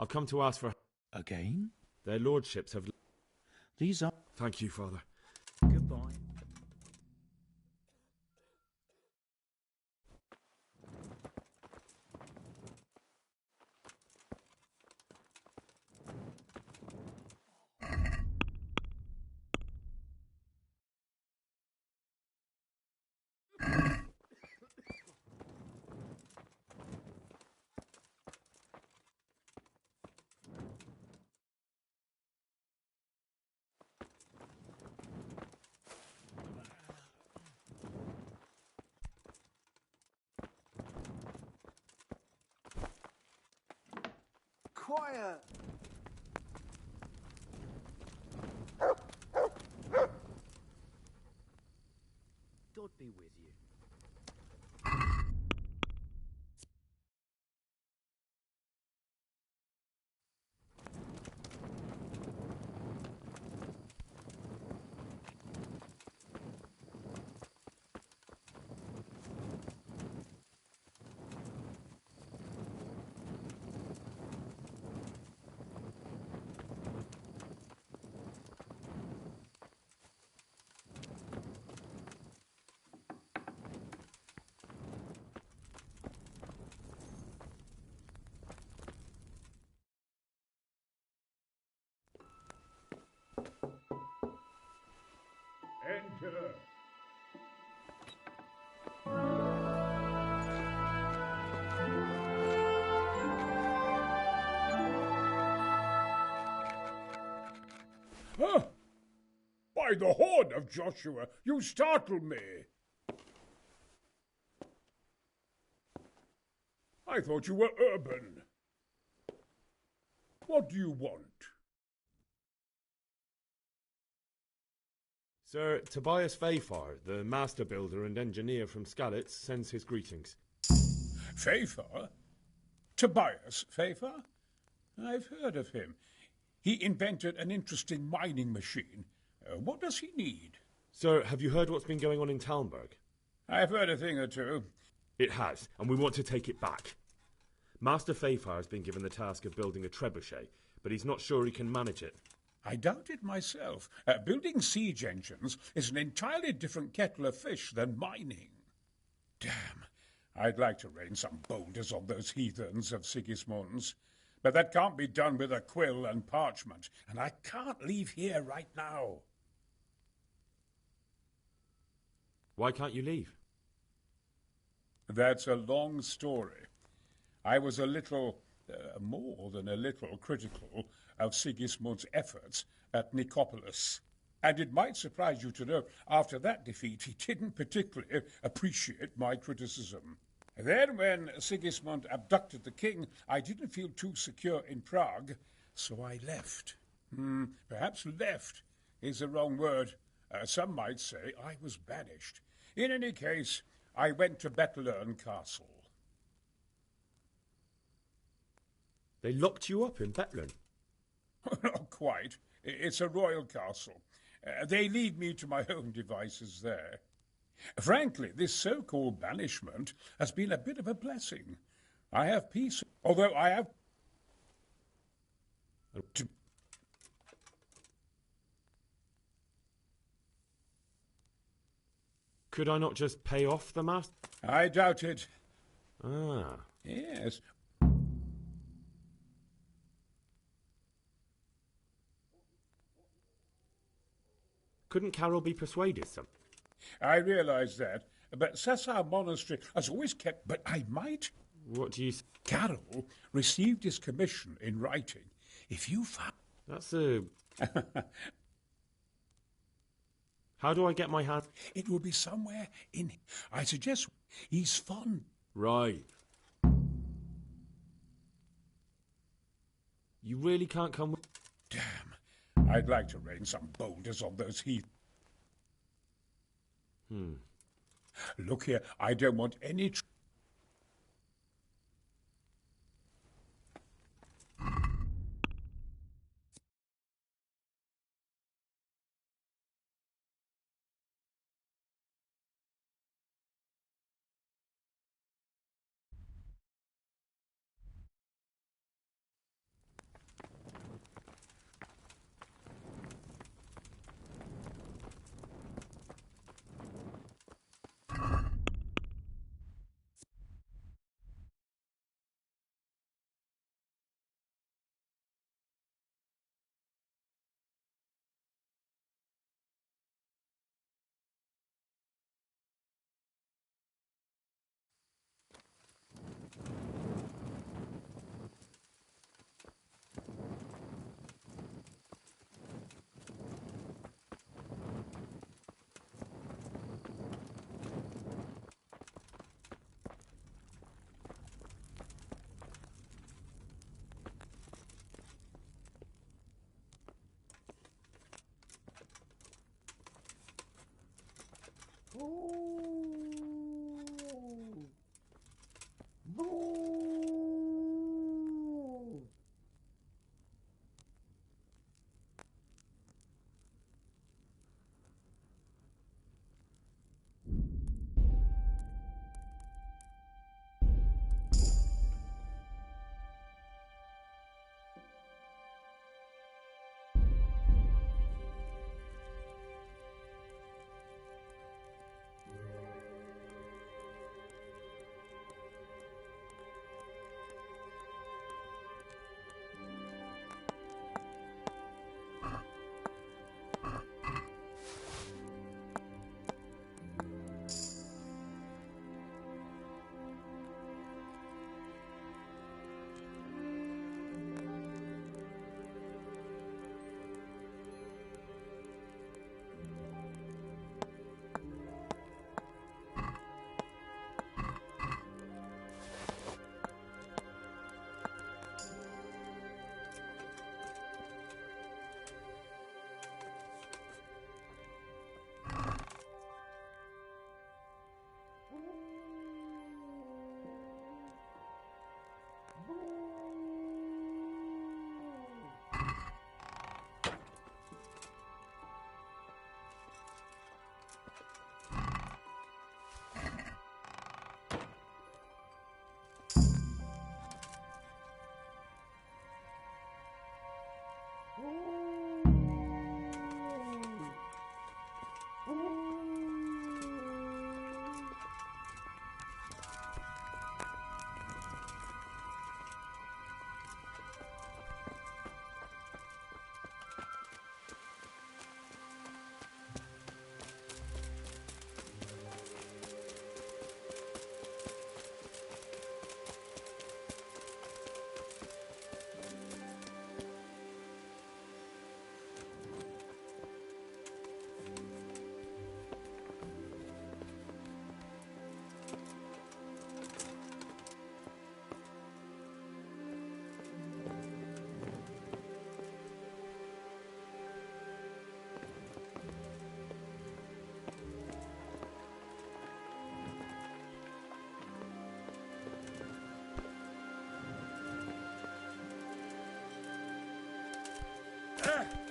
I'll come to ask for... Again? Their lordships have... These are... Thank you, Father. Goodbye. Quiet! God be with you. Enter. Huh? By the horn of Joshua, you startle me. I thought you were urban. What do you want? Sir Tobias Fayfar, the master builder and engineer from Skalitz, sends his greetings. Fayfar? Tobias Fayfar? I've heard of him. He invented an interesting mining machine. What does he need? Sir, have you heard what's been going on in Talmberg? I've heard a thing or two. It has, and we want to take it back. Master Fayfar has been given the task of building a trebuchet, but he's not sure he can manage it. I doubt it myself. Building siege engines is an entirely different kettle of fish than mining. Damn, I'd like to rain some boulders on those heathens of Sigismund's. But that can't be done with a quill and parchment, and I can't leave here right now. Why can't you leave? That's a long story. I was a little, more than a little, critical of Sigismund's efforts at Nicopolis. And it might surprise you to know, after that defeat, he didn't particularly appreciate my criticism. Then, when Sigismund abducted the king, I didn't feel too secure in Prague, so I left. Perhaps left is the wrong word. Some might say I was banished. In any case, I went to Bettelern Castle. They locked you up in Bettelern? Not quite. It's a royal castle. They leave me to my own devices there. Frankly, this so-called banishment has been a bit of a blessing. I have peace, although I have to... Could I not just pay off the master? I doubt it. Ah. Yes. Couldn't Carol be persuaded some? I realize that, but Sassar Monastery has always kept... But I might... What do you... Carol received his commission in writing. If you found... That's a... How do I get my hand... It will be somewhere in... I suggest he's fond... Right. You really can't come with... Damn. I'd like to rain some boulders on those heath... Look here, I don't want any...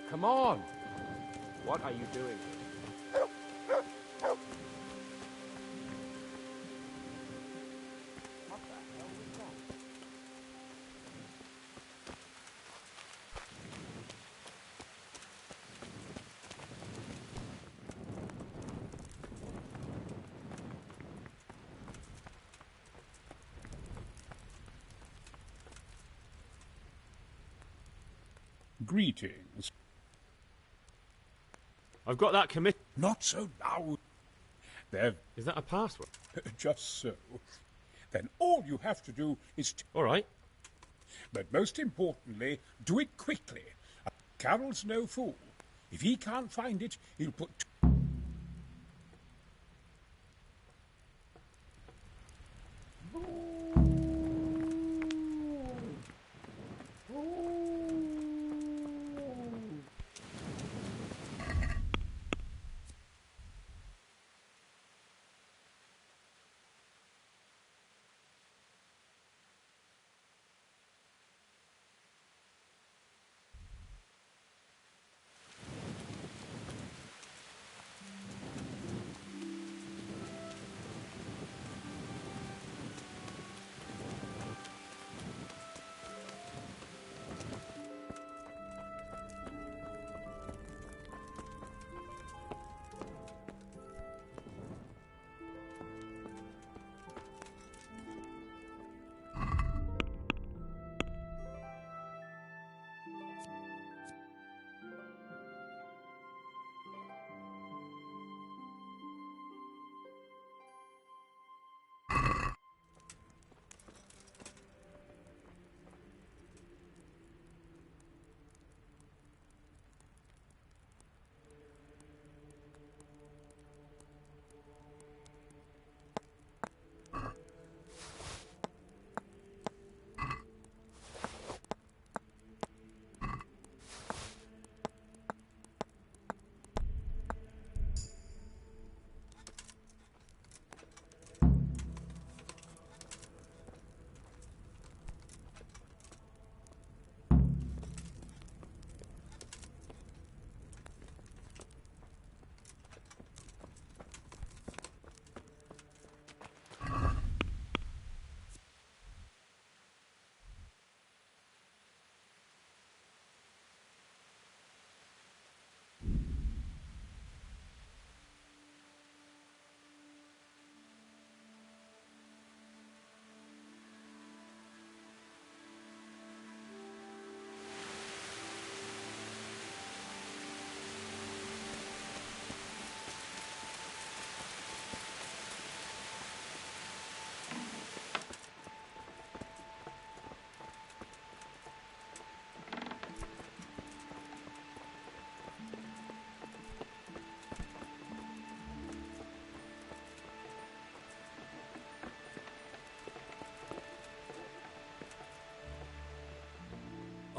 Come on! What are you doing? What the hell was that? Greetings. I've got that commit. Not so loud. There, Is that a password? just so. Then all you have to do is... All right. But most importantly, do it quickly. Carol's no fool. If he can't find it, he'll put...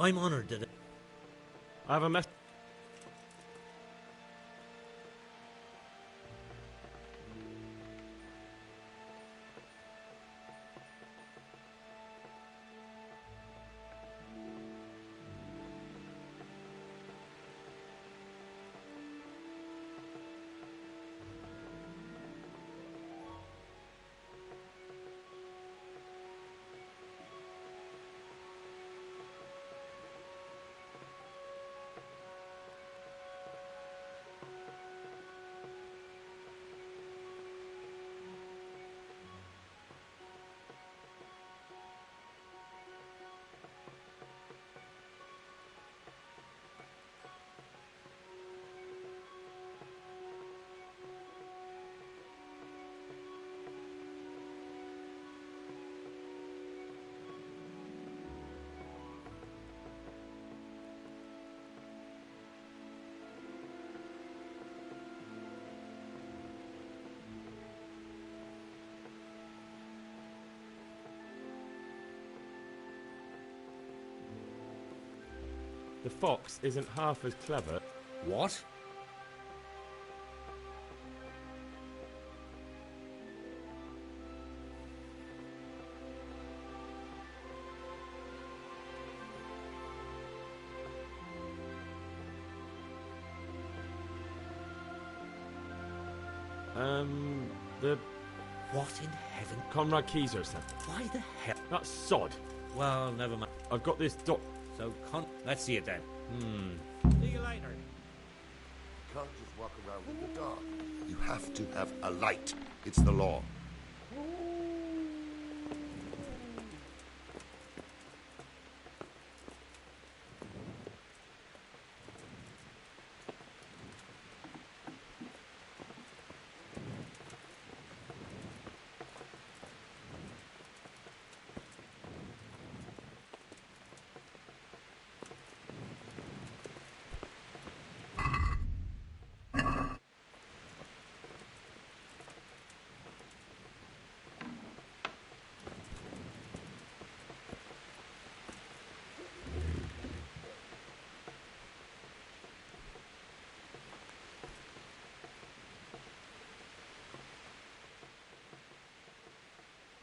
I'm honoured that... I have a mess. The fox isn't half as clever. What? The What in heaven? Conrad Keyser sent. Why the hell? That sod. Well, never mind. I've got this So, let's see it then. See you later. You can't just walk around in the dark. You have to have a light. It's the law.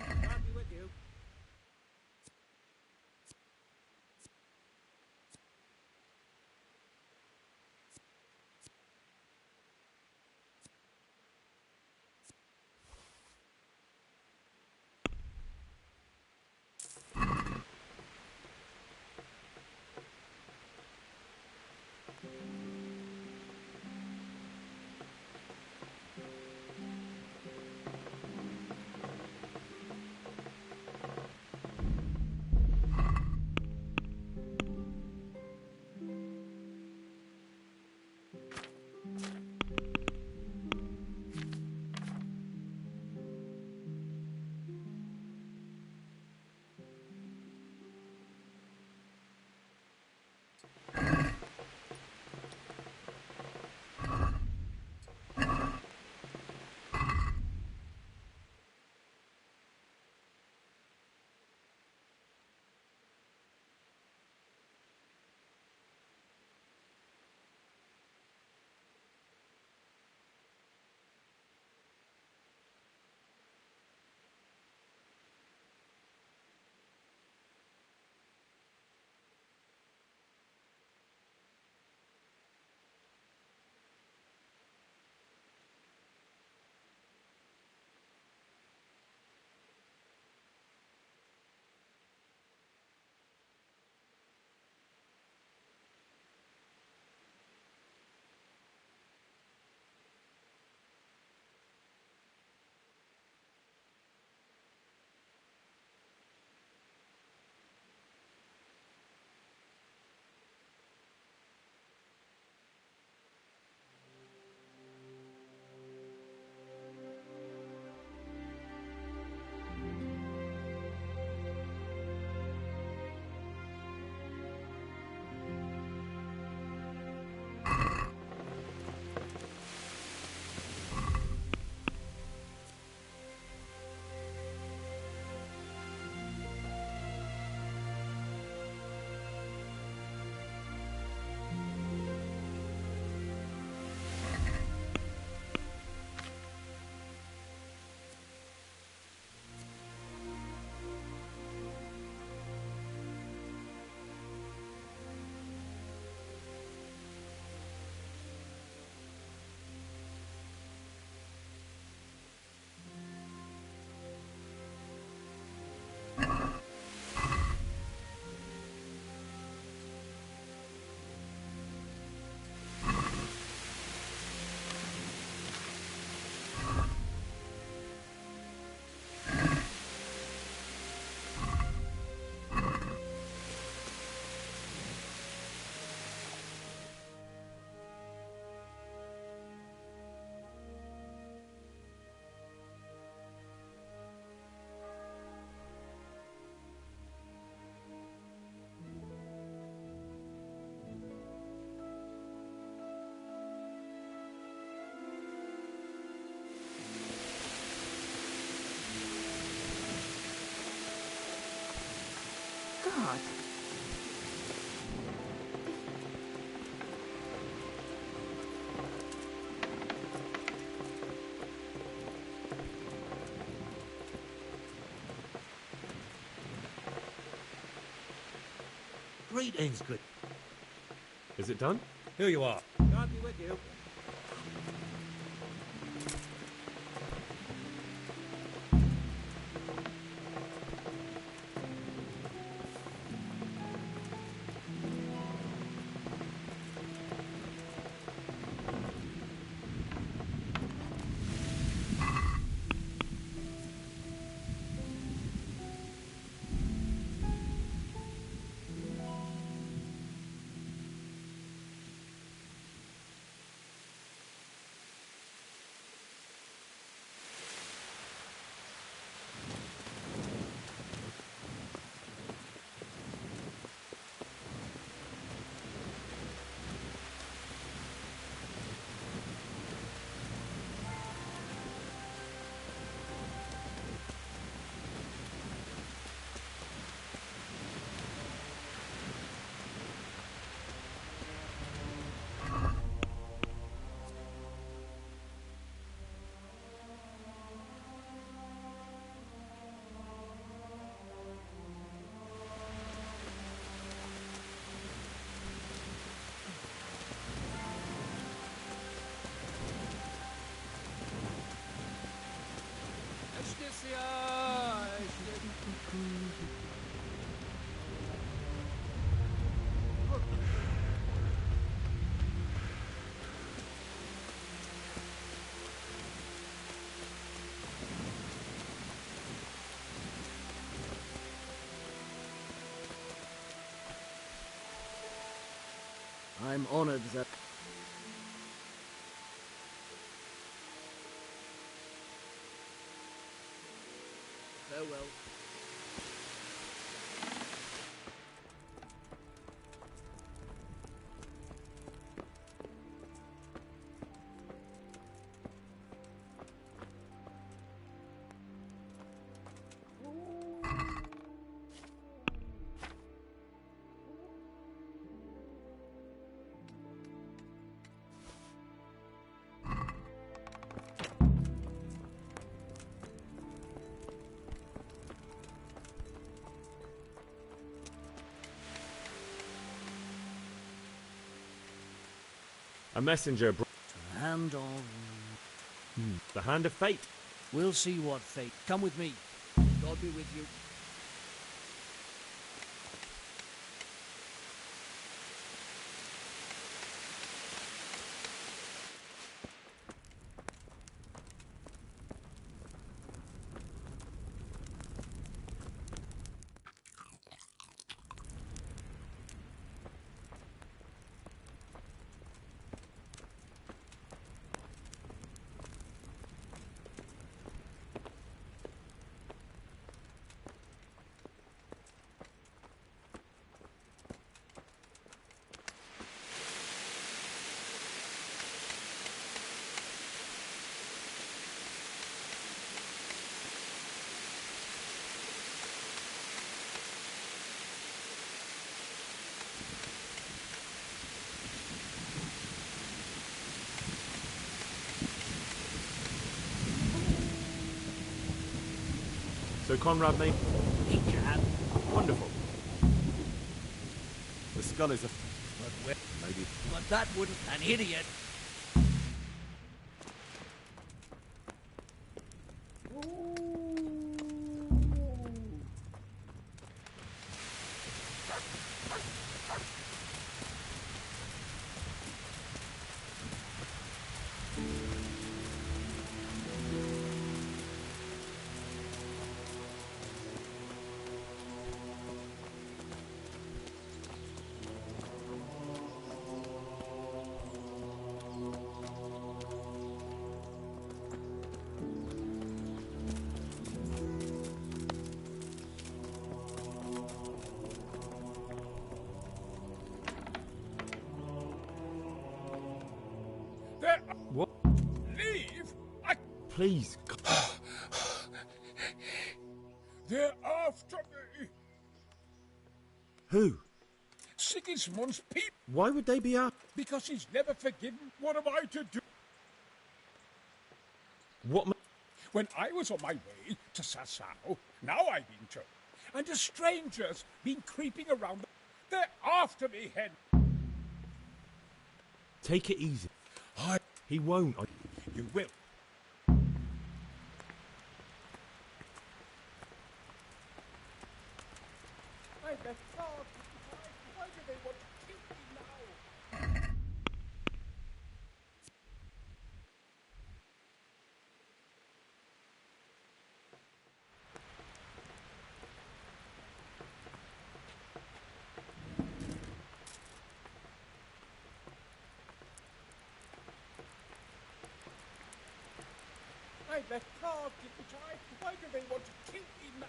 I'll be with you. not. Greetings, good. Is it done? Here you are. God be with you. I'm honored that... Farewell. A messenger brought The hand of... the hand of fate. We'll see what fate... Come with me. God be with you. So Conrad made He can. wonderful. The skull is a... But where... Maybe... But that wouldn't... An idiot. There... What? Leave? I... Please. They're after me. Who? Sigismund's people. Why would they be up? Because he's never forgiven. What am I to do? What? When I was on my way to Sasau, now I've been told, and a stranger's been creeping around. They're after me, Hen. Take it easy. He won't. You will. Why do they want to kill me now? I left Prague, didn't I? Why do they want to kill me now?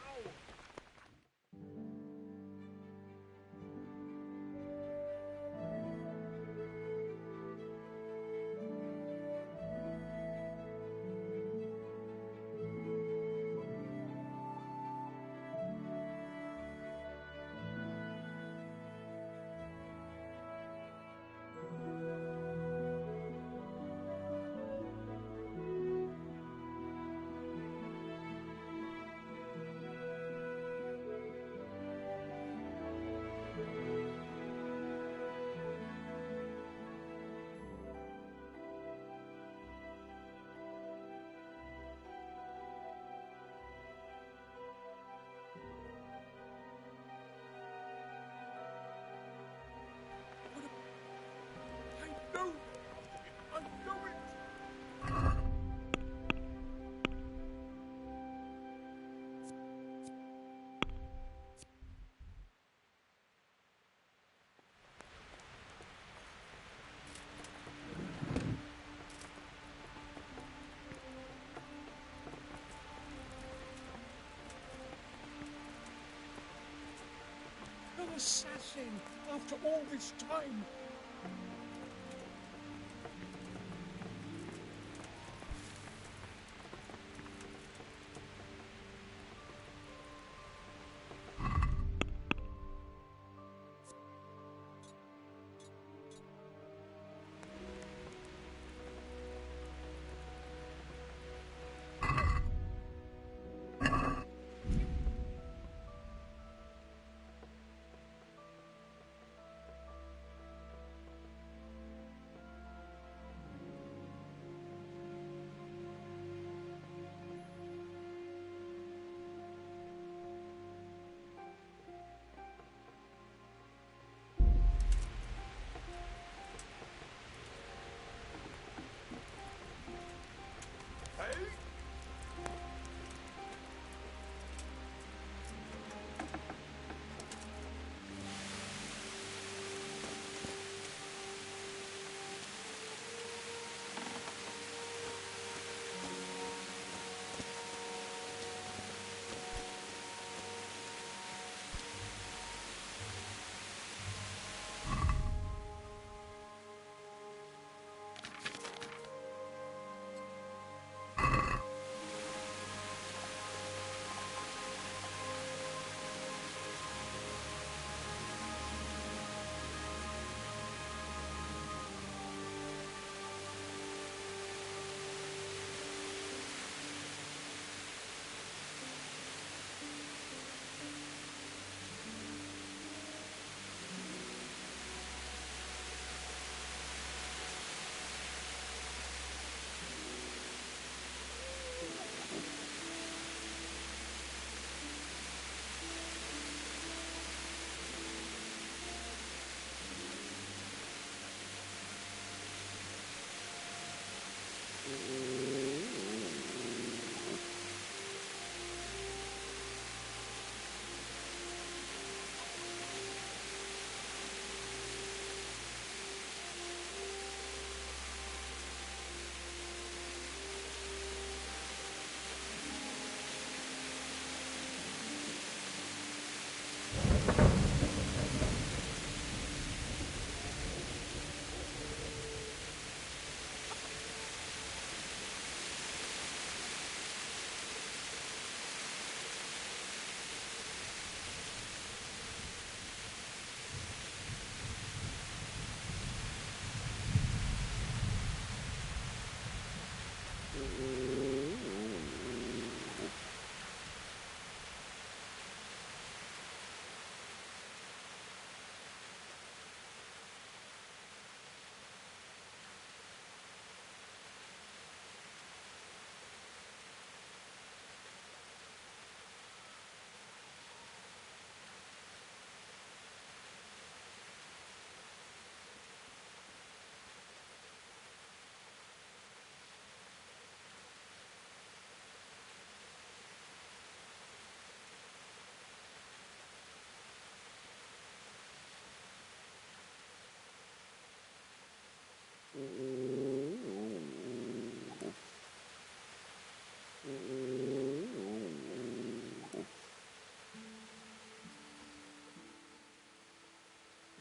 I know it. I know it. An assassin after all this time.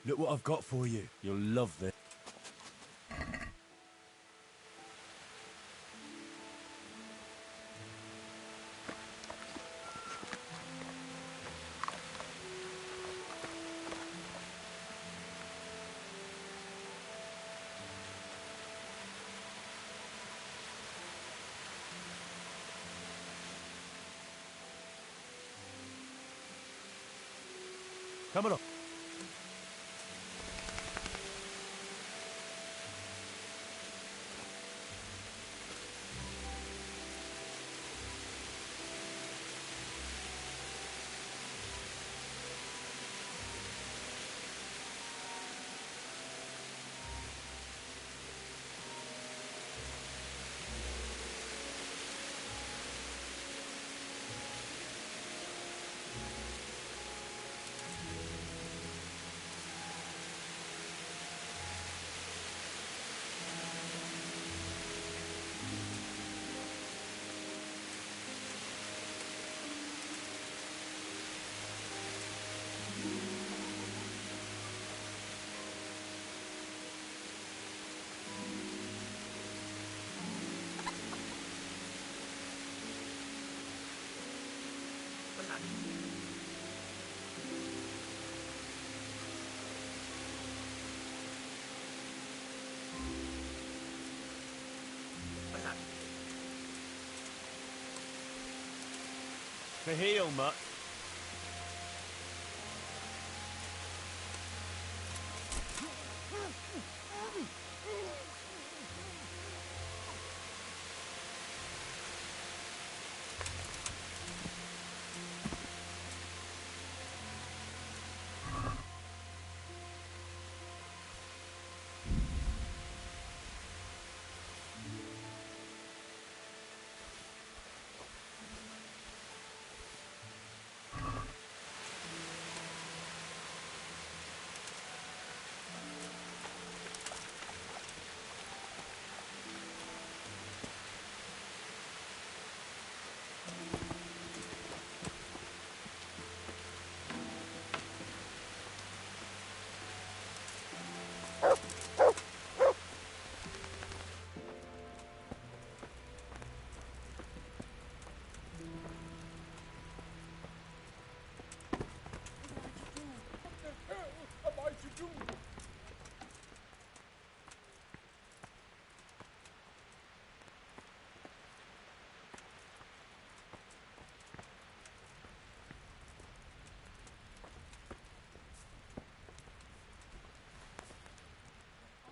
Look what I've got for you. You'll love this. Come on. For heel, mutt.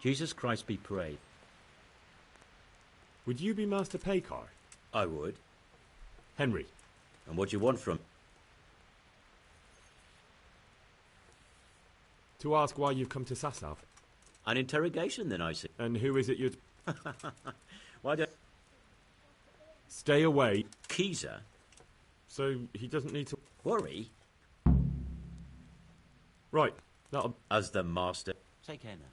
Jesus Christ be praised. Would you be Master Paycar? I would. Henry. And what do you want from... To ask why you've come to Sassav. An interrogation, then, I see. And who is it you'd... Why don't... Stay away. Keezer? So he doesn't need to... Worry? Right, that'll... As the master... Take care now.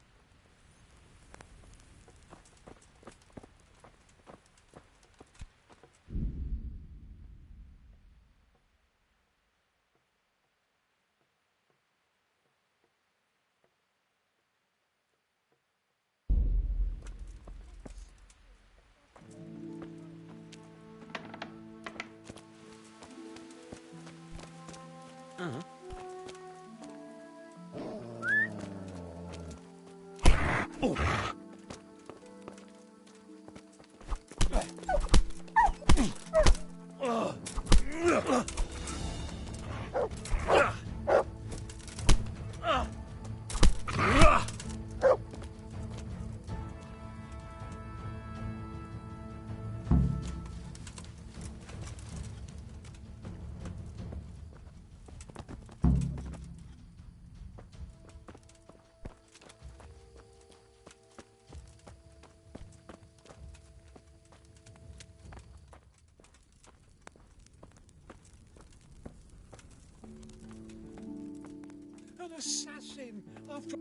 An assassin, after...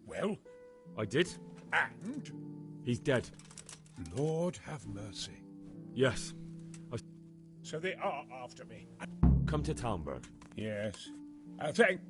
Well? I did. And? He's dead. Lord have mercy. Yes. So they are after me. Come to Talmberg. Yes. Thank...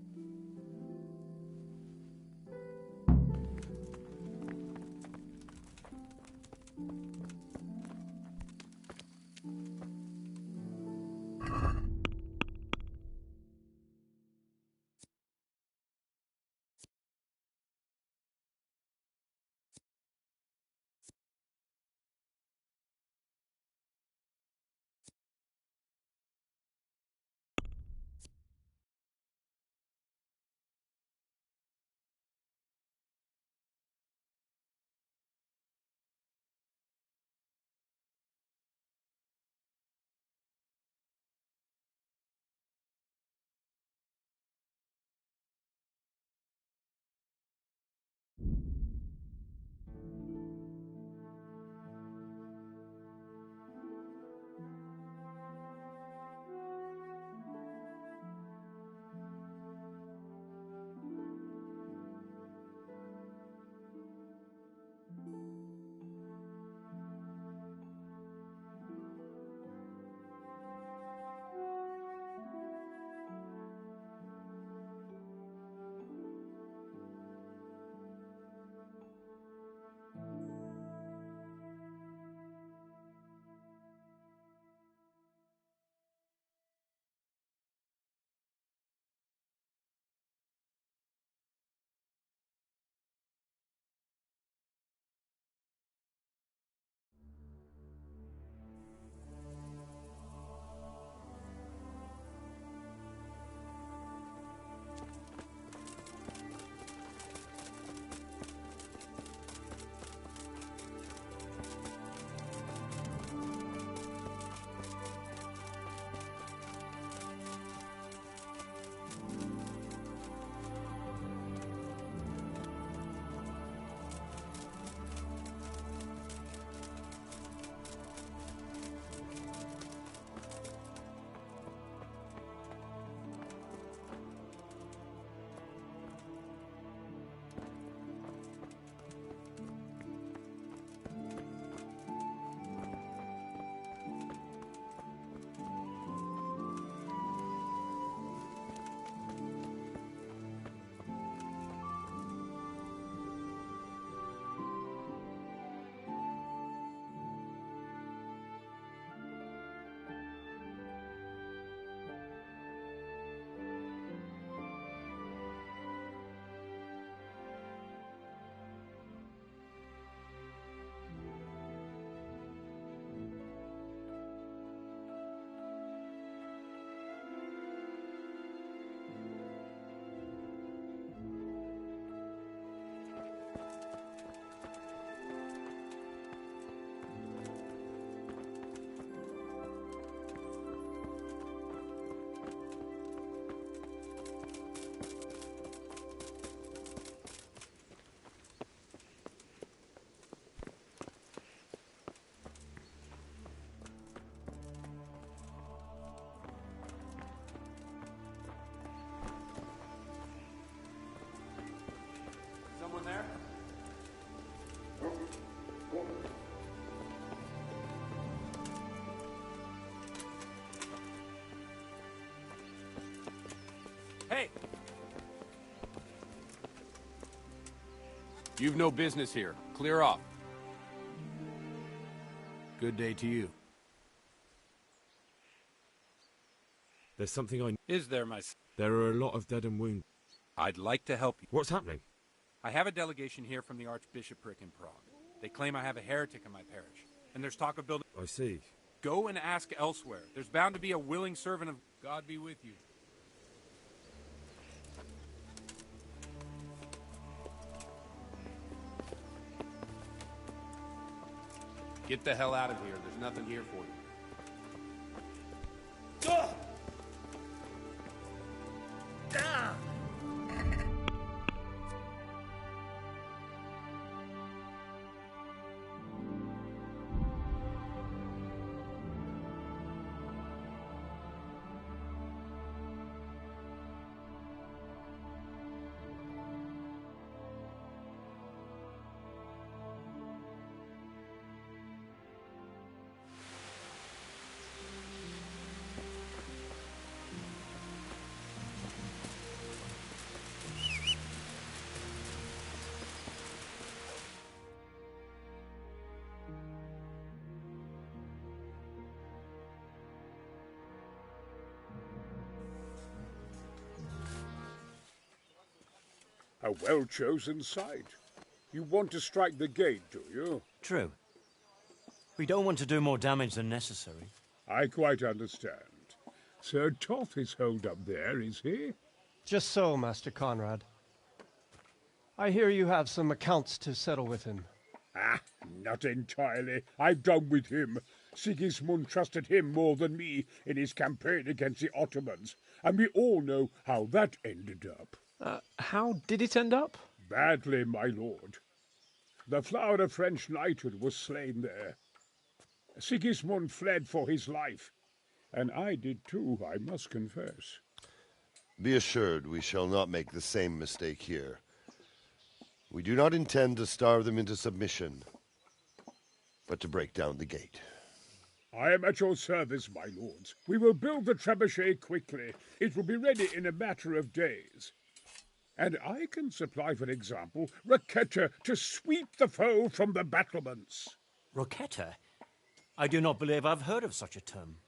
Hey! You've no business here. Clear off. Good day to you. There's something I... Is there, my son? There are a lot of dead and wounded. I'd like to help you. What's happening? I have a delegation here from the Archbishopric in Prague. They claim I have a heretic in my parish, and there's talk of building... I see. Go and ask elsewhere. There's bound to be a willing servant of... God be with you. Get the hell out of here. There's nothing here for you. A well-chosen site. You want to strike the gate, do you? True. We don't want to do more damage than necessary. I quite understand. Sir Toth is holed up there, is he? Just so, Master Conrad. I hear you have some accounts to settle with him. Ah, not entirely. I've done with him. Sigismund trusted him more than me in his campaign against the Ottomans, and we all know how that ended up. How did it end up? Badly, my lord. The flower of French knighthood was slain there. Sigismund fled for his life, and I did too, I must confess. Be assured we shall not make the same mistake here. We do not intend to starve them into submission, but to break down the gate. I am at your service, my lords. We will build the trebuchet quickly. It will be ready in a matter of days. And I can supply, for example, Raketa to sweep the foe from the battlements. Roquetta? I do not believe I've heard of such a term.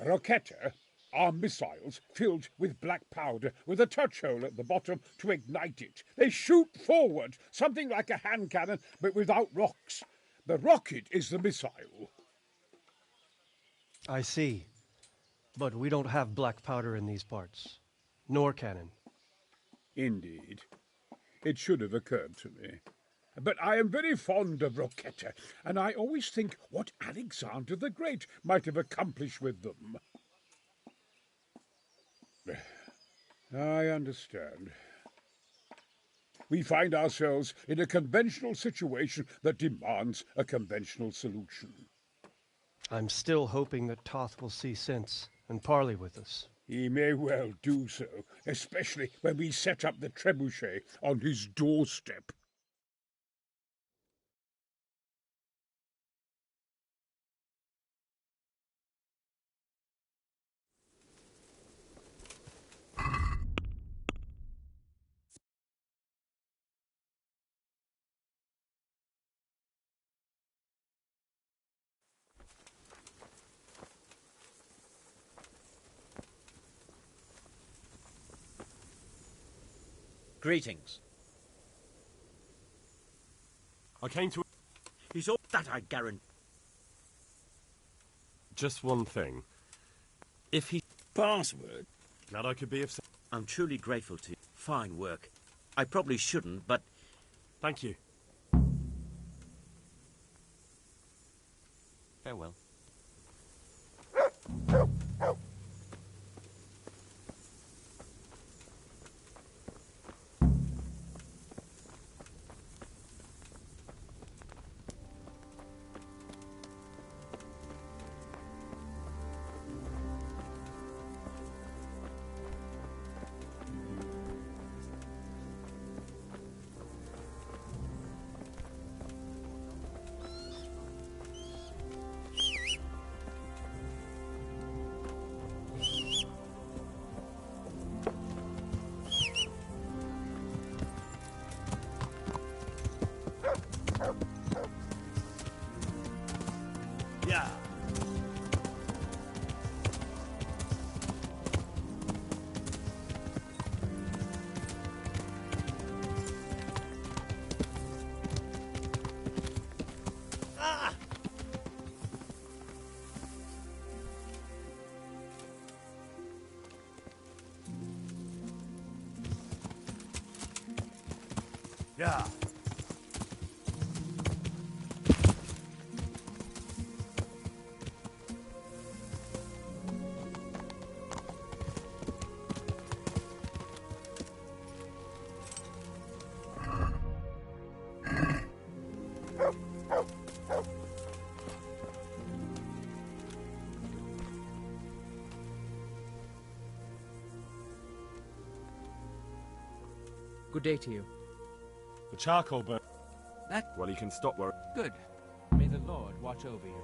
Raketa are missiles filled with black powder with a touch hole at the bottom to ignite it. They shoot forward, something like a hand cannon, but without rocks. The rocket is the missile. I see. But we don't have black powder in these parts. Nor cannon. Indeed. It should have occurred to me. But I am very fond of Roquetta, and I always think what Alexander the Great might have accomplished with them. I understand. We find ourselves in a conventional situation that demands a conventional solution. I'm still hoping that Toth will see sense and parley with us. He may well do so, especially when we set up the trebuchet on his doorstep. Greetings. I came to... He's all that I guarantee. Just one thing. If he... Password? Glad I could be of... I'm truly grateful to you. Fine work. I probably shouldn't, but... Thank you. Farewell. Yeah. Good day to you. The charcoal burn. That Well, he can stop where... good. May the Lord watch over you.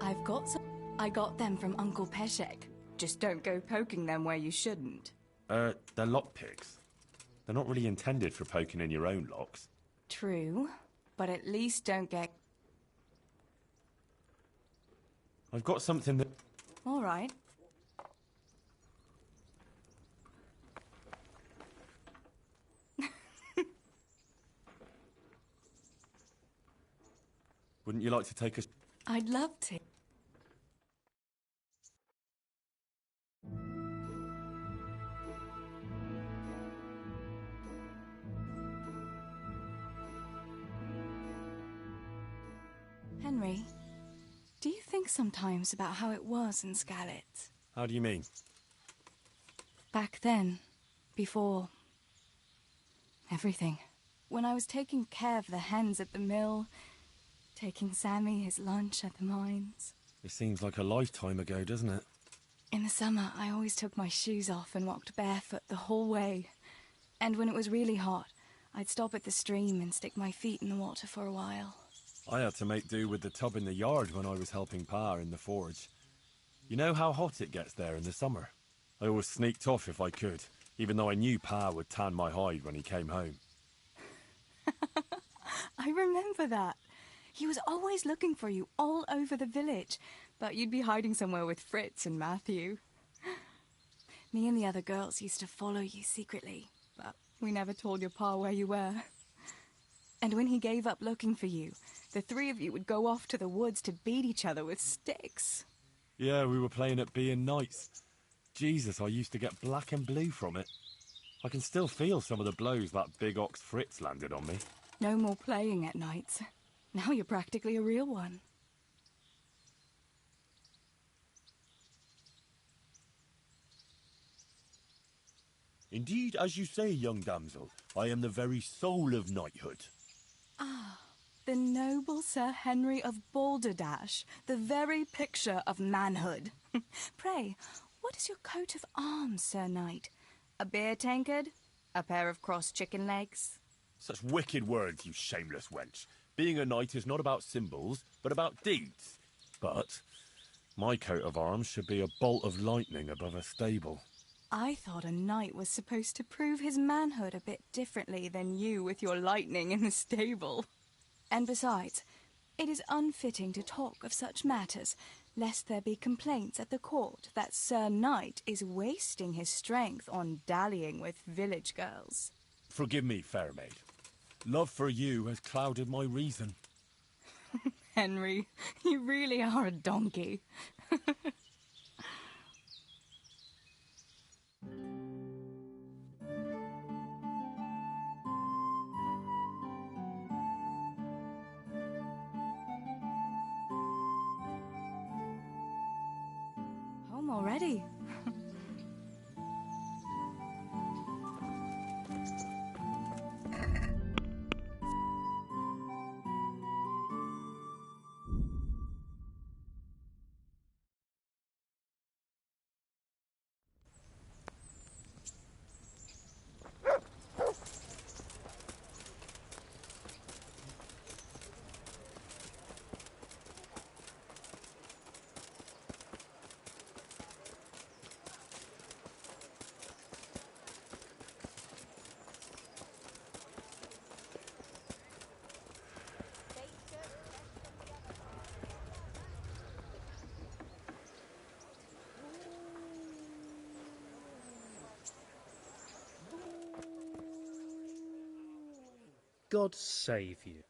I've got some. I got them from Uncle Peshek. Just don't go poking them where you shouldn't. They're lockpicks. They're not really intended for poking in your own locks. True, but at least don't get... I've got something that... All right. Wouldn't you like to take us... I'd love to. Henry, do you think sometimes about how it was in Scarlet? How do you mean? Back then, before... everything. When I was taking care of the hens at the mill, taking Sammy his lunch at the mines. It seems like a lifetime ago, doesn't it? In the summer, I always took my shoes off and walked barefoot the whole way. And when it was really hot, I'd stop at the stream and stick my feet in the water for a while. I had to make do with the tub in the yard when I was helping Pa in the forge. You know how hot it gets there in the summer? I always sneaked off if I could, even though I knew Pa would tan my hide when he came home. I remember that. He was always looking for you all over the village, but you'd be hiding somewhere with Fritz and Matthew. Me and the other girls used to follow you secretly, but we never told your pa where you were. And when he gave up looking for you, the three of you would go off to the woods to beat each other with sticks. Yeah, we were playing at being knights. Jesus, I used to get black and blue from it. I can still feel some of the blows that big ox Fritz landed on me. No more playing at nights. Now you're practically a real one. Indeed, as you say, young damsel, I am the very soul of knighthood. Ah, the noble Sir Henry of Balderdash, the very picture of manhood. Pray, what is your coat of arms, Sir Knight? A beer tankard? A pair of crossed chicken legs? Such wicked words, you shameless wench. Being a knight is not about symbols, but about deeds. But my coat of arms should be a bolt of lightning above a stable. I thought a knight was supposed to prove his manhood a bit differently than you with your lightning in the stable. And besides, it is unfitting to talk of such matters, lest there be complaints at the court that Sir Knight is wasting his strength on dallying with village girls. Forgive me, fair maid. Love for you has clouded my reason. Henry, you really are a donkey. Home already? God save you.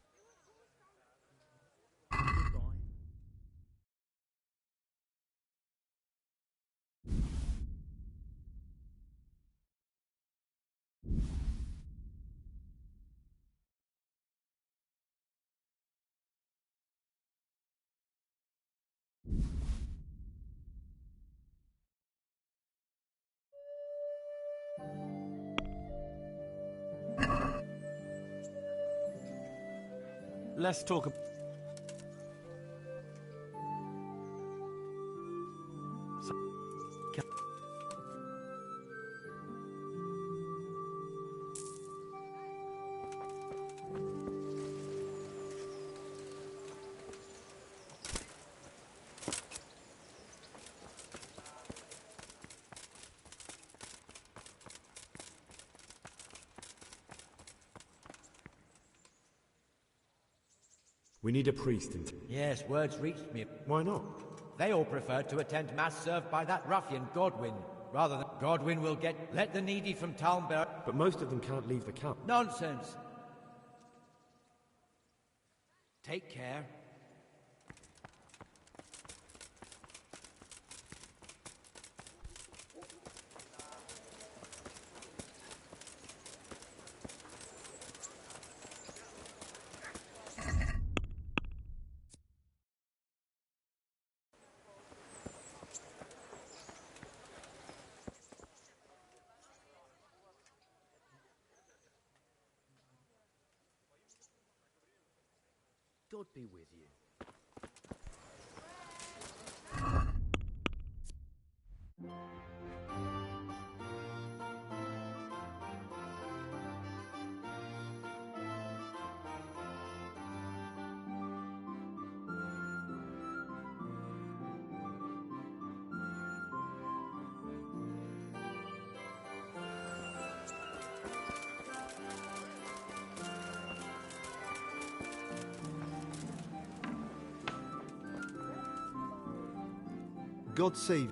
Let's talk about... We need a priest in... Yes, words reached me. Why not? They all preferred to attend mass served by that ruffian, Godwin, rather than... Godwin will let the needy from Talmberg... But most of them can't leave the camp. Nonsense! Take care. God be with you. God save.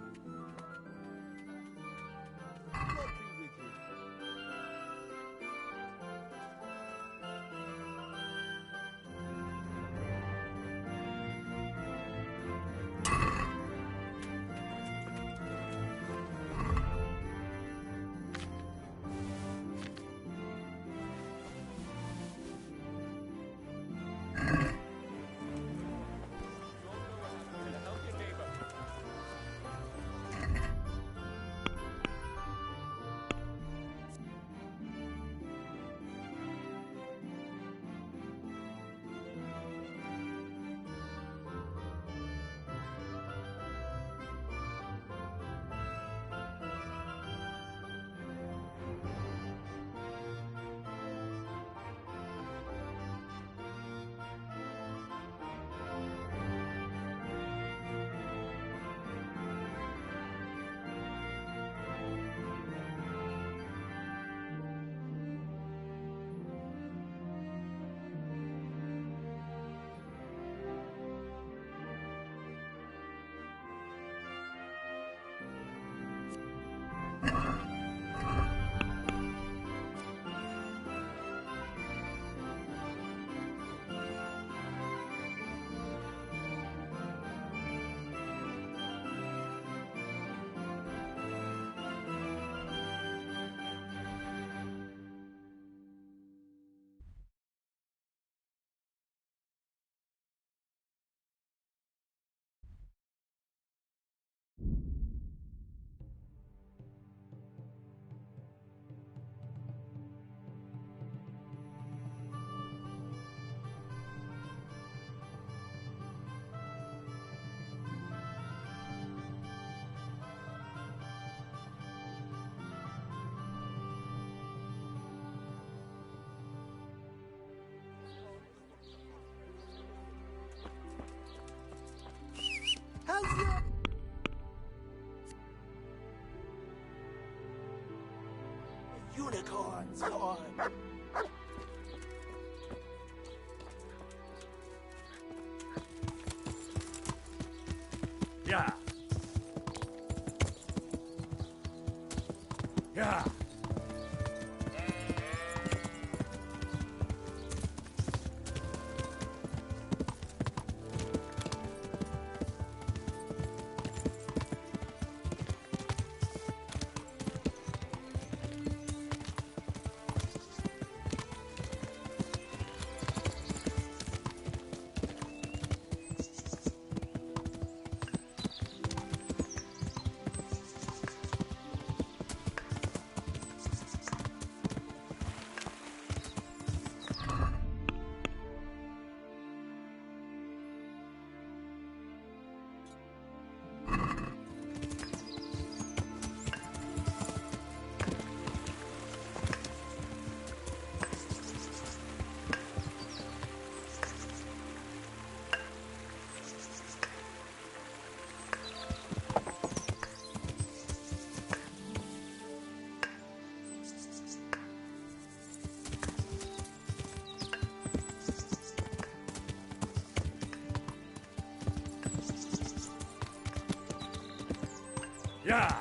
How's your... Unicorns on. Yeah. Yeah. Yeah.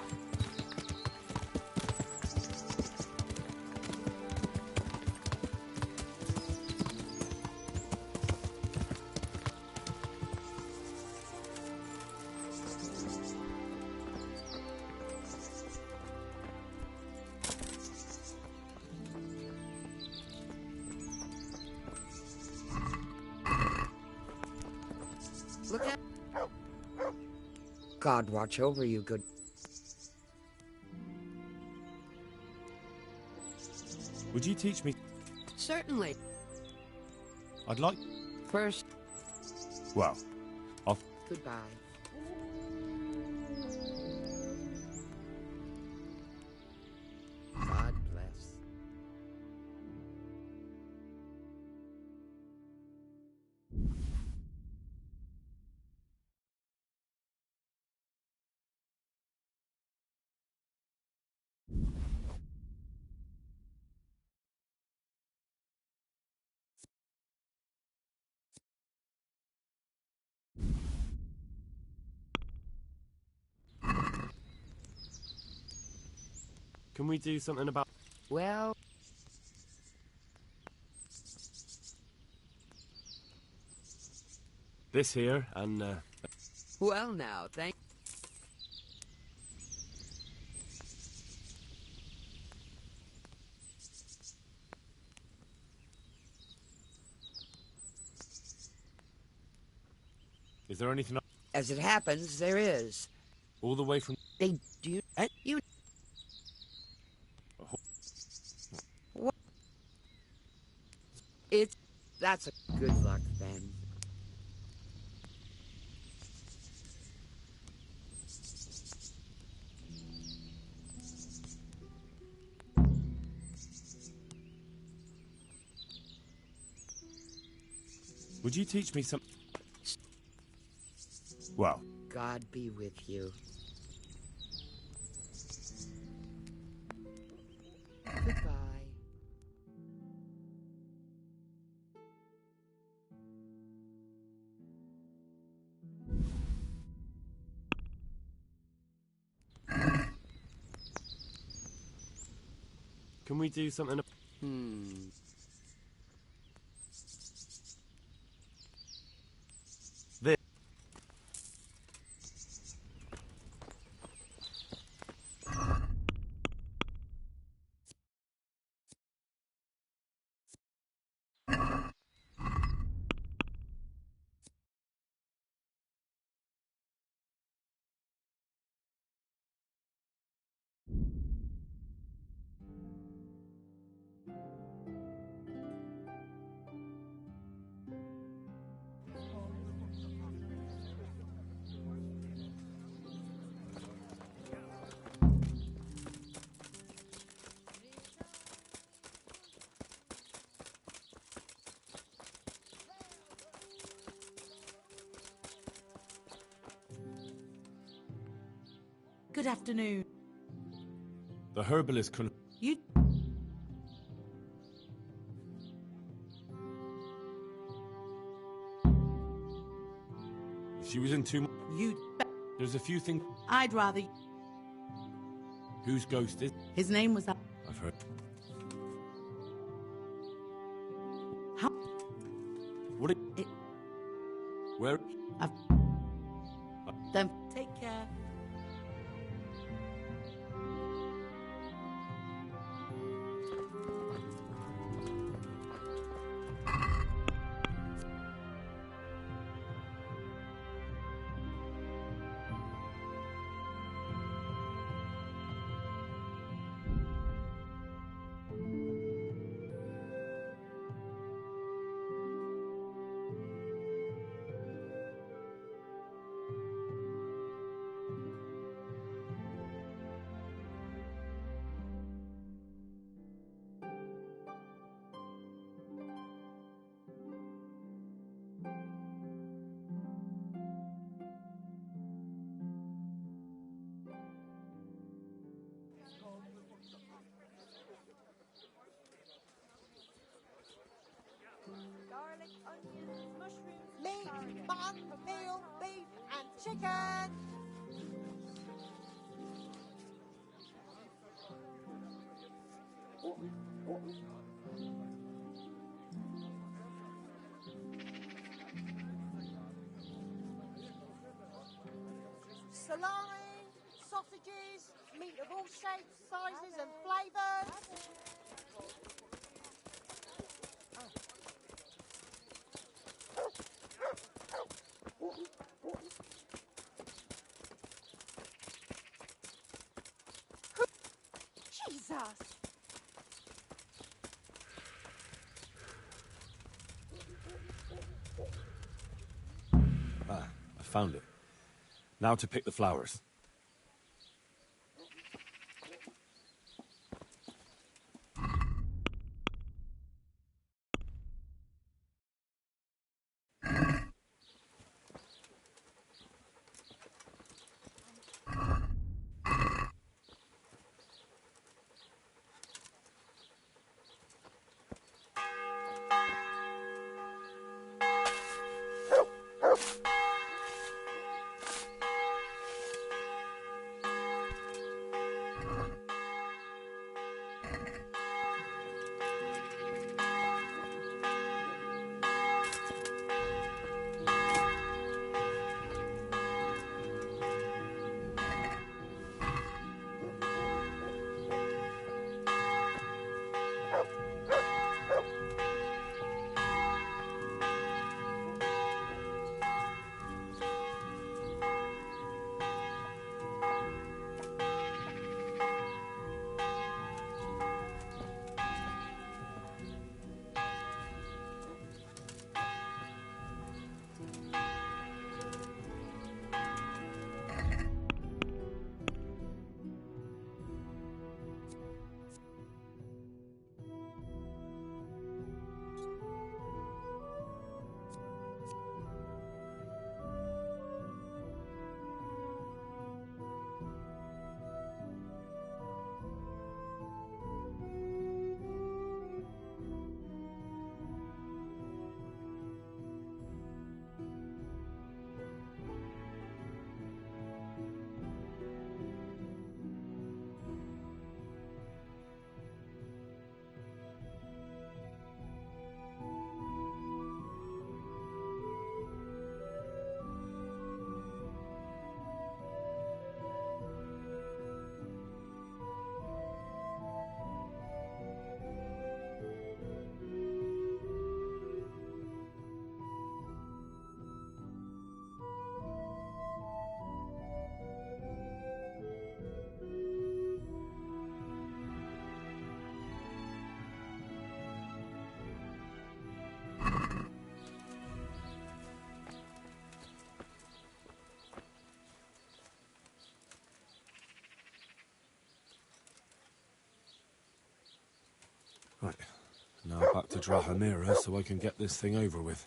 Look at... God watch over you, good... Would you teach me? Certainly. I'd like... First... Well, I'll... Goodbye. God bless. Can we do something about... Well... this here, and, Well now, thank... Is there anything... As it happens, there is. all the way from... They do... You... What? It's... That's a good luck, then. Would you teach me some... Well... God be with you. Goodbye. Can we do something... This. Good afternoon. The herbalist can... You... She was in too... You... There's a few things... I'd rather... Whose ghost is... His name was... I've heard... How... What it... Where... Then take care. Garlic, onions, mushrooms, meat, mutton, veal, beef, and chicken. Salami, sausages, meat of all shapes, sizes, and flavours. Jesus! Ah, I found it. Now to pick the flowers. Right. Now back to Drahamira so I can get this thing over with.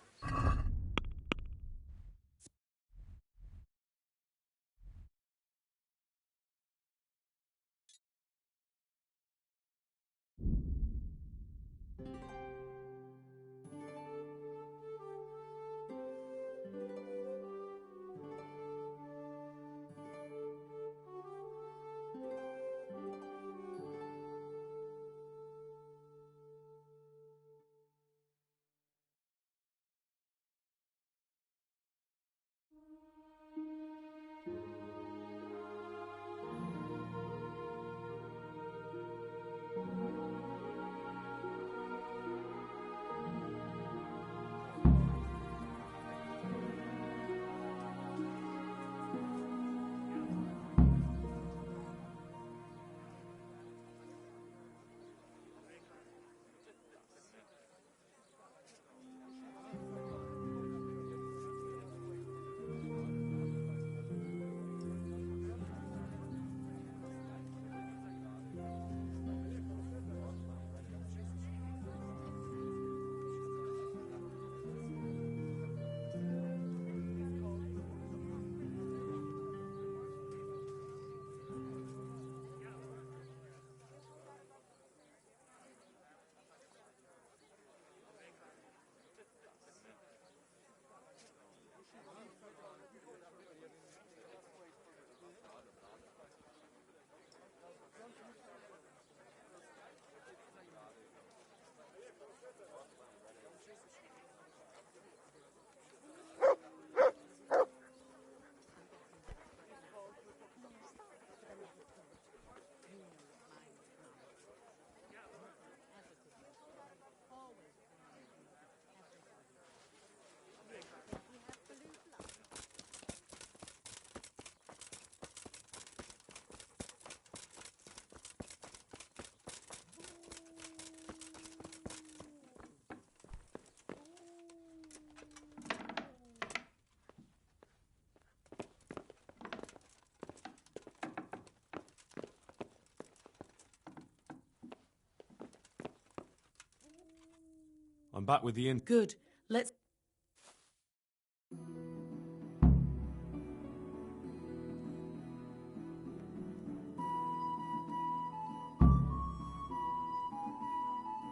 I'm back with the inn. Good. Let's...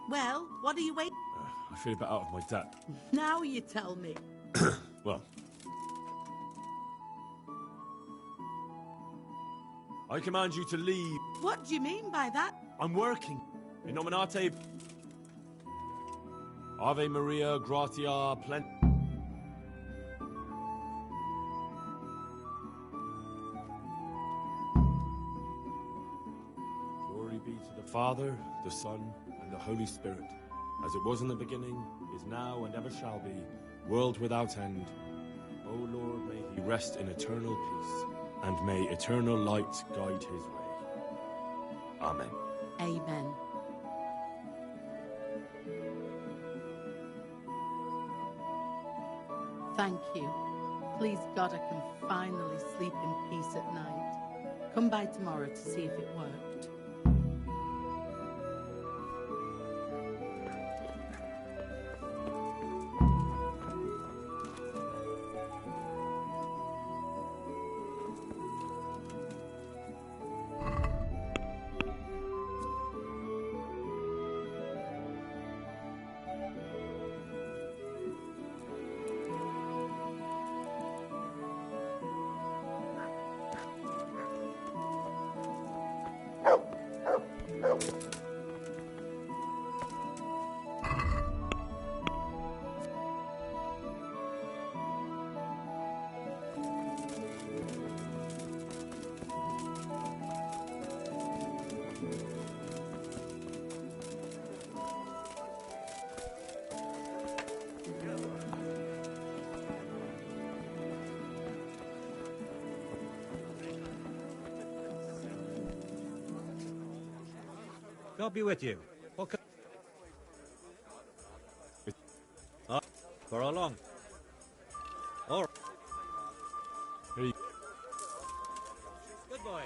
Well, what are you waiting? I feel a bit out of my depth. Now you tell me. Well, I command you to leave. What do you mean by that? I'm working. In nominate. Ave Maria, gratia, plenty. Glory be to the Father, the Son, and the Holy Spirit, as it was in the beginning, is now, and ever shall be, world without end. O Lord, may he rest in eternal peace, and may eternal light guide his way. Amen. Amen. Thank you. Please God, I can finally sleep in peace at night. Come by tomorrow to see if it worked. God be with you. What for how long? All right. Hey. Good boy.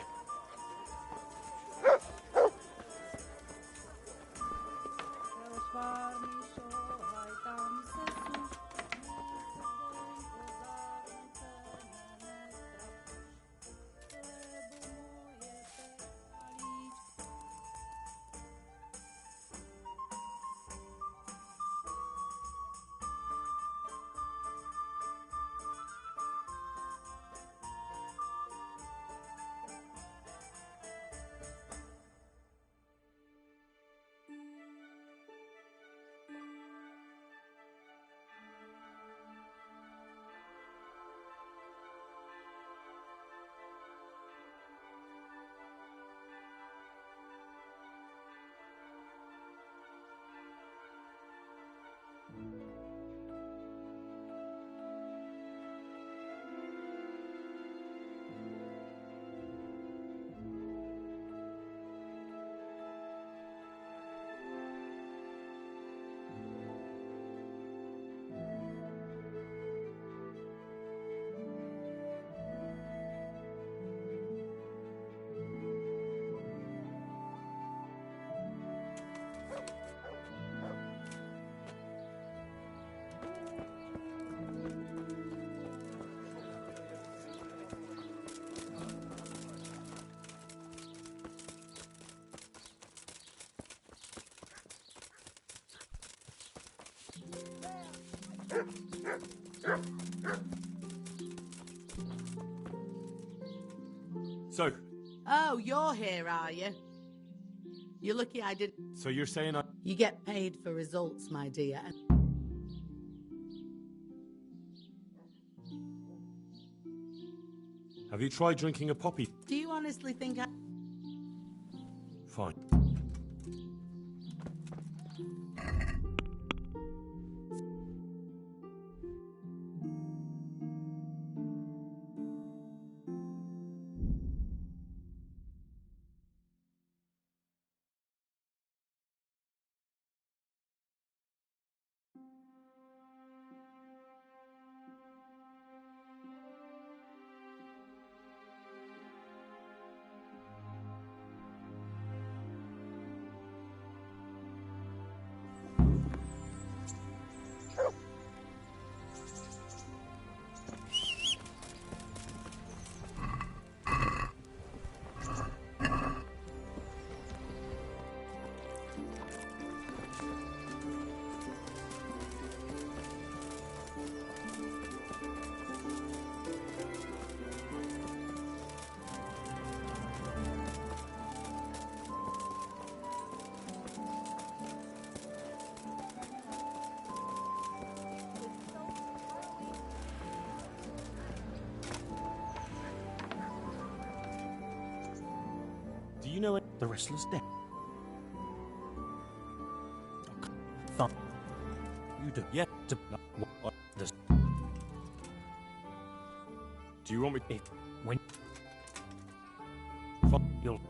So, Oh, you're here, are you? You're lucky I didn't. so you're saying I... You get paid for results, my dear. Have you tried drinking a poppy? Do you honestly think I... Fine. Do you know the wrestler's dead? Fine. You do. Yeah. What does? Do you want me... If when... You'll...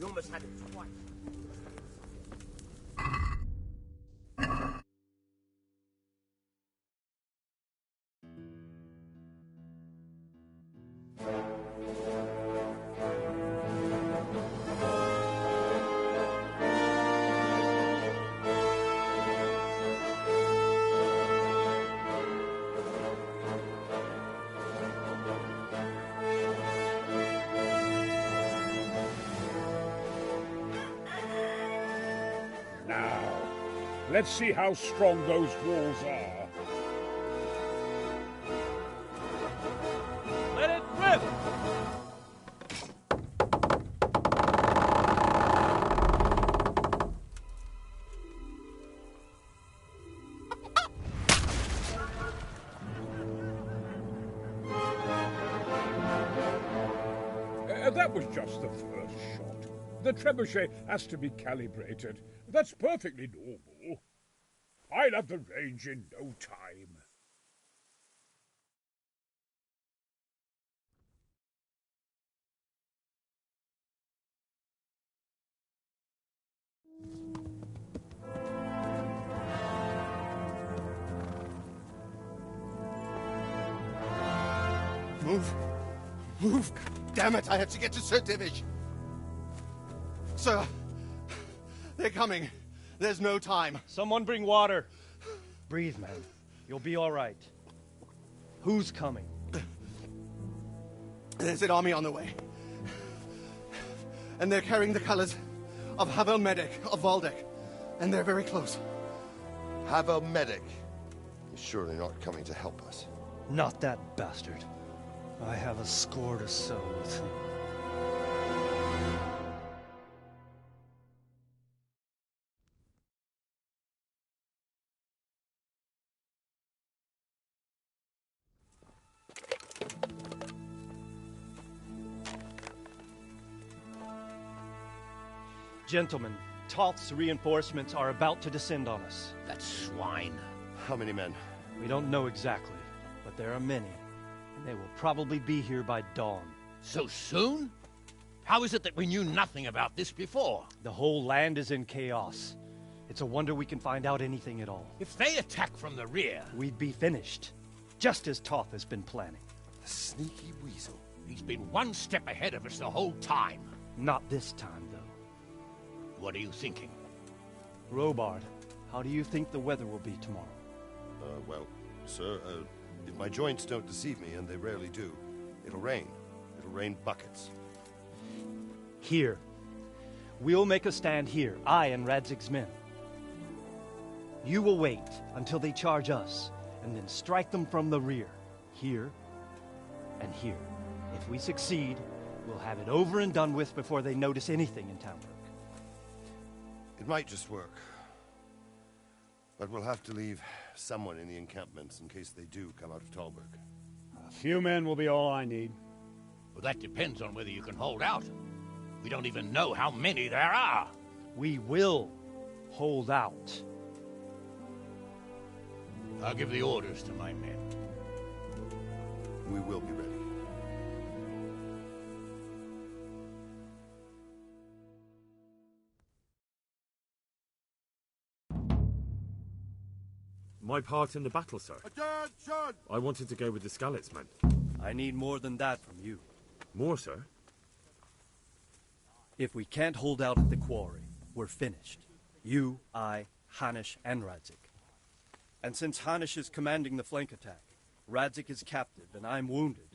You almost had it twice. Let's see how strong those walls are. Let it rip! that was just the first shot. The trebuchet has to be calibrated. That's perfectly normal. I'll have the range in no time. Move! Move! Damn it, I have to get to Sir Divish! Sir! They're coming. There's no time. Someone bring water. Breathe, man. You'll be all right. Who's coming? There's an army on the way. And they're carrying the colors of Havel Medic of Valdek. And they're very close. Havel Medic is surely not coming to help us. Not that bastard. I have a score to settle with him. Gentlemen, Toth's reinforcements are about to descend on us. That swine. How many men? We don't know exactly, but there are many. And they will probably be here by dawn. So soon? How is it that we knew nothing about this before? The whole land is in chaos. It's a wonder we can find out anything at all. If they attack from the rear... we'd be finished. Just as Toth has been planning. The sneaky weasel. He's been one step ahead of us the whole time. Not this time, though. What are you thinking? Robard, how do you think the weather will be tomorrow? Well, sir, if my joints don't deceive me, and they rarely do, it'll rain. It'll rain buckets. Here. We'll make a stand here, I and Radzig's men. You will wait until they charge us, and then strike them from the rear. Here, and here. If we succeed, we'll have it over and done with before they notice anything in Townburg. It might just work. But we'll have to leave someone in the encampments in case they do come out of Talberg. A few men will be all I need. Well, that depends on whether you can hold out. We don't even know how many there are. We will hold out. I'll give the orders to my men. We will be ready. My part in the battle, sir. Attention! I wanted to go with the Skalitz men. I need more than that from you. More, sir? If we can't hold out at the quarry, we're finished. You, I, Hanish, and Radzik. And since Hanish is commanding the flank attack, Radzik is captive and I'm wounded,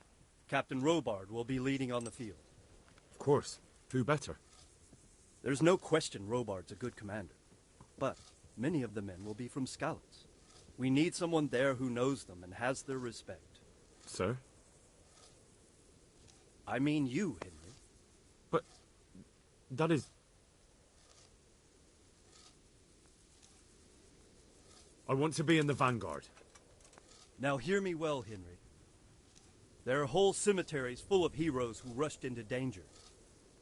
Captain Robard will be leading on the field. Of course. Who better? There's no question Robard's a good commander. But many of the men will be from Skalitz. We need someone there who knows them and has their respect. Sir? I mean you, Henry. But that is... I want to be in the vanguard. Now hear me well, Henry. There are whole cemeteries full of heroes who rushed into danger.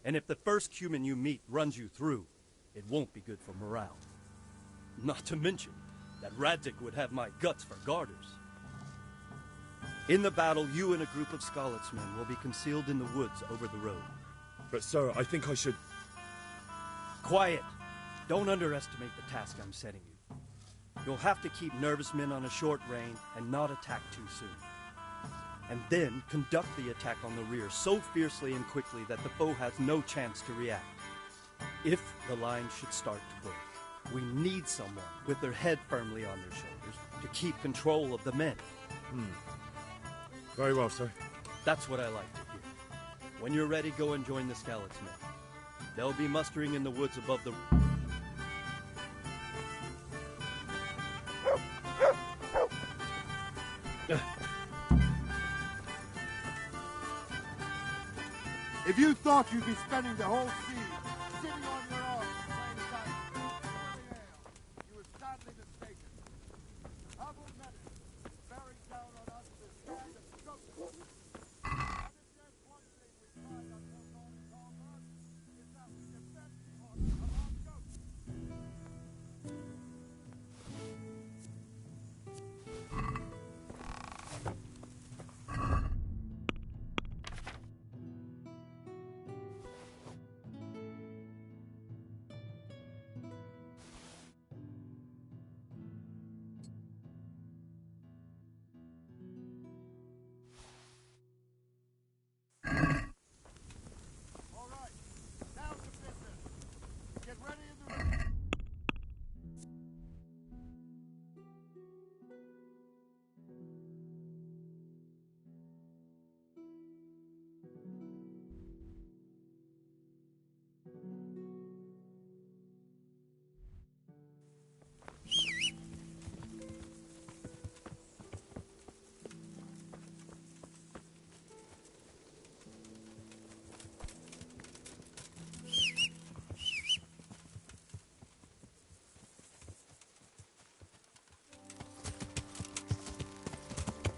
And if the first human you meet runs you through, it won't be good for morale. Not to mention that Radzik would have my guts for garters. In the battle, you and a group of Skalitz men will be concealed in the woods over the road. But sir, I think I should... Quiet! Don't underestimate the task I'm setting you. You'll have to keep nervous men on a short range and not attack too soon. And then conduct the attack on the rear so fiercely and quickly that the foe has no chance to react. If the line should start to break, we need someone with their head firmly on their shoulders to keep control of the men. Very well, sir. That's what I like to hear. When you're ready, go and join the Skalitz men. They'll be mustering in the woods above the... If you thought you'd be spending the whole siege sitting on your arms playing dice, you were sadly mistaken. Havel Medic bearing down on us to stand a struggle. This is one thing we find until morning.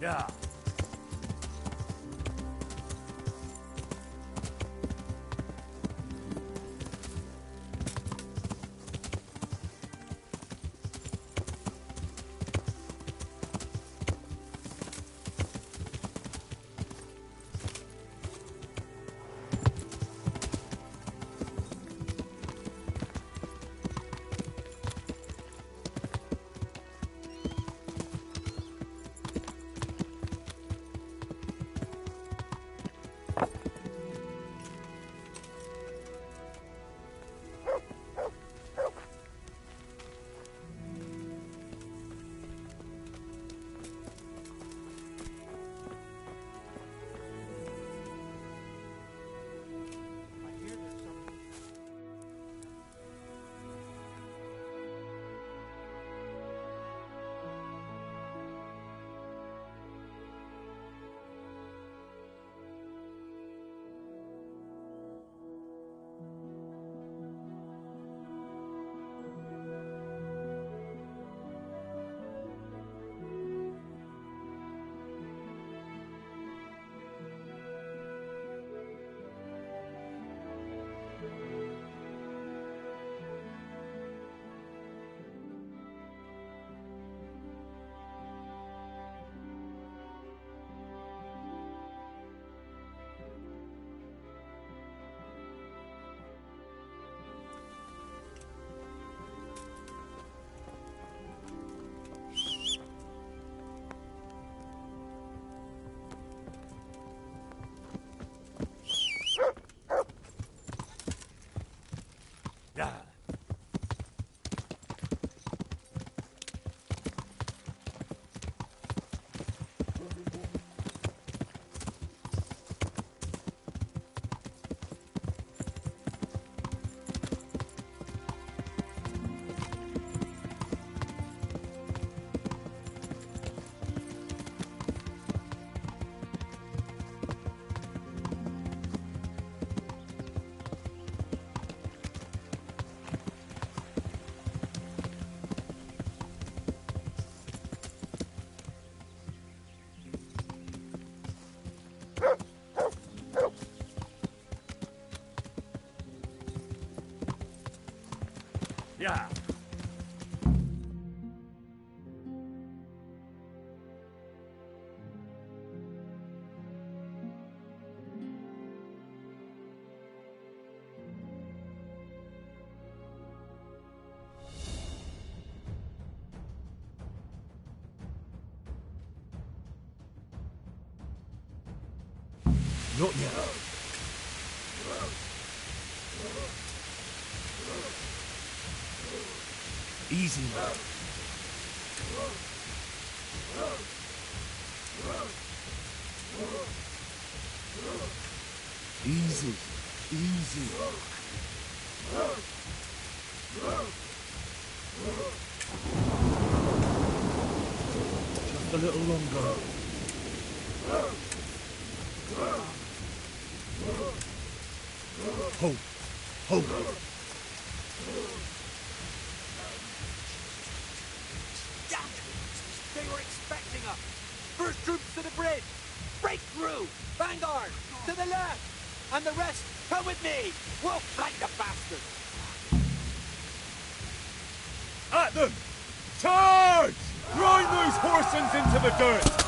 Yeah. Yeah. Yeah. Not yet. Easy now. Easy. Easy. Just a little longer. Hold. Hold. They were expecting us! First troops to the bridge! Break through! Vanguard! To the left! And the rest, come with me! We'll flank the bastards! At them! Charge! Grind those horsens into the dirt!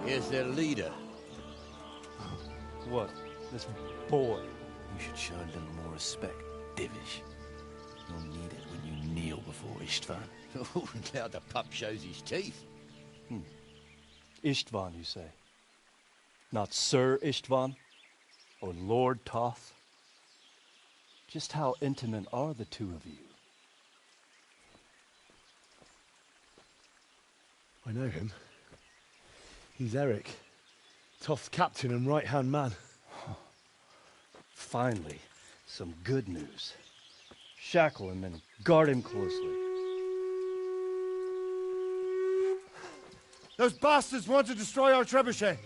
Here's their leader. What? This boy? You should show a little more respect, Divish. You'll need it when you kneel before Istvan. Oh, now the pup shows his teeth. Istvan, you say? Not Sir Istvan? Or Lord Toth? Just how intimate are the two of you? I know him. He's Eric, Toth's captain and right-hand man. Finally, some good news. Shackle him and guard him closely. Those bastards want to destroy our trebuchet.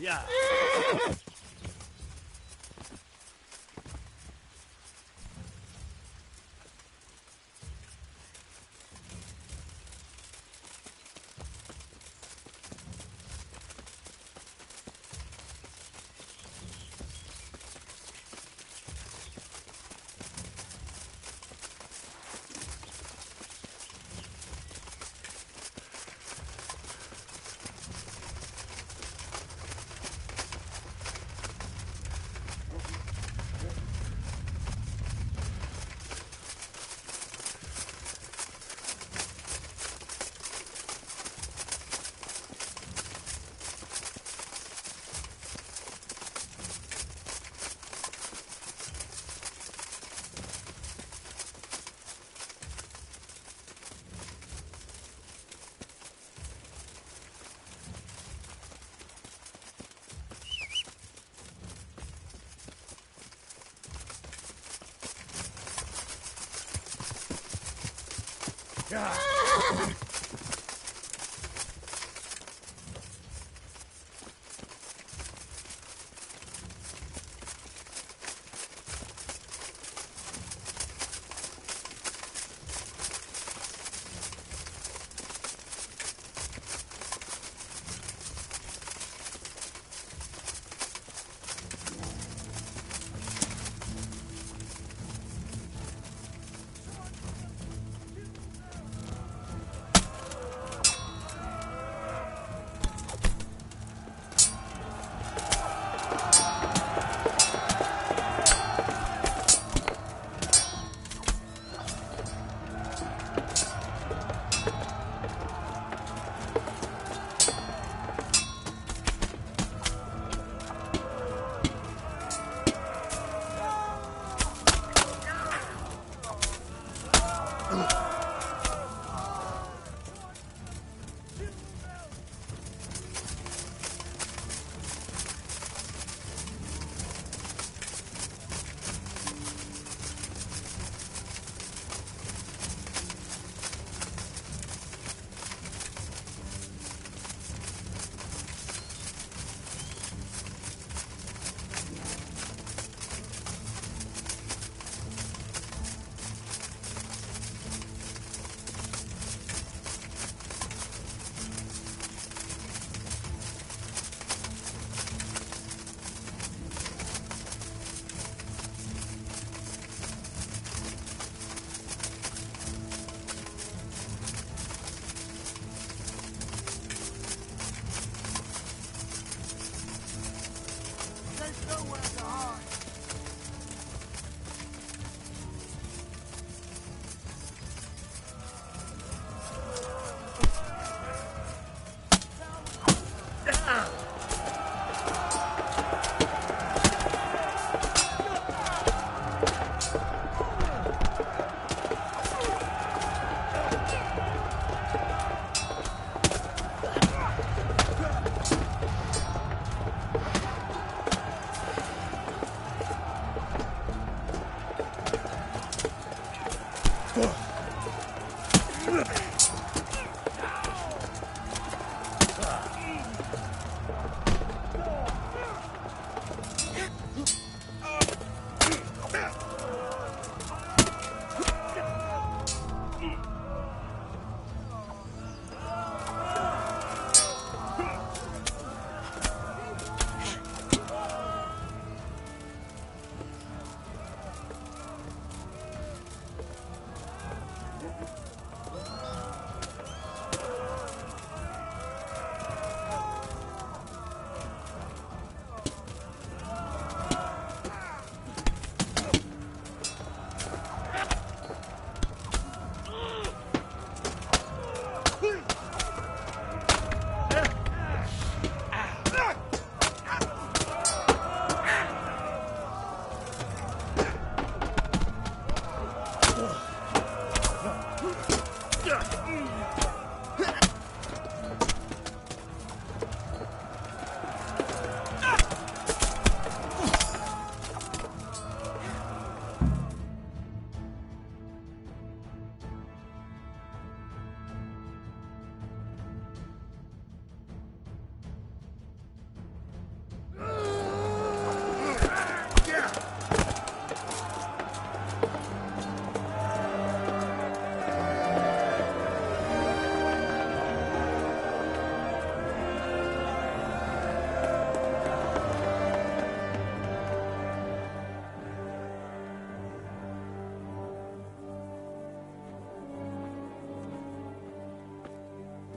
Yeah. Yeah.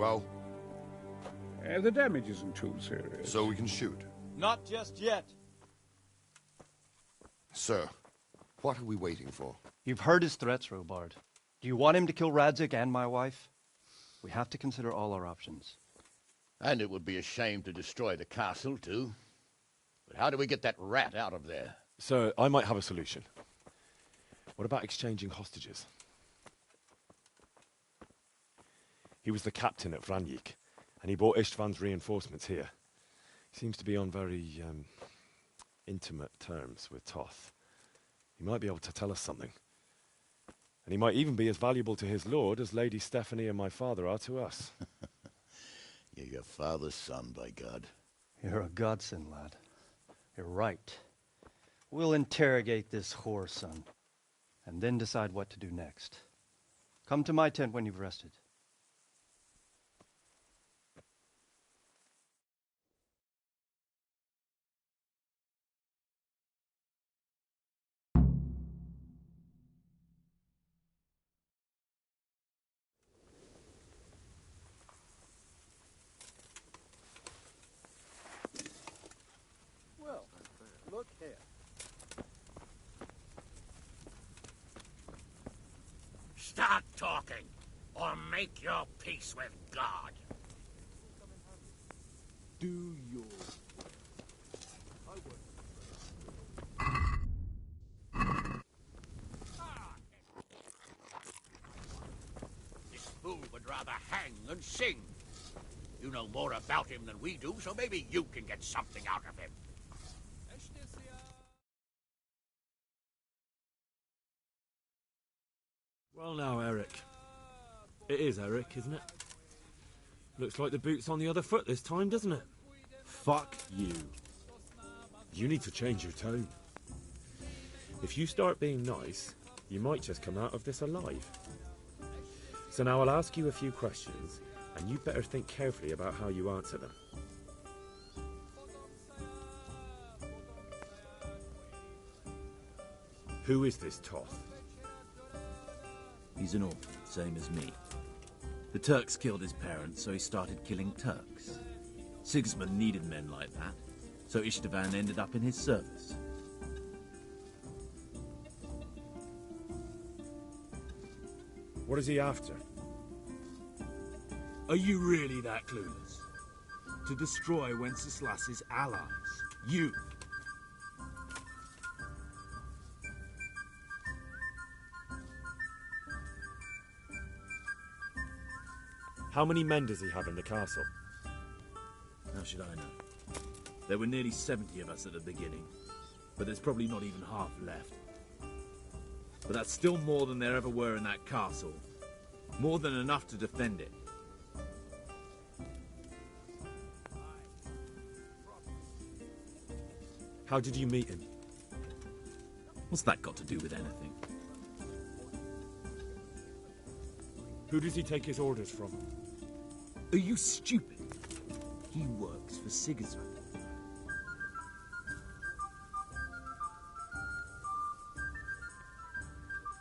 Well? The damage isn't too serious. So we can shoot. Not just yet. Sir, what are we waiting for? You've heard his threats, Robard. Do you want him to kill Radzig and my wife? We have to consider all our options. And it would be a shame to destroy the castle, too. But how do we get that rat out of there? Sir, I might have a solution. What about exchanging hostages? He was the captain at Vranjik, and he brought Istvan's reinforcements here. He seems to be on very, intimate terms with Toth. He might be able to tell us something. And he might even be as valuable to his lord as Lady Stephanie and my father are to us. You're your father's son, by God. You're a godsend, lad. You're right. We'll interrogate this whore, son, and then decide what to do next. Come to my tent when you've rested. Well, look here. Start talking, or make your peace with God. Do your... rather hang than sing. You know more about him than we do, so maybe you can get something out of him. Well now, Eric. It is Eric, isn't it? Looks like the boot's on the other foot this time, doesn't it? Fuck you. You need to change your tone. If you start being nice, you might just come out of this alive. So now I'll ask you a few questions, and you better think carefully about how you answer them. Who is this Toth? He's an orphan, same as me. The Turks killed his parents, so he started killing Turks. Sigismund needed men like that, so Istvan ended up in his service. What is he after? Are you really that clueless? To destroy Wenceslas's allies. You. How many men does he have in the castle? How should I know? There were nearly 70 of us at the beginning, but there's probably not even half left. But that's still more than there ever were in that castle. More than enough to defend it. How did you meet him? What's that got to do with anything? Who does he take his orders from? Are you stupid? He works for Sigismund.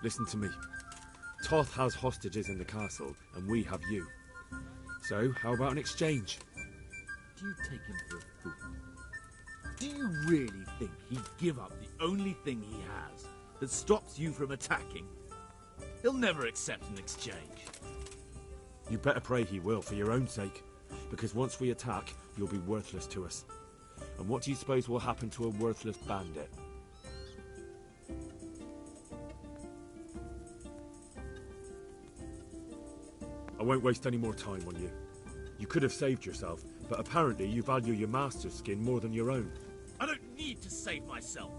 Listen to me. Toth has hostages in the castle, and we have you. So, how about an exchange? Do you take him for a fool? Do you really think he'd give up the only thing he has that stops you from attacking? He'll never accept an exchange. You better pray he will, for your own sake. Because once we attack, you'll be worthless to us. And what do you suppose will happen to a worthless bandit? I won't waste any more time on you. You could have saved yourself, but apparently you value your master's skin more than your own. I don't need to save myself.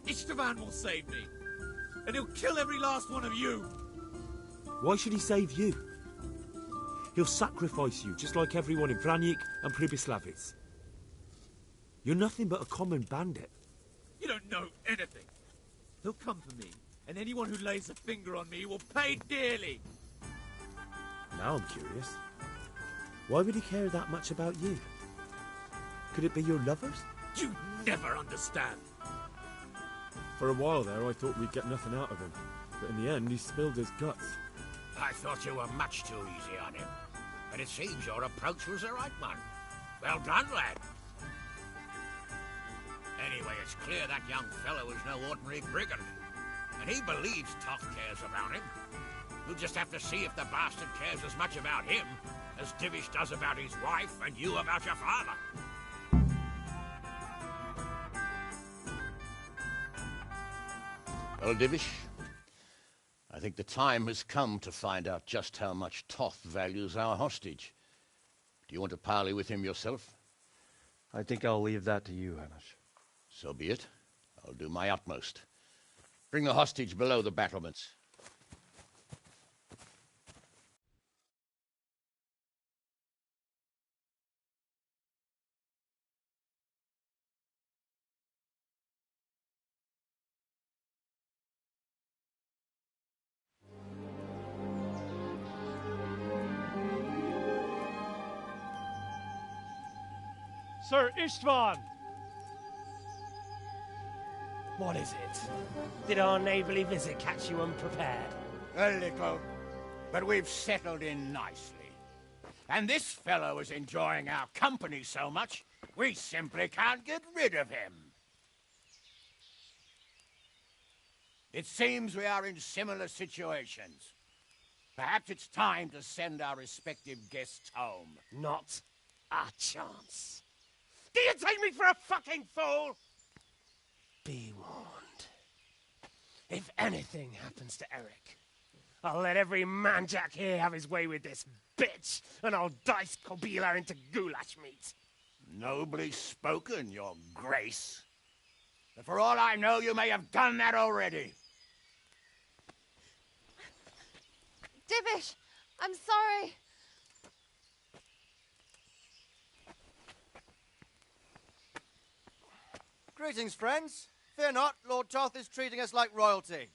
Istvan will save me. And he'll kill every last one of you. Why should he save you? He'll sacrifice you, just like everyone in Vranyik and Pribyslavitz. You're nothing but a common bandit. You don't know anything. He'll come for me, and anyone who lays a finger on me will pay dearly. Now I'm curious. Why would he care that much about you? Could it be your lovers? You never understand. For a while there, I thought we'd get nothing out of him. But in the end, he spilled his guts. I thought you were much too easy on him. But it seems your approach was the right one. Well done, lad. Anyway, it's clear that young fellow is no ordinary brigand. And he believes Toth cares about him. We'll just have to see if the bastard cares as much about him as Divish does about his wife and you about your father. Well, Divish, I think the time has come to find out just how much Toth values our hostage. Do you want to parley with him yourself? I think I'll leave that to you, Hamish. So be it. I'll do my utmost. Bring the hostage below the battlements. Sir Istvan! What is it? Did our neighbourly visit catch you unprepared? A little, but we've settled in nicely. And this fellow is enjoying our company so much, we simply can't get rid of him. It seems we are in similar situations. Perhaps it's time to send our respective guests home. Not a chance. Do you take me for a fucking fool? Be warned. If anything happens to Eric, I'll let every manjack here have his way with this bitch, and I'll dice Kobila into goulash meat. Nobly spoken, your grace. But for all I know, you may have done that already. Divish, I'm sorry. Greetings, friends. Fear not, Lord Toth is treating us like royalty.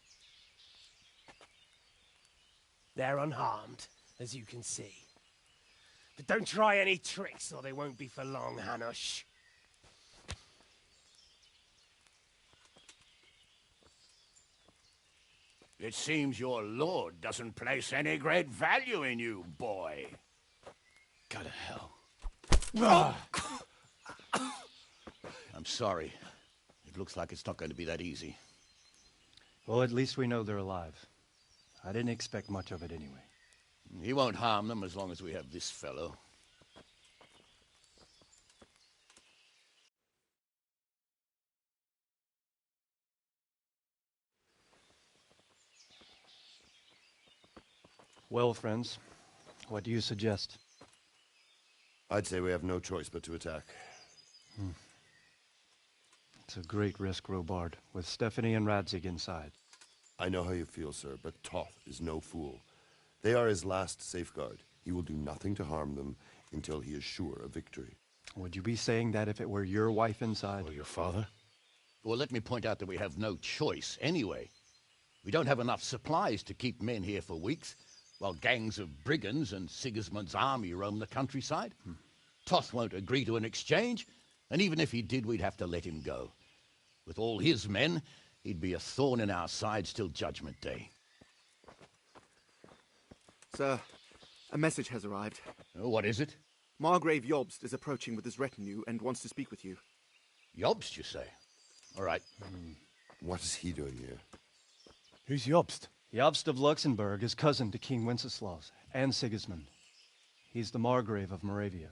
They're unharmed, as you can see. But don't try any tricks, or they won't be for long, Hanush. It seems your lord doesn't place any great value in you, boy. Go to hell. I'm sorry. It looks like it's not going to be that easy. Well, at least we know they're alive. I didn't expect much of it anyway. He won't harm them as long as we have this fellow. Well, friends, what do you suggest? I'd say we have no choice but to attack. It's a great risk, Robard, with Stephanie and Radzig inside. I know how you feel, sir, but Toth is no fool. They are his last safeguard. He will do nothing to harm them until he is sure of victory. Would you be saying that if it were your wife inside? Or your father? Well, let me point out that we have no choice anyway. We don't have enough supplies to keep men here for weeks, while gangs of brigands and Sigismund's army roam the countryside. Toth won't agree to an exchange, and even if he did, we'd have to let him go. With all his men, he'd be a thorn in our sides till Judgment Day. Sir, a message has arrived. Oh, what is it? Margrave Jobst is approaching with his retinue and wants to speak with you. Jobst, you say? All right. What is he doing here? Who's Jobst? Jobst of Luxembourg is cousin to King Wenceslaus and Sigismund. He's the Margrave of Moravia.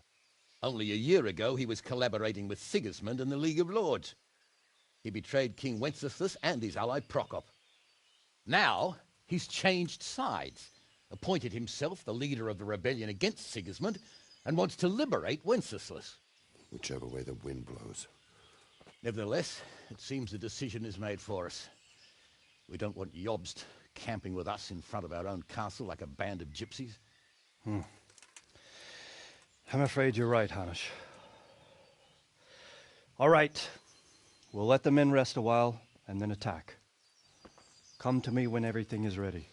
Only a year ago, he was collaborating with Sigismund and the League of Lords. He betrayed King Wenceslas and his ally Prokop. Now, he's changed sides, appointed himself the leader of the rebellion against Sigismund, and wants to liberate Wenceslas. Whichever way the wind blows. Nevertheless, it seems the decision is made for us. We don't want Jobst camping with us in front of our own castle like a band of gypsies. I'm afraid you're right, Hanush. All right. We'll let the men rest a while and then attack. Come to me when everything is ready.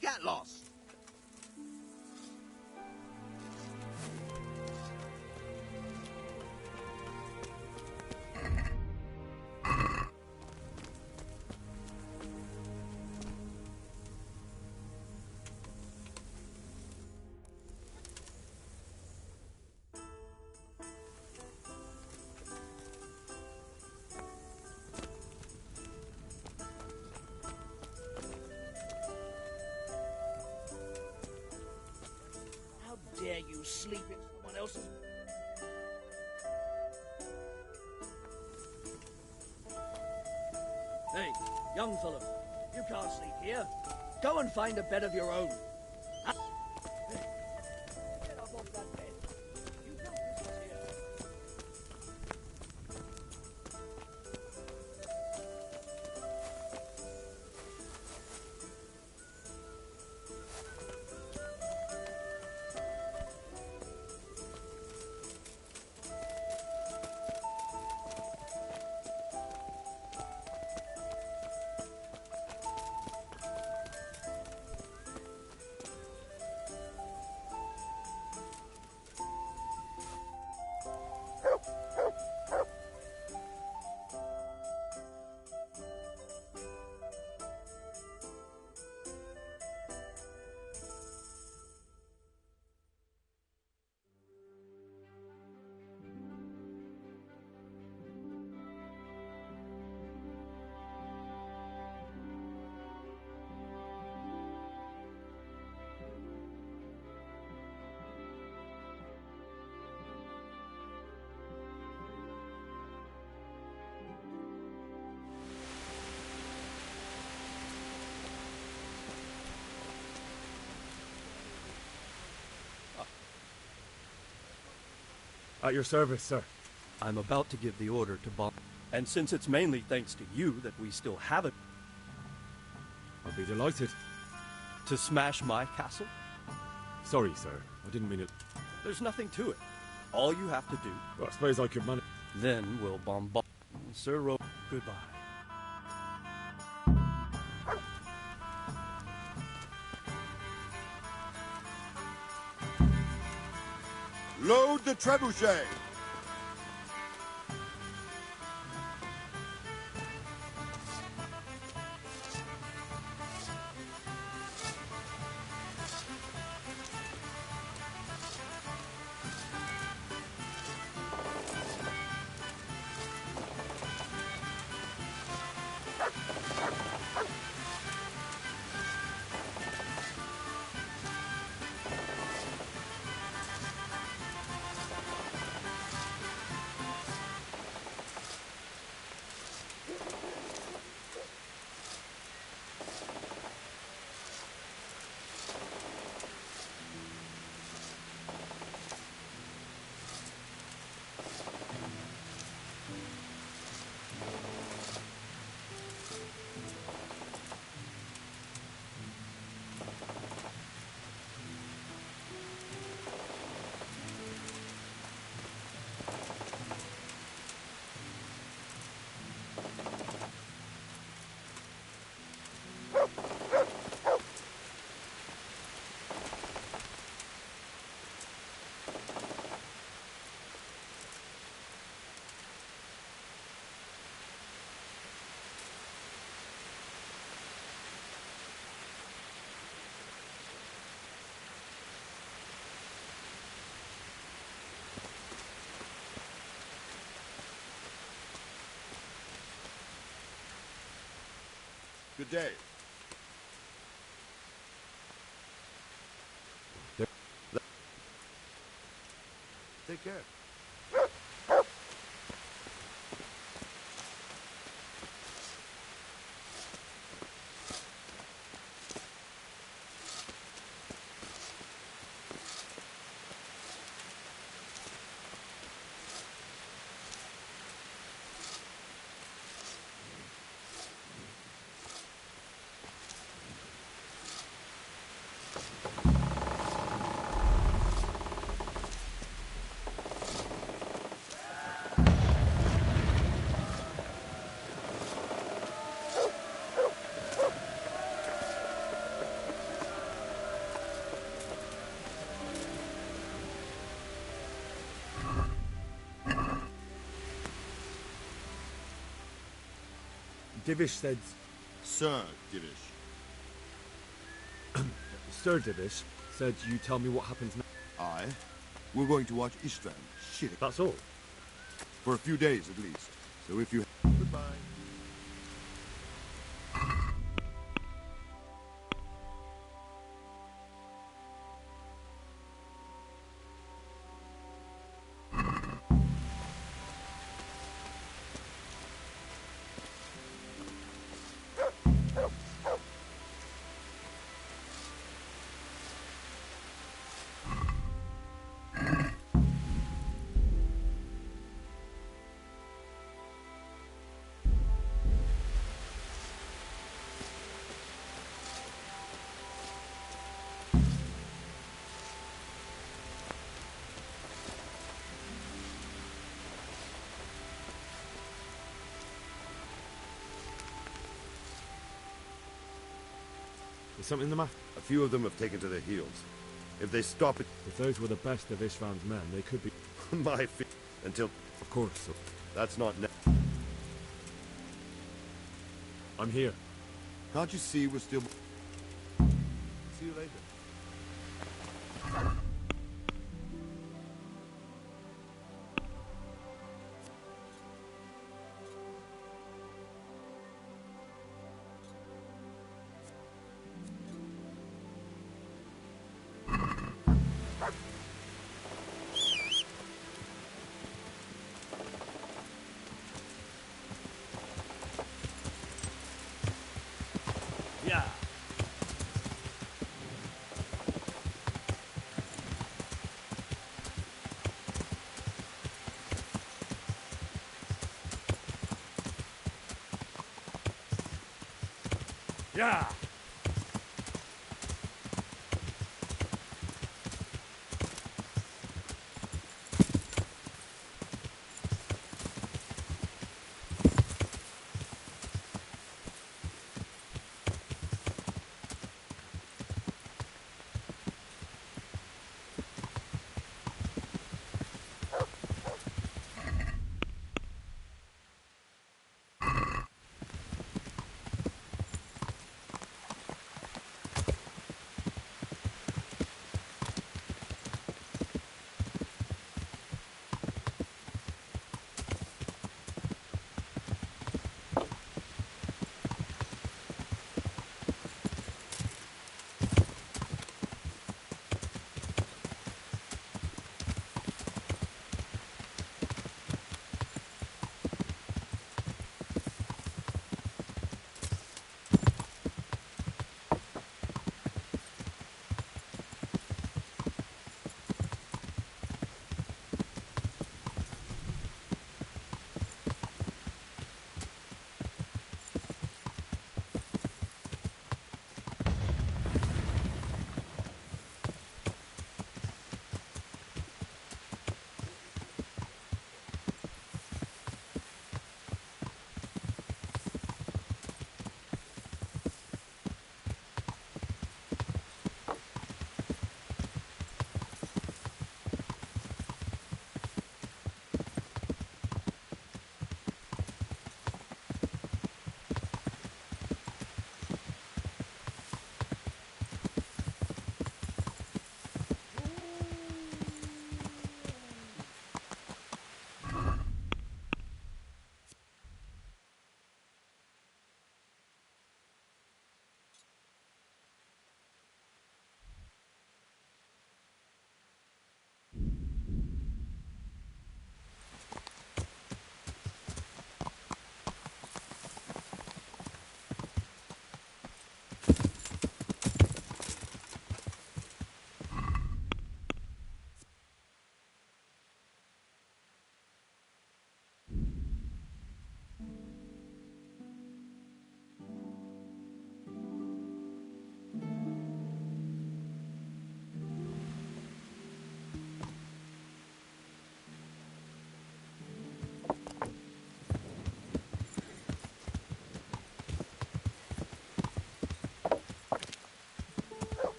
Get lost! Hey, young fellow, you can't sleep here. Go and find a bed of your own. Hey, get up off that bed. You know this is here. At your service, sir. I'm about to give the order to bomb. And since it's mainly thanks to you that we still have it... I'll be delighted. To smash my castle? Sorry, sir. I didn't mean it. There's nothing to it. All you have to do... Well, I suppose I could manage. Then we'll bombard... Sir goodbye. Load the trebuchet! Good day. Take care. Divish said... Sir Divish. Sir Divish said you tell me what happens next. Aye. We're going to watch Istvan shit. That's all? For a few days at least. So if you... Goodbye. something the matter? A few of them have taken to their heels. If they stop it... If those were the best of Ishvan's men, they could be... my feet. Until... Of course. That's not... I'm here. Can't you see we're still... See you later. Yeah.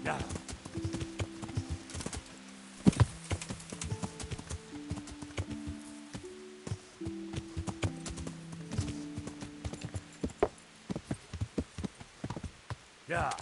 Yeah. Yeah.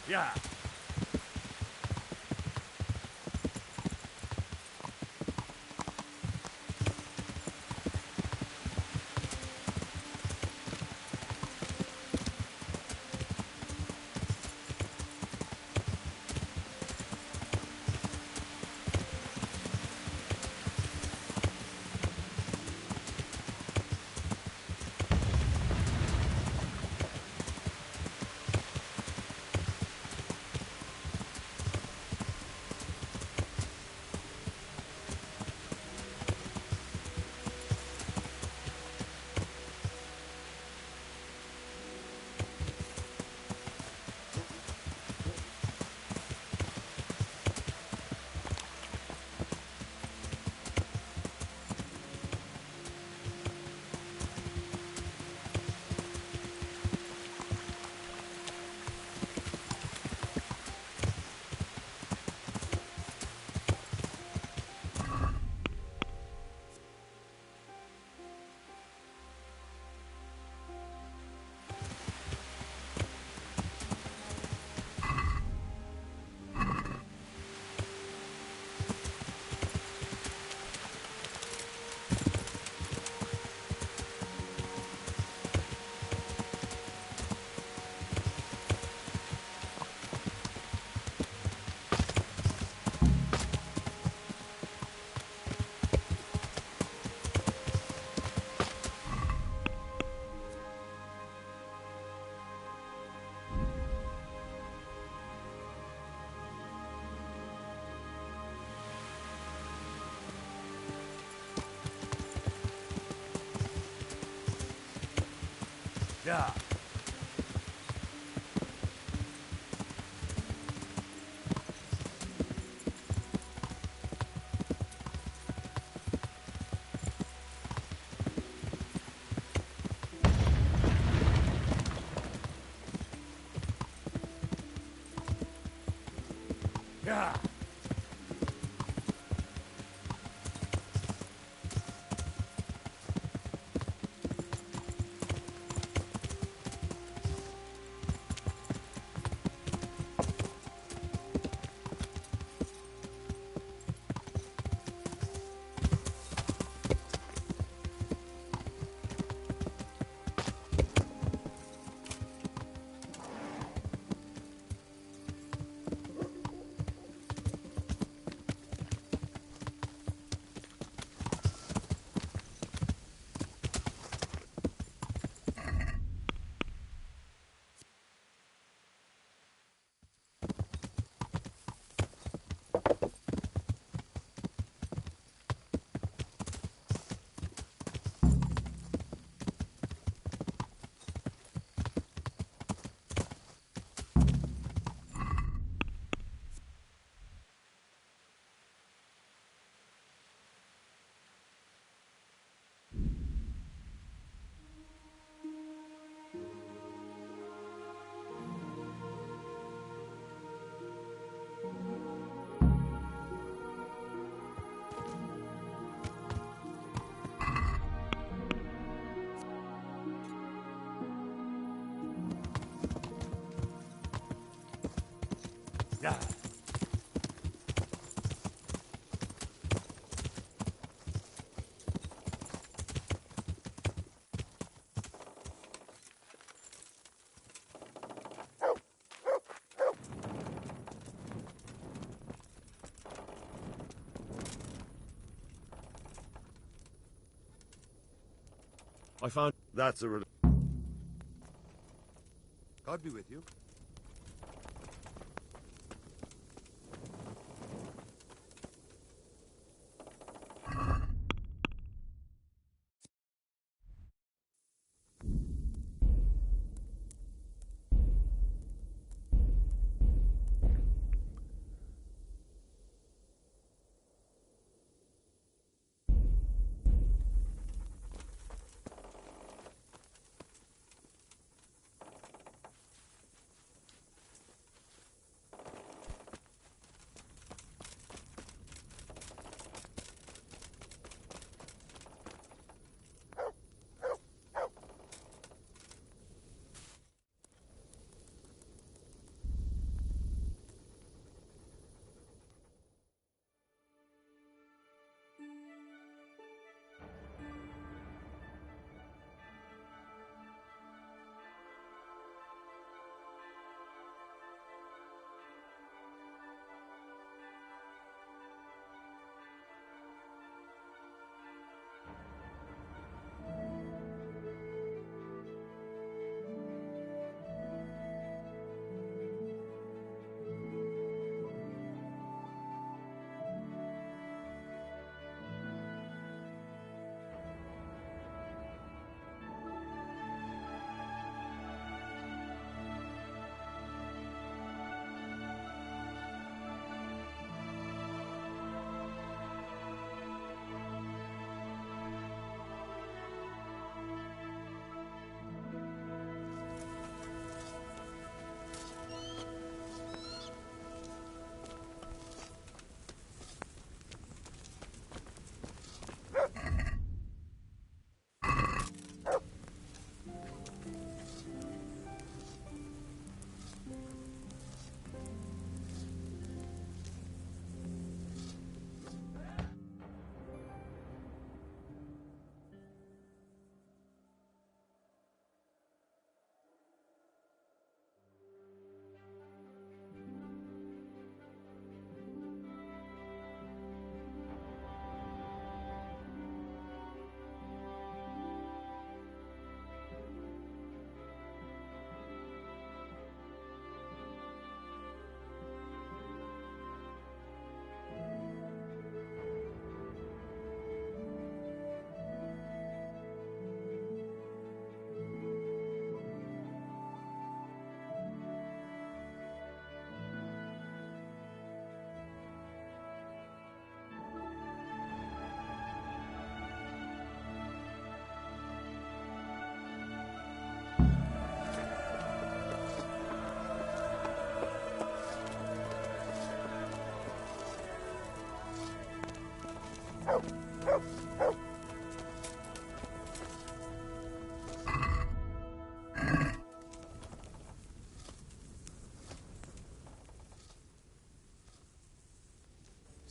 Yeah. Yeah. Yeah. Yeah. I found... That's a... God be with you.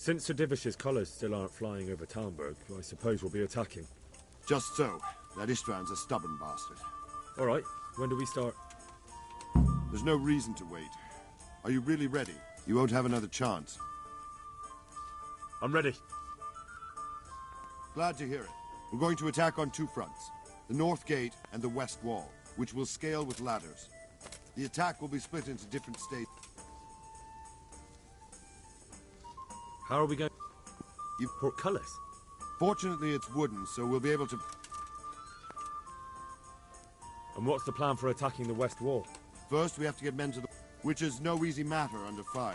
Since Sir Divish's colours still aren't flying over Talmberg, I suppose we'll be attacking. Just so. That Istvand's a stubborn bastard. All right, when do we start? There's no reason to wait. Are you really ready? You won't have another chance. I'm ready. Glad to hear it. We're going to attack on 2 fronts. The north gate and the west wall, which will scale with ladders. The attack will be split into different stages. How are we going? Portcullis? Fortunately, it's wooden, so we'll be able to... And what's the plan for attacking the west wall? First, we have to get men to the... Which is no easy matter under fire.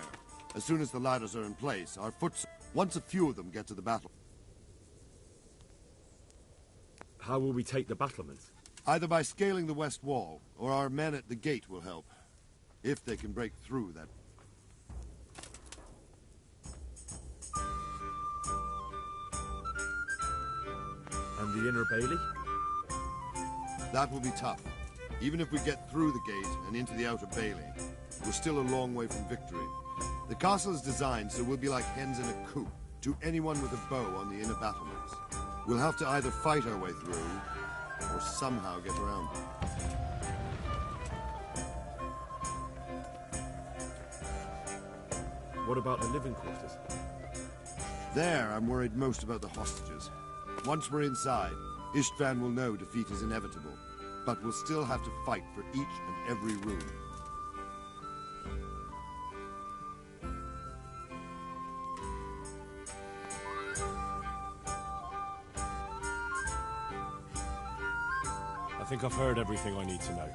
As soon as the ladders are in place, our foot... Once a few of them get to the battle... How will we take the battlements? Either by scaling the west wall, or our men at the gate will help. If they can break through that... And the inner bailey? That will be tough. Even if we get through the gate and into the outer bailey, we're still a long way from victory. The castle is designed so we'll be like hens in a coop to anyone with a bow on the inner battlements. We'll have to either fight our way through, or somehow get around them. What about the living quarters? There, I'm worried most about the hostages. Once we're inside, Istvan will know defeat is inevitable, but we'll still have to fight for each and every room. I think I've heard everything I need to know.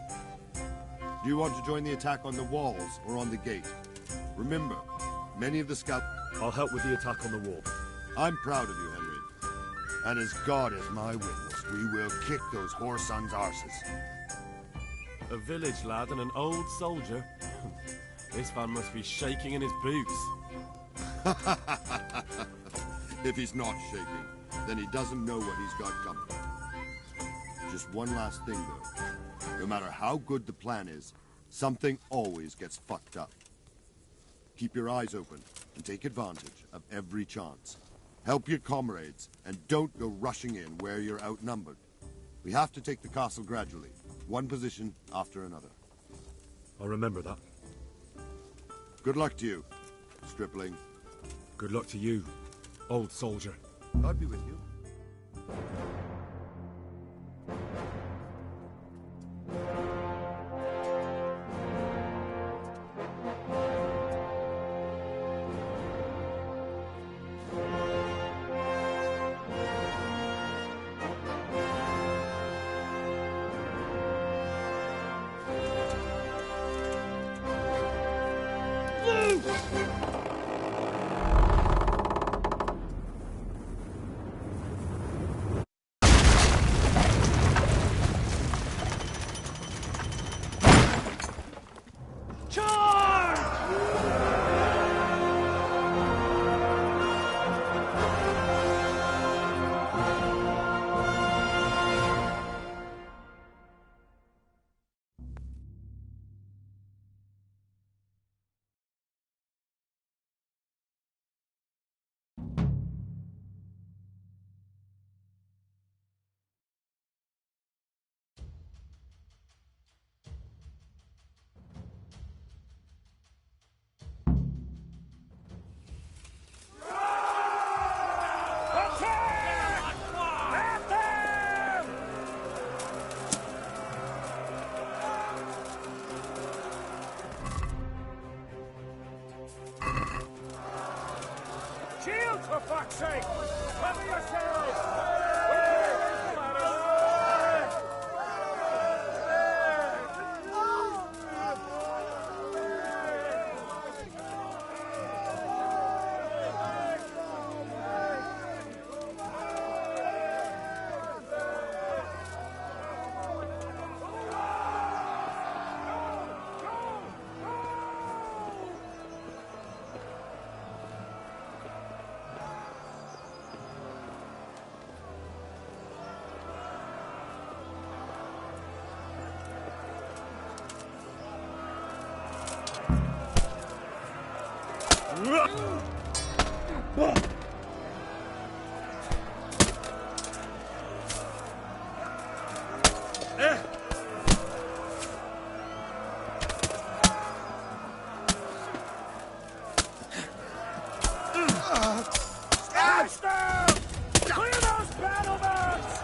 Do you want to join the attack on the walls or on the gate? Remember, many of the scouts... I'll help with the attack on the wall. I'm proud of you, Henry. And as God is my witness, we will kick those whore sons' arses. A village lad and an old soldier? This man must be shaking in his boots. If he's not shaking, then he doesn't know what he's got coming. Just one last thing, though. No matter how good the plan is, something always gets fucked up. Keep your eyes open and take advantage of every chance. Help your comrades, and don't go rushing in where you're outnumbered. We have to take the castle gradually, one position after another. I'll remember that. Good luck to you, stripling. Good luck to you, old soldier. God be with you. Shield, for fuck's sake! Cover yourselves! Smash them! Clear those battlements!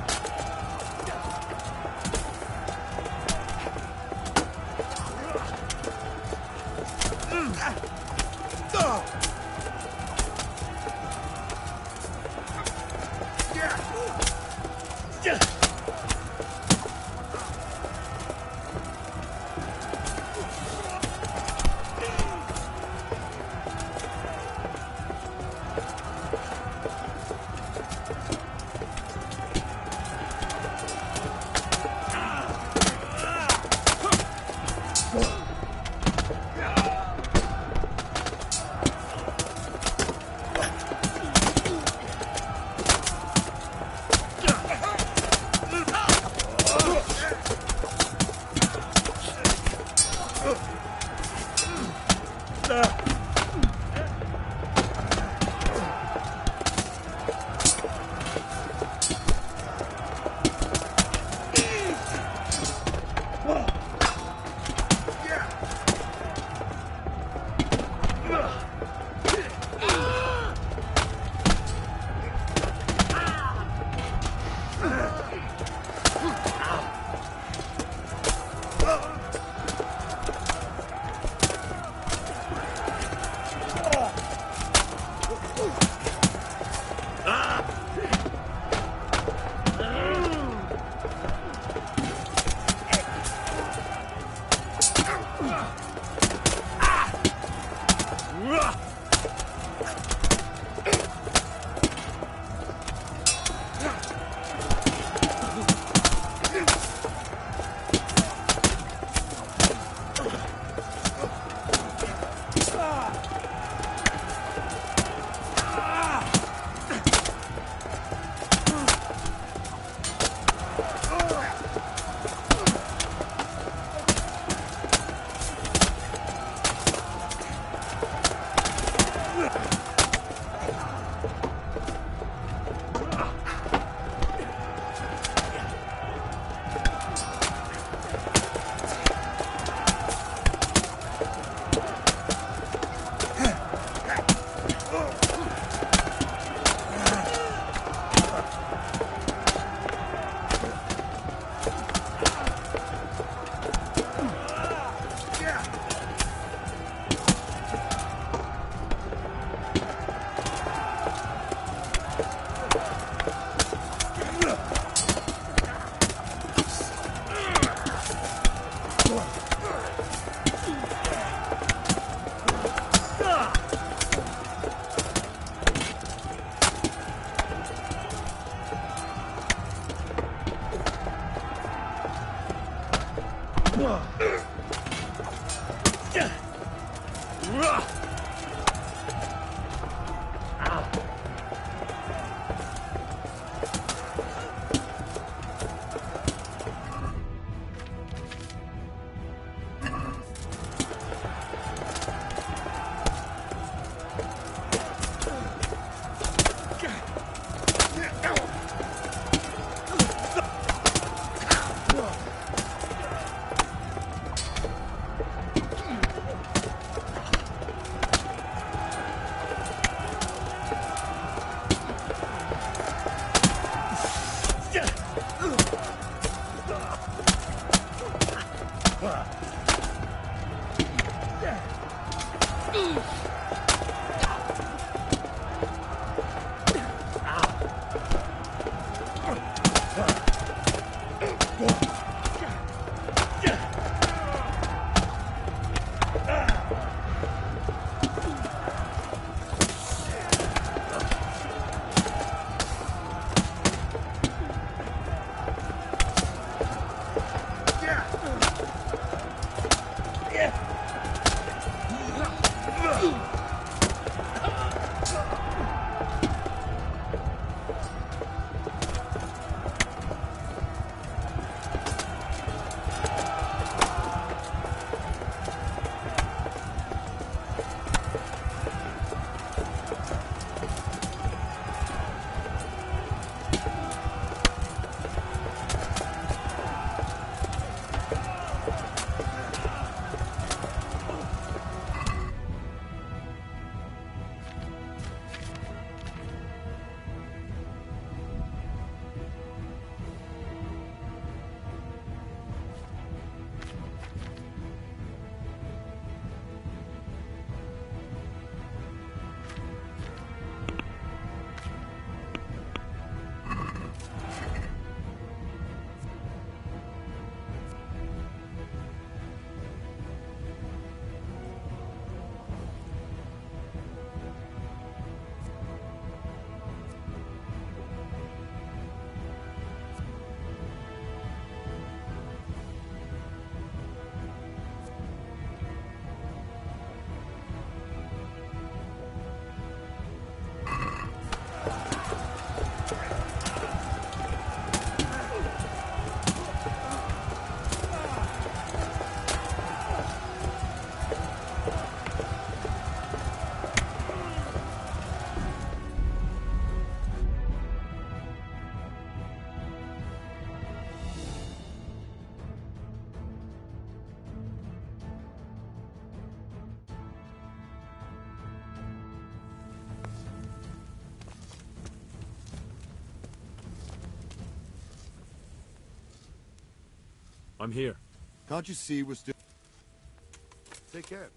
I'm here. Can't you see we're still... Take care.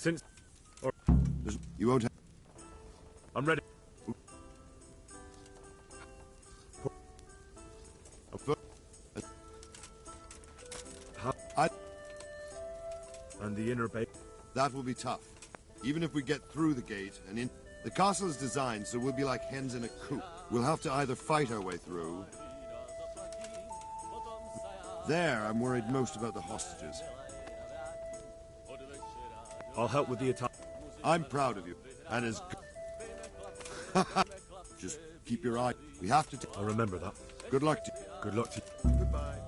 Since... Or... You won't have... I'm ready. And the inner bay. That will be tough. Even if we get through the gate and in... The castle is designed so we'll be like hens in a coop. We'll have to either fight our way through... There, I'm worried most about the hostages. I'll help with the attack. I'm proud of you. And as... Just keep your eye... We have to... I'll remember that. Good luck to you. Good luck to you. Goodbye.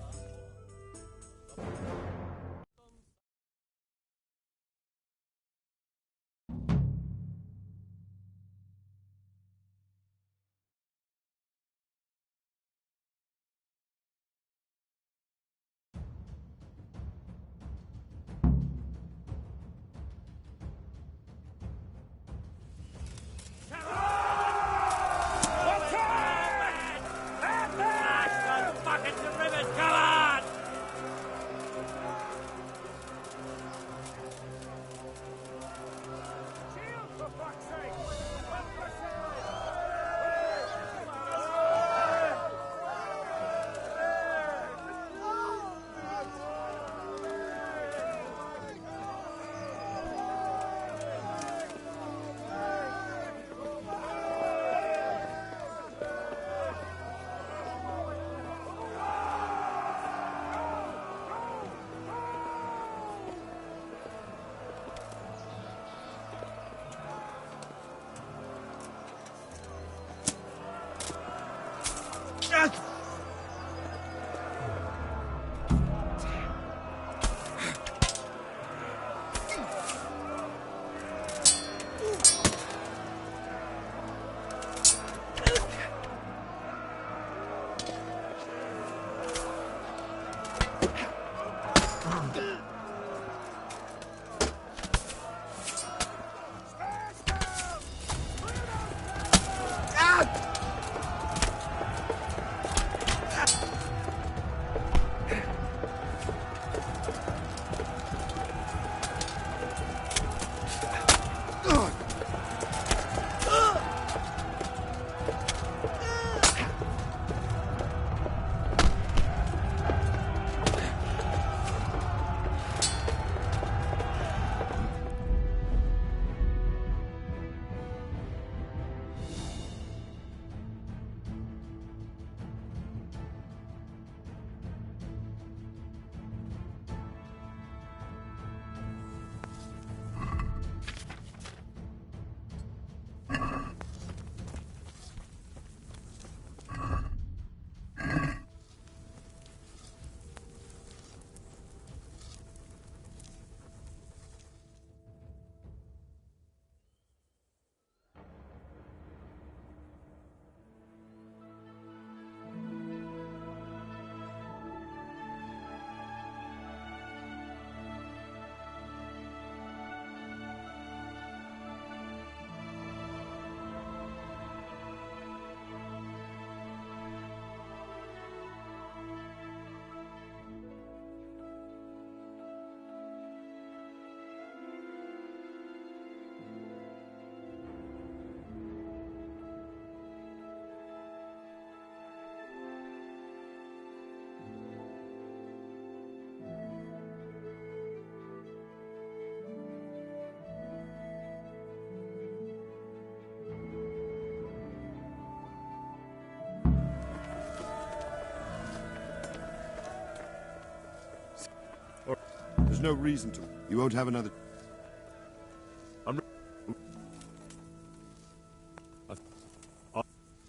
no reason to. You won't have another...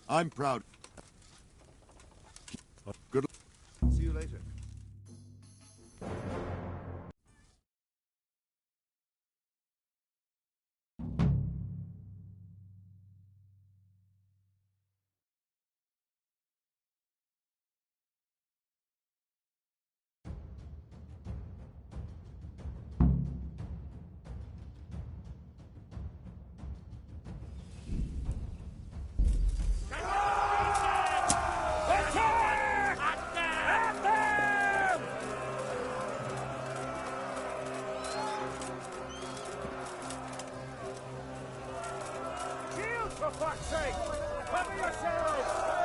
I'm proud. Good luck. See you later. For fuck's sake! Cover yourselves!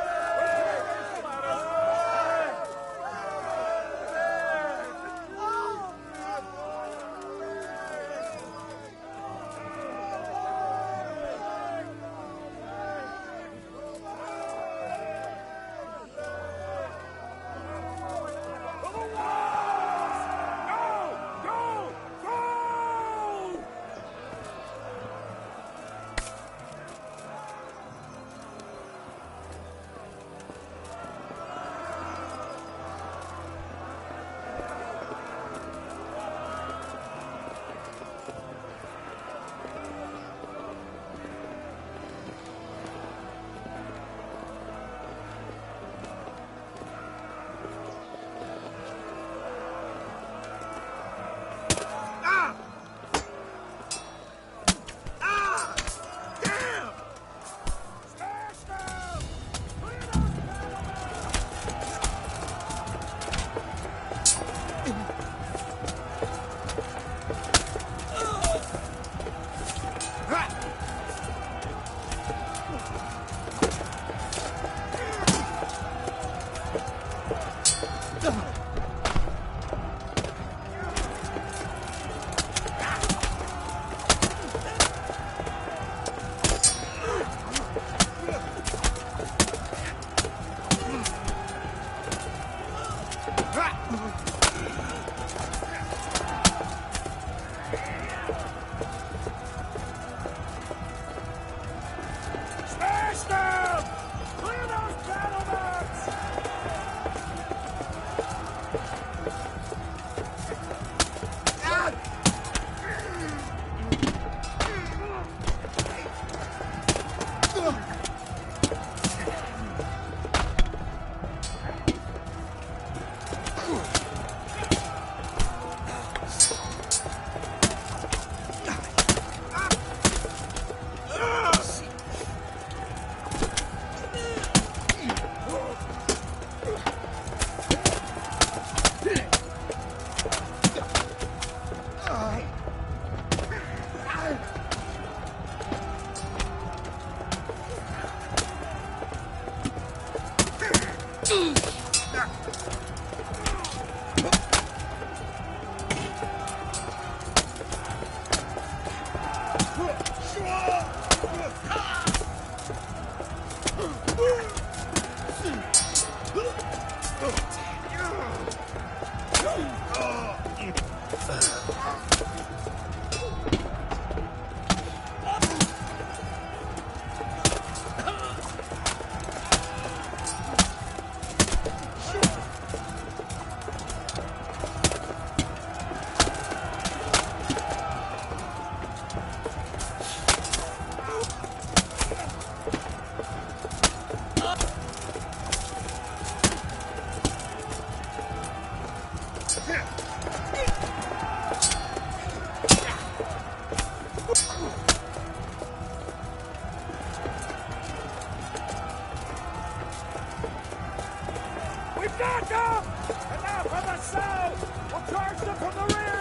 We've got them! And now from the south! We'll charge them from the rear!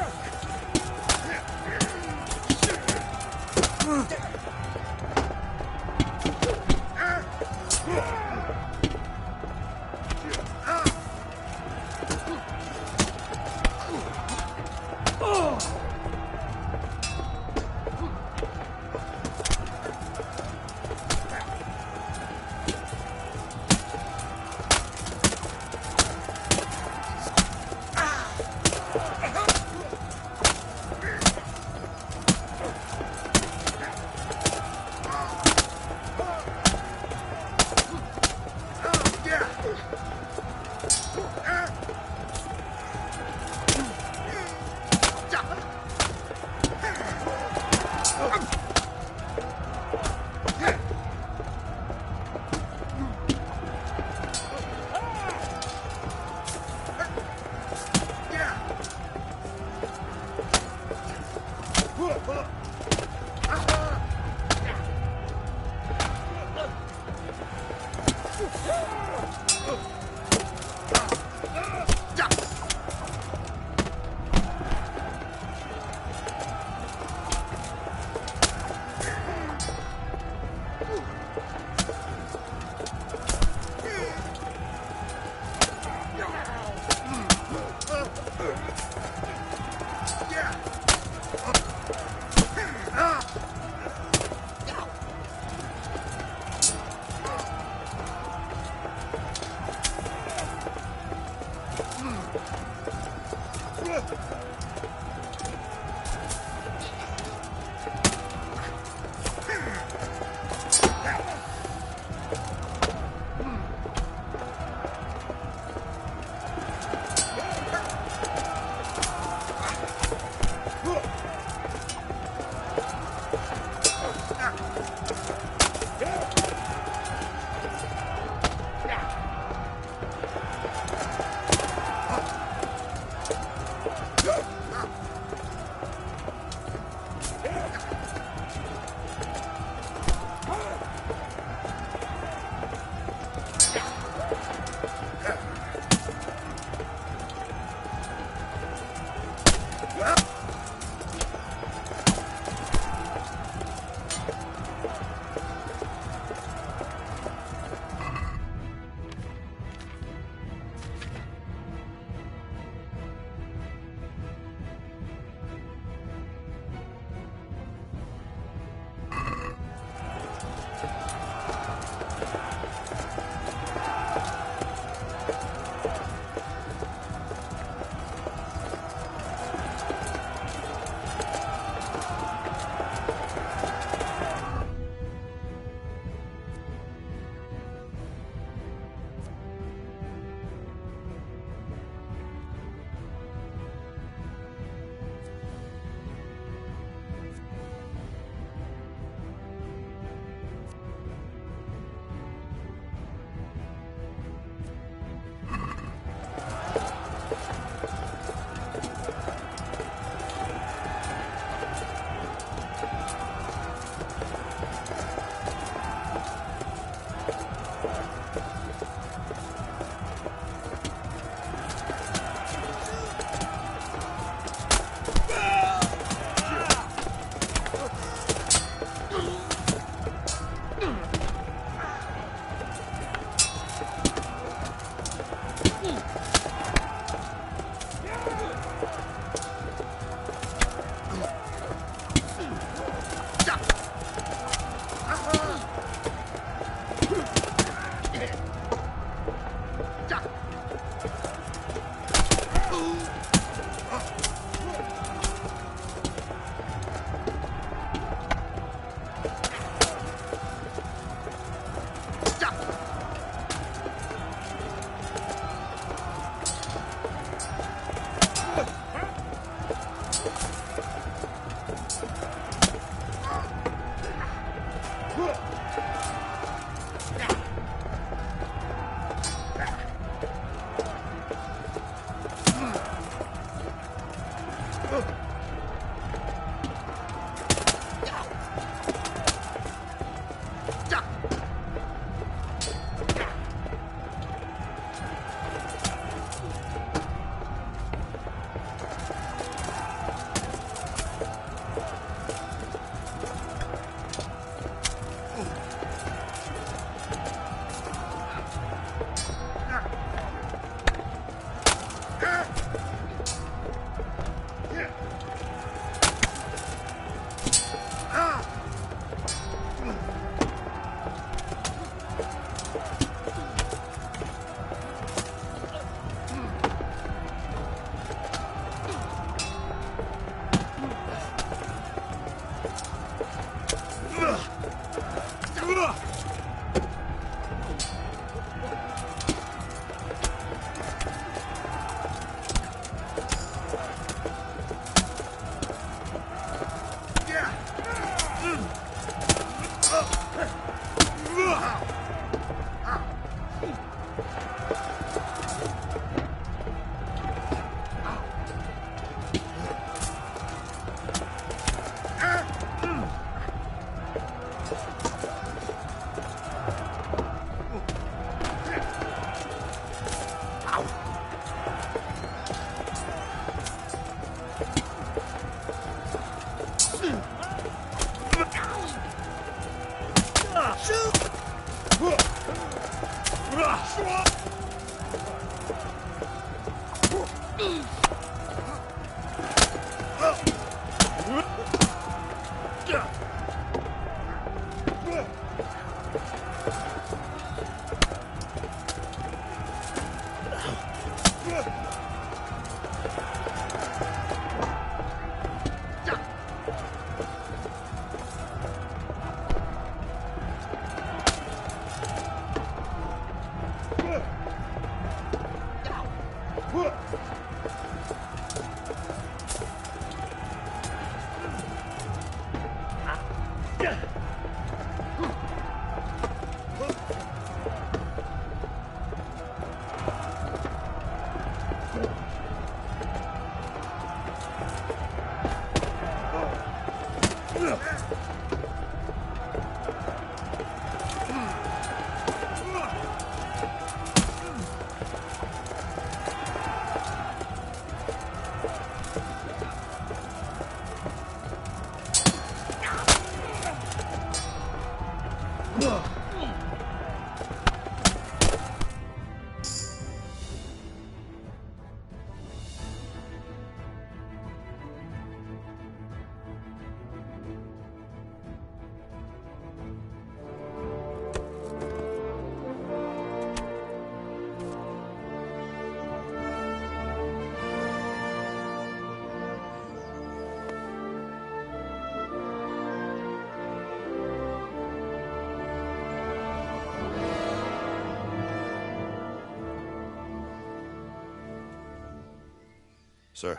Sir,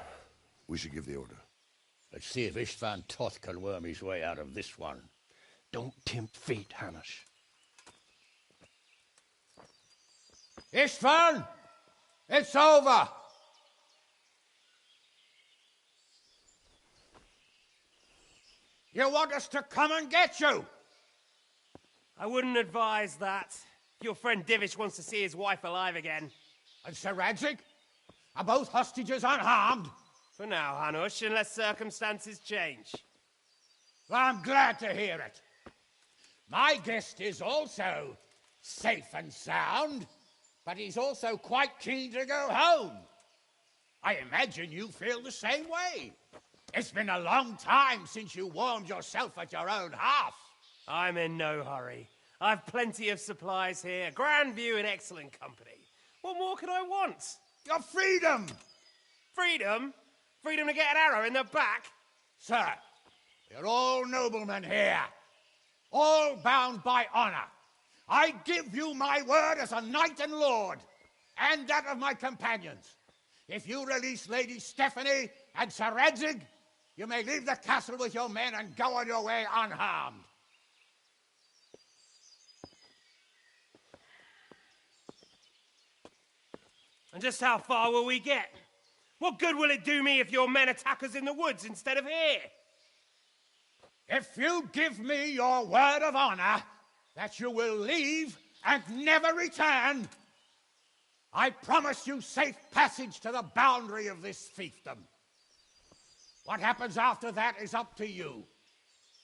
we should give the order. Let's see if Istvan Toth can worm his way out of this one. Don't tempt fate, Hanush. Istvan! It's over! You want us to come and get you? I wouldn't advise that. Your friend Divish wants to see his wife alive again. And Sir Radzig? Are both hostages unharmed? For now, Hanush, unless circumstances change. Well, I'm glad to hear it. My guest is also safe and sound, but he's also quite keen to go home. I imagine you feel the same way. It's been a long time since you warmed yourself at your own hearth. I'm in no hurry. I've plenty of supplies here, grand view and excellent company. What more could I want? Your freedom! Freedom? Freedom to get an arrow in the back? Sir, you're all noblemen here, all bound by honor. I give you my word as a knight and lord, and that of my companions. If you release Lady Stephanie and Sir Radzig, you may leave the castle with your men and go on your way unharmed. And just how far will we get? What good will it do me if your men attack us in the woods instead of here? If you give me your word of honor that you will leave and never return, I promise you safe passage to the boundary of this fiefdom. What happens after that is up to you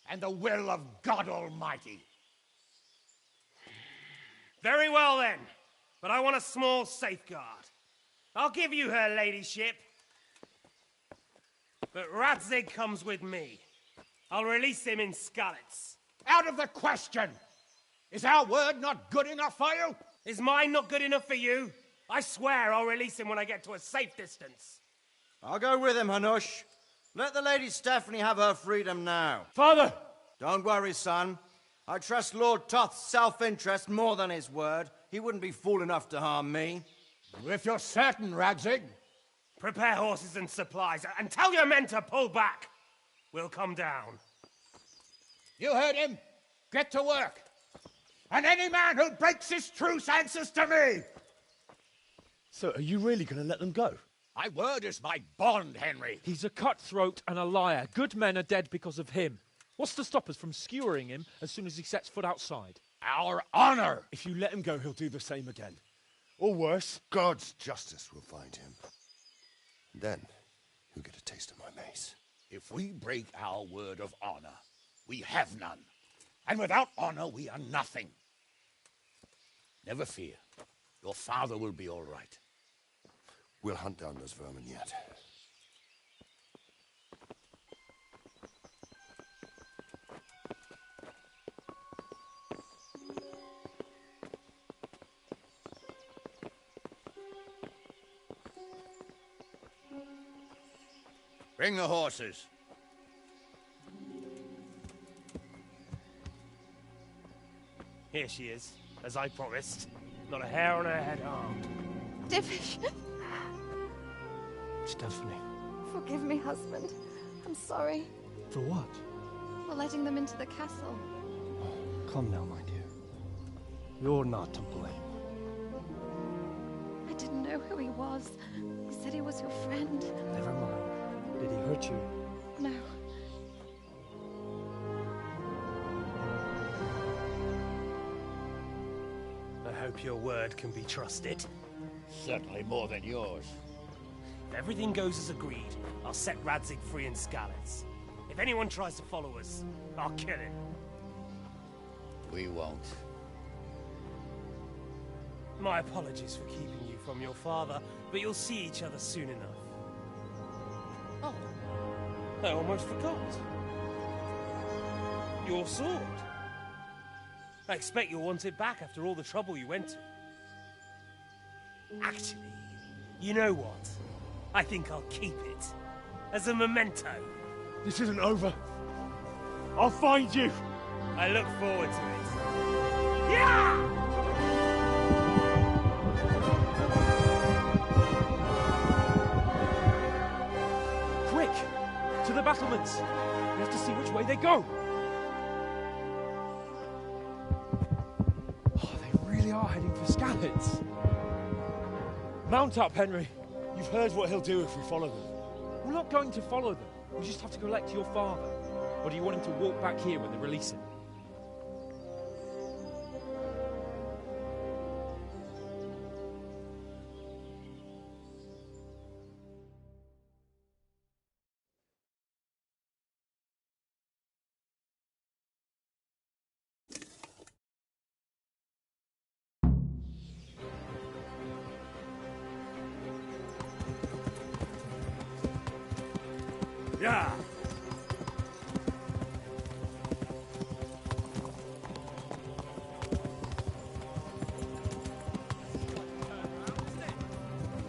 and the will of God Almighty. Very well then, but I want a small safeguard. I'll give you her ladyship, but Radzig comes with me. I'll release him in Skalitz. Out of the question! Is our word not good enough for you? Is mine not good enough for you? I swear I'll release him when I get to a safe distance. I'll go with him, Hanush. Let the Lady Stephanie have her freedom now. Father! Don't worry, son. I trust Lord Toth's self-interest more than his word. He wouldn't be fool enough to harm me. If you're certain, Radzig. Prepare horses and supplies, and tell your men to pull back. We'll come down. You heard him. Get to work. And any man who breaks this truce answers to me. So, are you really going to let them go? My word is my bond, Henry. He's a cutthroat and a liar. Good men are dead because of him. What's to stop us from skewering him as soon as he sets foot outside? Our honor! If you let him go, he'll do the same again. Or worse. God's justice will find him. Then, he'll get a taste of my mace. If we break our word of honor, we have none. And without honor, we are nothing. Never fear. Your father will be all right. We'll hunt down those vermin yet. Bring the horses. Here she is, as I promised. Not a hair on her head harmed. Divish, Stephanie. forgive me, husband. I'm sorry For what? for letting them into the castle. Come now, my dear. You're not to blame. I didn't know who he was. He said he was your friend. Never mind. Did he hurt you? No. I hope your word can be trusted. Certainly more than yours. If everything goes as agreed, I'll set Radzig free in Skalitz. If anyone tries to follow us, I'll kill him. We won't. My apologies for keeping you from your father, but you'll see each other soon enough. Oh, I almost forgot. Your sword. I expect you'll want it back after all the trouble you went to. Actually, you know what? I think I'll keep it. As a memento. This isn't over. I'll find you. I look forward to it. Yeah! Quick! To the battlements! We have to see which way they go! Oh, they really are heading for Skalitz. Mount up, Henry. You've heard what he'll do if we follow them. We're not going to follow them. We just have to collect your father. Or do you want him to walk back here when they release him? Yeah!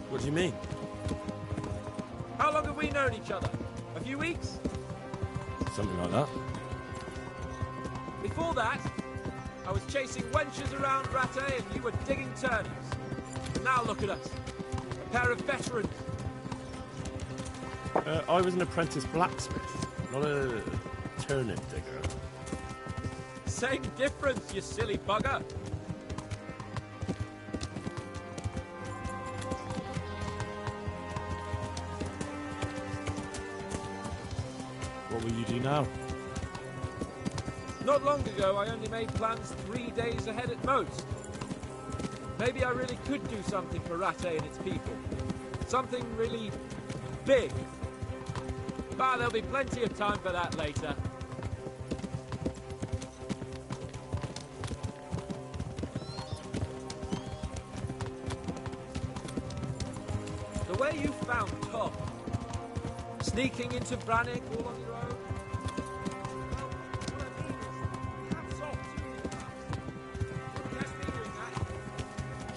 What do you mean? How long have we known each other? A few weeks? Something like that. Before that, I was chasing wenches around Rattay and you were digging turnips. And now look at us. A pair of veterans. I was an apprentice blacksmith, not a turnip digger. Same difference, you silly bugger. What will you do now? Not long ago, I only made plans 3 days ahead at most. Maybe I really could do something for Rattay and its people. Something really big. But there'll be plenty of time for that later. The way you found Tom, sneaking into Brannick all on your own.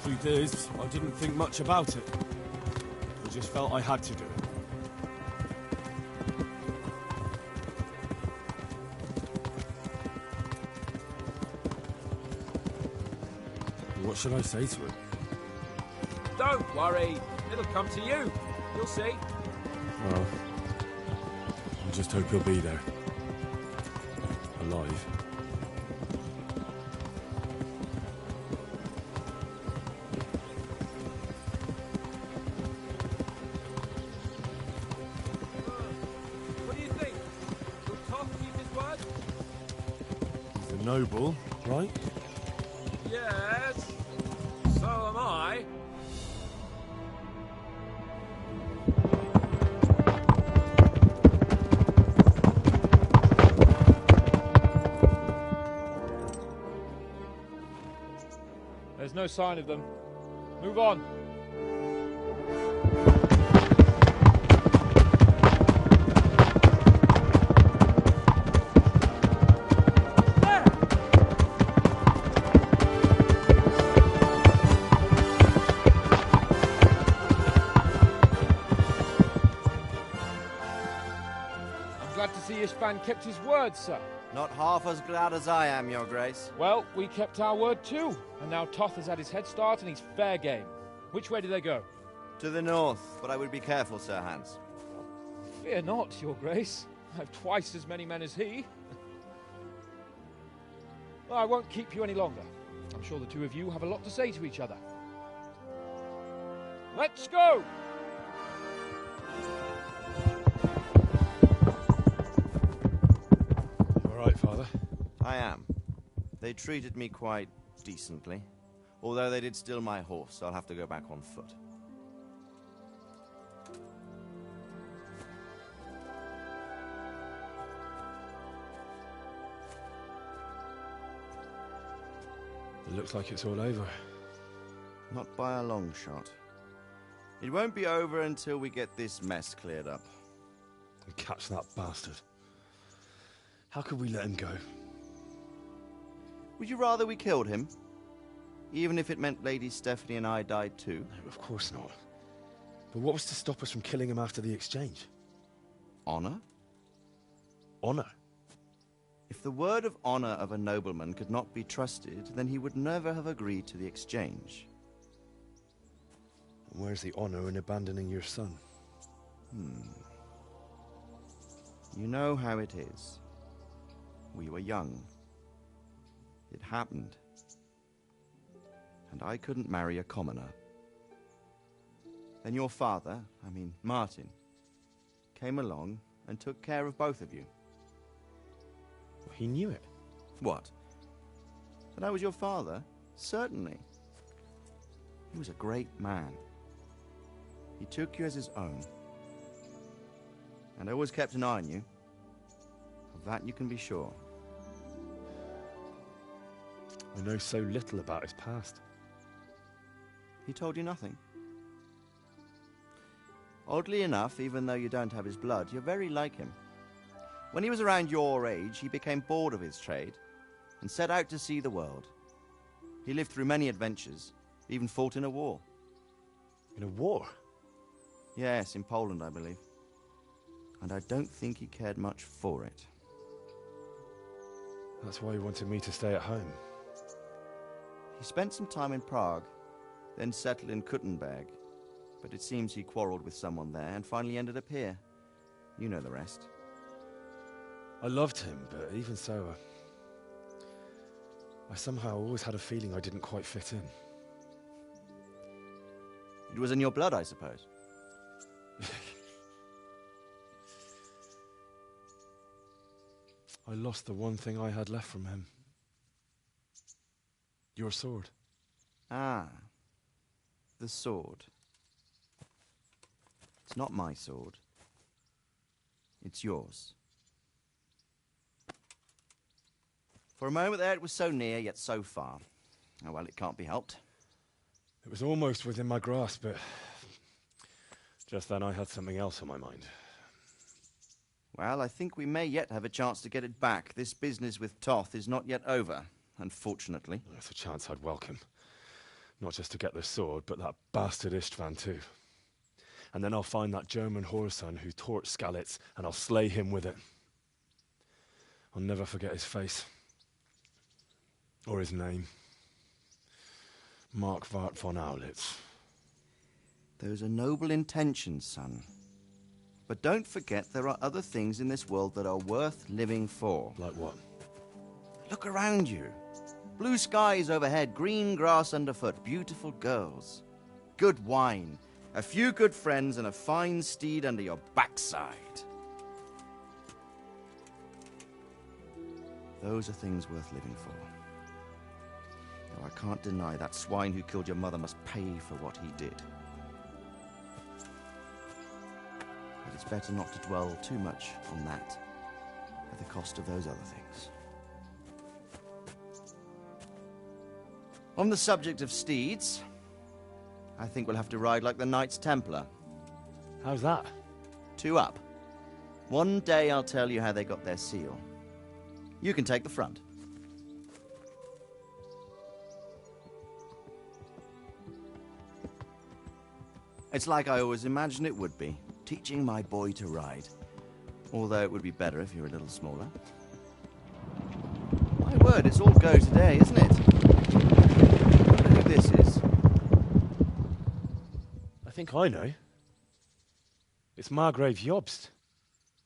Truth is, I didn't think much about it. I just felt I had to do it. What should I say to him? Don't worry, it'll come to you. You'll see. Well, I just hope he'll be there. Alive. What do you think? Will Tom keep his word? He's a noble, right? Yes. So am I. There's no sign of them. Move on. Glad to see Ishvan kept his word, sir. Not half as glad as I am, Your Grace. Well, we kept our word too, and now Toth has had his head start and he's fair game. Which way do they go? To the north, but I would be careful, Sir Hans. Fear not, Your Grace. I have twice as many men as he. Well, I won't keep you any longer. I'm sure the two of you have a lot to say to each other. Let's go! Father? I am. They treated me quite decently. Although they did steal my horse, so I'll have to go back on foot. It looks like it's all over. Not by a long shot. It won't be over until we get this mess cleared up. And catch that bastard. How could we let him go? Would you rather we killed him? Even if it meant Lady Stephanie and I died too? No, of course not. But what was to stop us from killing him after the exchange? Honor? Honor? If the word of honor of a nobleman could not be trusted, then he would never have agreed to the exchange. And where's the honor in abandoning your son? You know how it is. We were young. It happened. And I couldn't marry a commoner. Then your father, Martin, came along and took care of both of you. Well, he knew it. What? That I was your father? Certainly. He was a great man. He took you as his own. And always kept an eye on you. Of that you can be sure. I know so little about his past. He told you nothing? Oddly enough, even though you don't have his blood, you're very like him. When he was around your age, he became bored of his trade and set out to see the world. He lived through many adventures, even fought in a war. In a war? Yes, in Poland, I believe. And I don't think he cared much for it. That's why he wanted me to stay at home. He spent some time in Prague, then settled in Kuttenberg. But it seems he quarreled with someone there and finally ended up here. You know the rest. I loved him, but even so, I somehow always had a feeling I didn't quite fit in. It was in your blood, I suppose. I lost the one thing I had left from him. Your sword. Ah. The sword. It's not my sword. It's yours. For a moment there, it was so near, yet so far. Oh, well, it can't be helped. It was almost within my grasp, but just then I had something else on my mind. Well, I think we may yet have a chance to get it back. This business with Toth is not yet over, unfortunately. That's a chance I'd welcome. Not just to get the sword, but that bastard Istvan too. And then I'll find that German whoreson who torched Skalitz, and I'll slay him with it. I'll never forget his face. Or his name. Marquardt von Aulitz. Those are noble intentions, son. But don't forget there are other things in this world that are worth living for. Like what? Look around you. Blue skies overhead, green grass underfoot, beautiful girls. Good wine, a few good friends, and a fine steed under your backside. Those are things worth living for. Though I can't deny that swine who killed your mother must pay for what he did. But it's better not to dwell too much on that at the cost of those other things. On the subject of steeds, I think we'll have to ride like the Knights Templar. How's that? 2 up. One day I'll tell you how they got their seal. You can take the front. It's like I always imagined it would be, teaching my boy to ride. Although it would be better if you were a little smaller. My word, it's all go today, isn't it? I wonder who this is. I think I know. It's Margrave Jobst.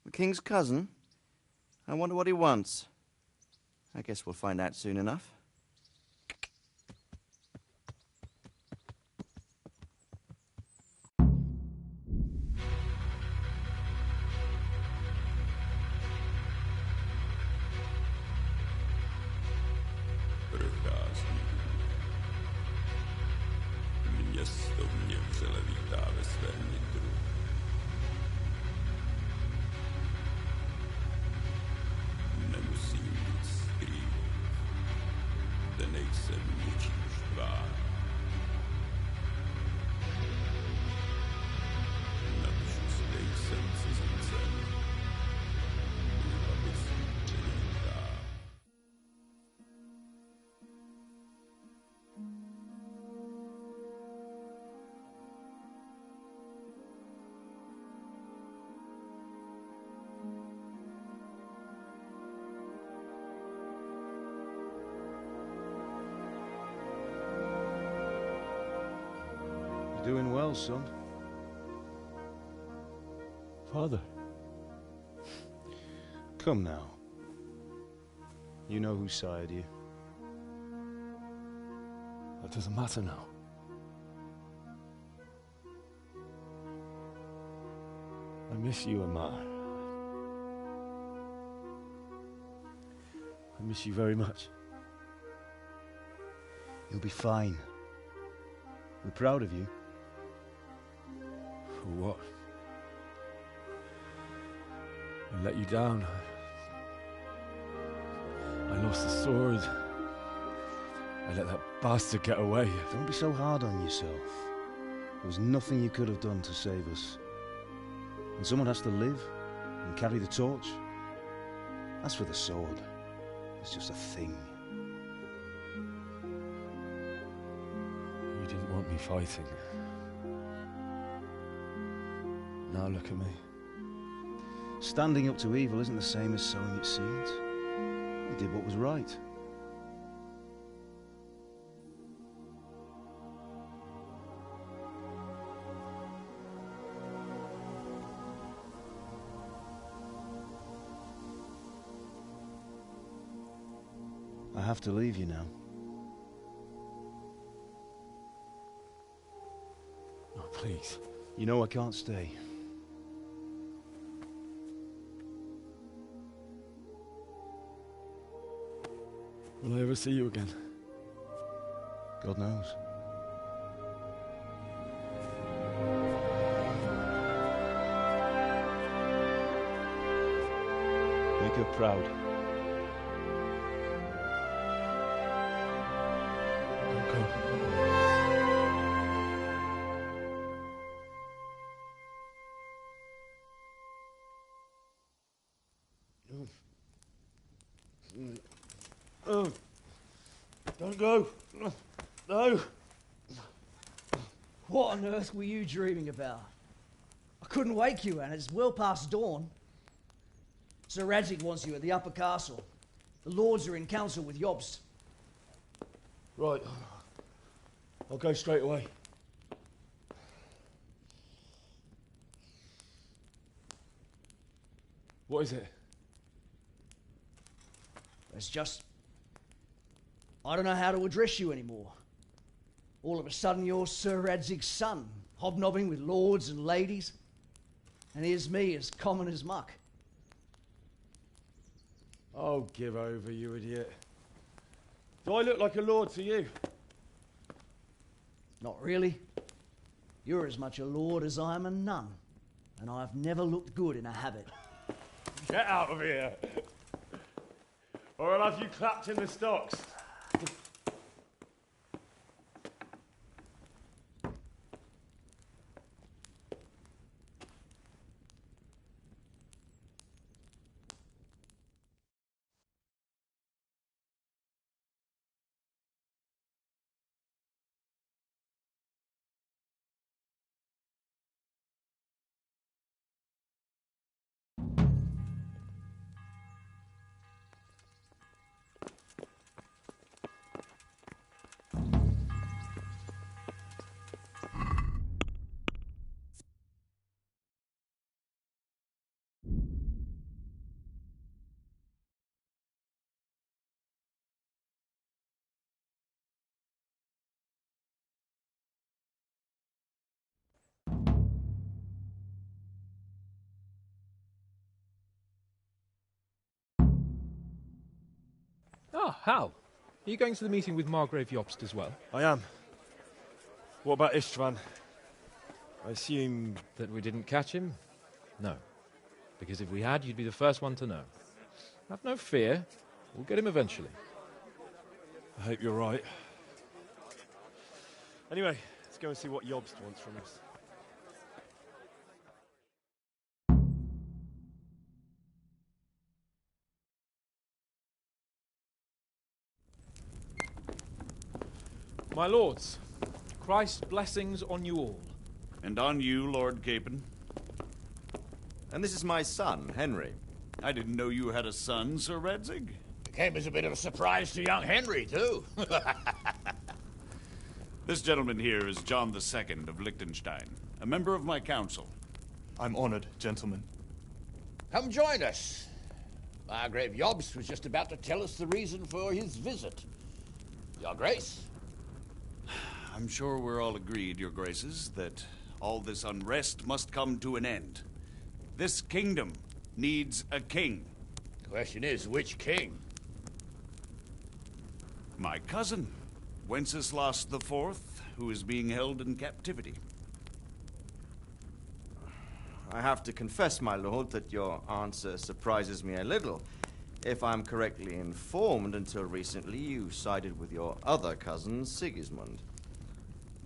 The king's cousin? I wonder what he wants. I guess we'll find out soon enough. Město mě vřele vítá ve svém nitru. Nemusím nic skrývat, zde nejsem ničím štván. Napříč nejsem cizincem, abych si přenechal. Doing well, son. Father. Come now. You know who sired you. That doesn't matter now. I miss you, Amar. I miss you very much. You'll be fine. We're proud of you. For what? I let you down. I lost the sword. I let that bastard get away. Don't be so hard on yourself. There was nothing you could have done to save us. And someone has to live and carry the torch. As for the sword, it's just a thing. You didn't want me fighting. Now look at me. Standing up to evil isn't the same as sowing its seeds. You did what was right. I have to leave you now. Oh, please. You know I can't stay. Will I ever see you again? God knows. Make her proud. Don't go. Oh, don't go. No. What on earth were you dreaming about? I couldn't wake you, and it's well past dawn. Sir Radzig wants you at the upper castle. The lords are in council with Jobst. Right. I'll go straight away. What is it? It's just... I don't know how to address you anymore. All of a sudden you're Sir Radzig's son, hobnobbing with lords and ladies. And here's me, as common as muck. Oh, give over, you idiot. Do I look like a lord to you? Not really. You're as much a lord as I am a nun. And I've never looked good in a habit. Get out of here! Or I'll have you clapped in the stocks. Ah, Hal. Are you going to the meeting with Margrave Jobst as well? I am. What about Istvan? I assume... That we didn't catch him? No. Because if we had, you'd be the first one to know. Have no fear. We'll get him eventually. I hope you're right. Anyway, let's go and see what Jobst wants from us. My lords, Christ's blessings on you all. And on you, Lord Capon. And this is my son, Henry. I didn't know you had a son, Sir Redzig. It came as a bit of a surprise to young Henry, too. This gentleman here is John II of Liechtenstein, a member of my council. I'm honored, gentlemen. Come join us. Margrave Jobst was just about to tell us the reason for his visit. Your Grace? I'm sure we're all agreed, Your Graces, that all this unrest must come to an end. This kingdom needs a king. The question is, which king? My cousin, Wenceslas IV, who is being held in captivity. I have to confess, my lord, that your answer surprises me a little. If I'm correctly informed, until recently you sided with your other cousin, Sigismund.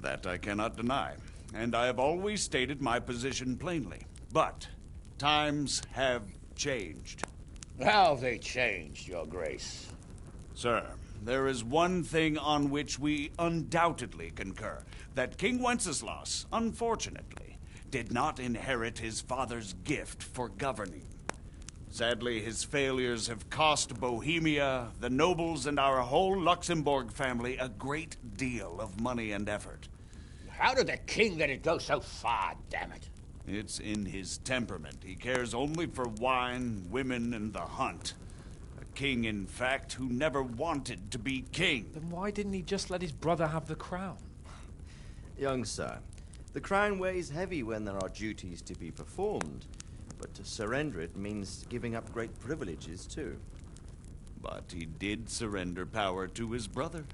That I cannot deny, and I have always stated my position plainly. But times have changed. How have they changed, Your Grace? Sir, there is one thing on which we undoubtedly concur. That King Wenceslas, unfortunately, did not inherit his father's gift for governing. Sadly, his failures have cost Bohemia, the nobles, and our whole Luxembourg family a great deal of money and effort. How did the king let it go so far, damn it? It's in his temperament. He cares only for wine, women, and the hunt. A king, in fact, who never wanted to be king. Then why didn't he just let his brother have the crown? Young sir, the crown weighs heavy when there are duties to be performed. But to surrender it means giving up great privileges, too. But he did surrender power to his brother.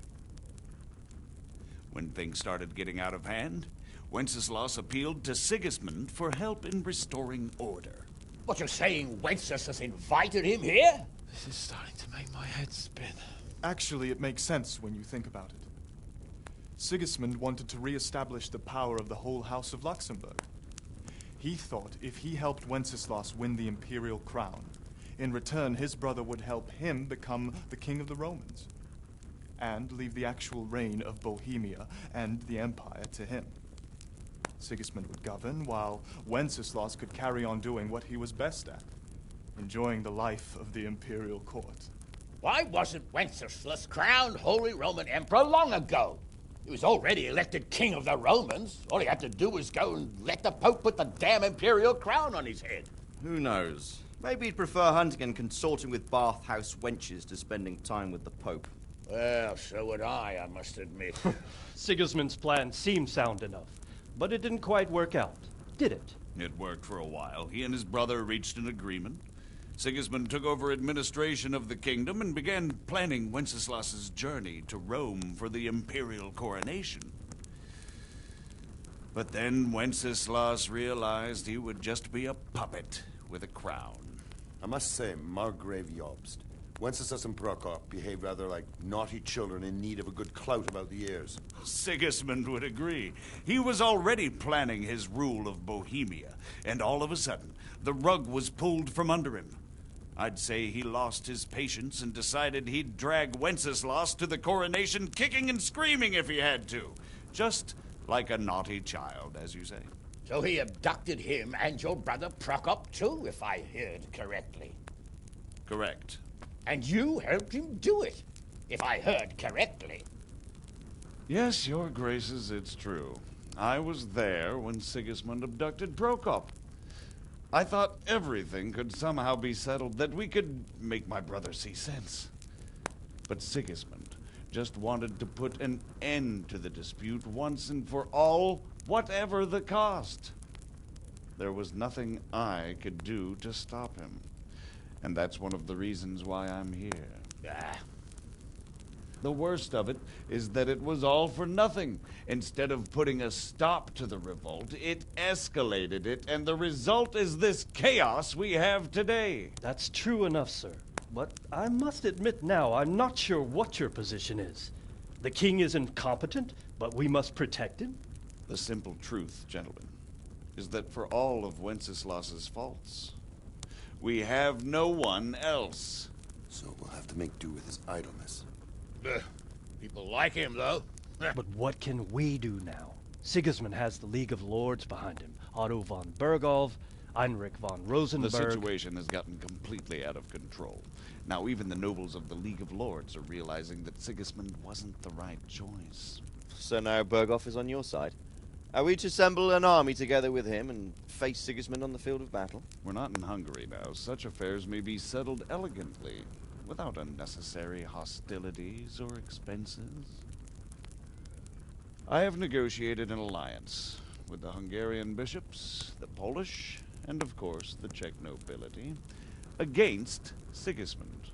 When things started getting out of hand, Wenceslas appealed to Sigismund for help in restoring order. What, you're saying Wenceslas invited him here? This is starting to make my head spin. Actually, it makes sense when you think about it. Sigismund wanted to re-establish the power of the whole House of Luxembourg. He thought if he helped Wenceslas win the imperial crown, in return his brother would help him become the king of the Romans, and leave the actual reign of Bohemia and the empire to him. Sigismund would govern, while Wenceslas could carry on doing what he was best at, enjoying the life of the imperial court. Why wasn't Wenceslas crowned Holy Roman Emperor long ago? He was already elected king of the Romans. All he had to do was go and let the Pope put the damn imperial crown on his head. Who knows? Maybe he'd prefer hunting and consorting with bathhouse wenches to spending time with the Pope. Well, so would I must admit. Sigismund's plan seemed sound enough, but it didn't quite work out, did it? It worked for a while. He and his brother reached an agreement. Sigismund took over administration of the kingdom and began planning Wenceslas's journey to Rome for the imperial coronation. But then Wenceslas realized he would just be a puppet with a crown. I must say, Margrave Jobst, Wenceslas and Prokop behave rather like naughty children in need of a good clout about the ears. Sigismund would agree. He was already planning his rule of Bohemia, and all of a sudden, the rug was pulled from under him. I'd say he lost his patience and decided he'd drag Wenceslas to the coronation kicking and screaming if he had to. Just like a naughty child, as you say. So he abducted him and your brother Prokop too, if I heard correctly. Correct. And you helped him do it, if I heard correctly. Yes, your graces, it's true. I was there when Sigismund abducted Prokop. I thought everything could somehow be settled, that we could make my brother see sense. But Sigismund just wanted to put an end to the dispute once and for all, whatever the cost. There was nothing I could do to stop him. And that's one of the reasons why I'm here. The worst of it is that it was all for nothing. Instead of putting a stop to the revolt, it escalated it, and the result is this chaos we have today. That's true enough, sir. But I must admit now, I'm not sure what your position is. The king is incompetent, but we must protect him? The simple truth, gentlemen, is that for all of Wenceslas's faults, we have no one else. So we'll have to make do with his idleness. People like him, though. But what can we do now? Sigismund has the League of Lords behind him. Otto von Bergolf, Heinrich von Rosenberg. The situation has gotten completely out of control. Now even the nobles of the League of Lords are realizing that Sigismund wasn't the right choice. So now Bergolf is on your side. Are we to assemble an army together with him and face Sigismund on the field of battle? We're not in Hungary now. Such affairs may be settled elegantly, without unnecessary hostilities or expenses. I have negotiated an alliance with the Hungarian bishops, the Polish, and of course the Czech nobility, against Sigismund.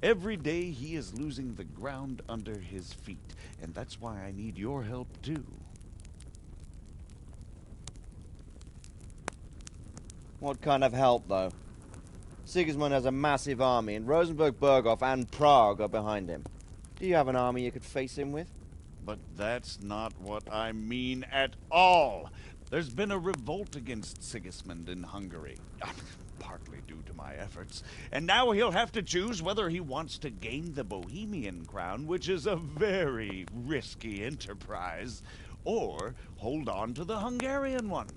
Every day he is losing the ground under his feet, and that's why I need your help too. What kind of help, though? Sigismund has a massive army, and Rosenberg, Berghoff, and Prague are behind him. Do you have an army you could face him with? But that's not what I mean at all. There's been a revolt against Sigismund in Hungary, partly due to my efforts, and now he'll have to choose whether he wants to gain the Bohemian crown, which is a very risky enterprise, or hold on to the Hungarian one.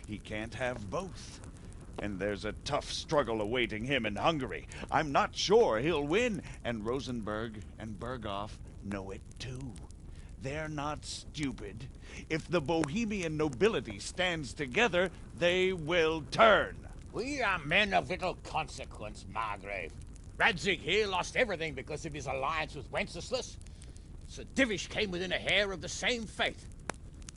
He can't have both. And there's a tough struggle awaiting him in Hungary. I'm not sure he'll win, and Rosenberg and Berghoff know it too. They're not stupid. If the Bohemian nobility stands together, they will turn. We are men of little consequence, Margrave. Radzig here lost everything because of his alliance with Wenceslas. Sir Divish came within a hair of the same fate.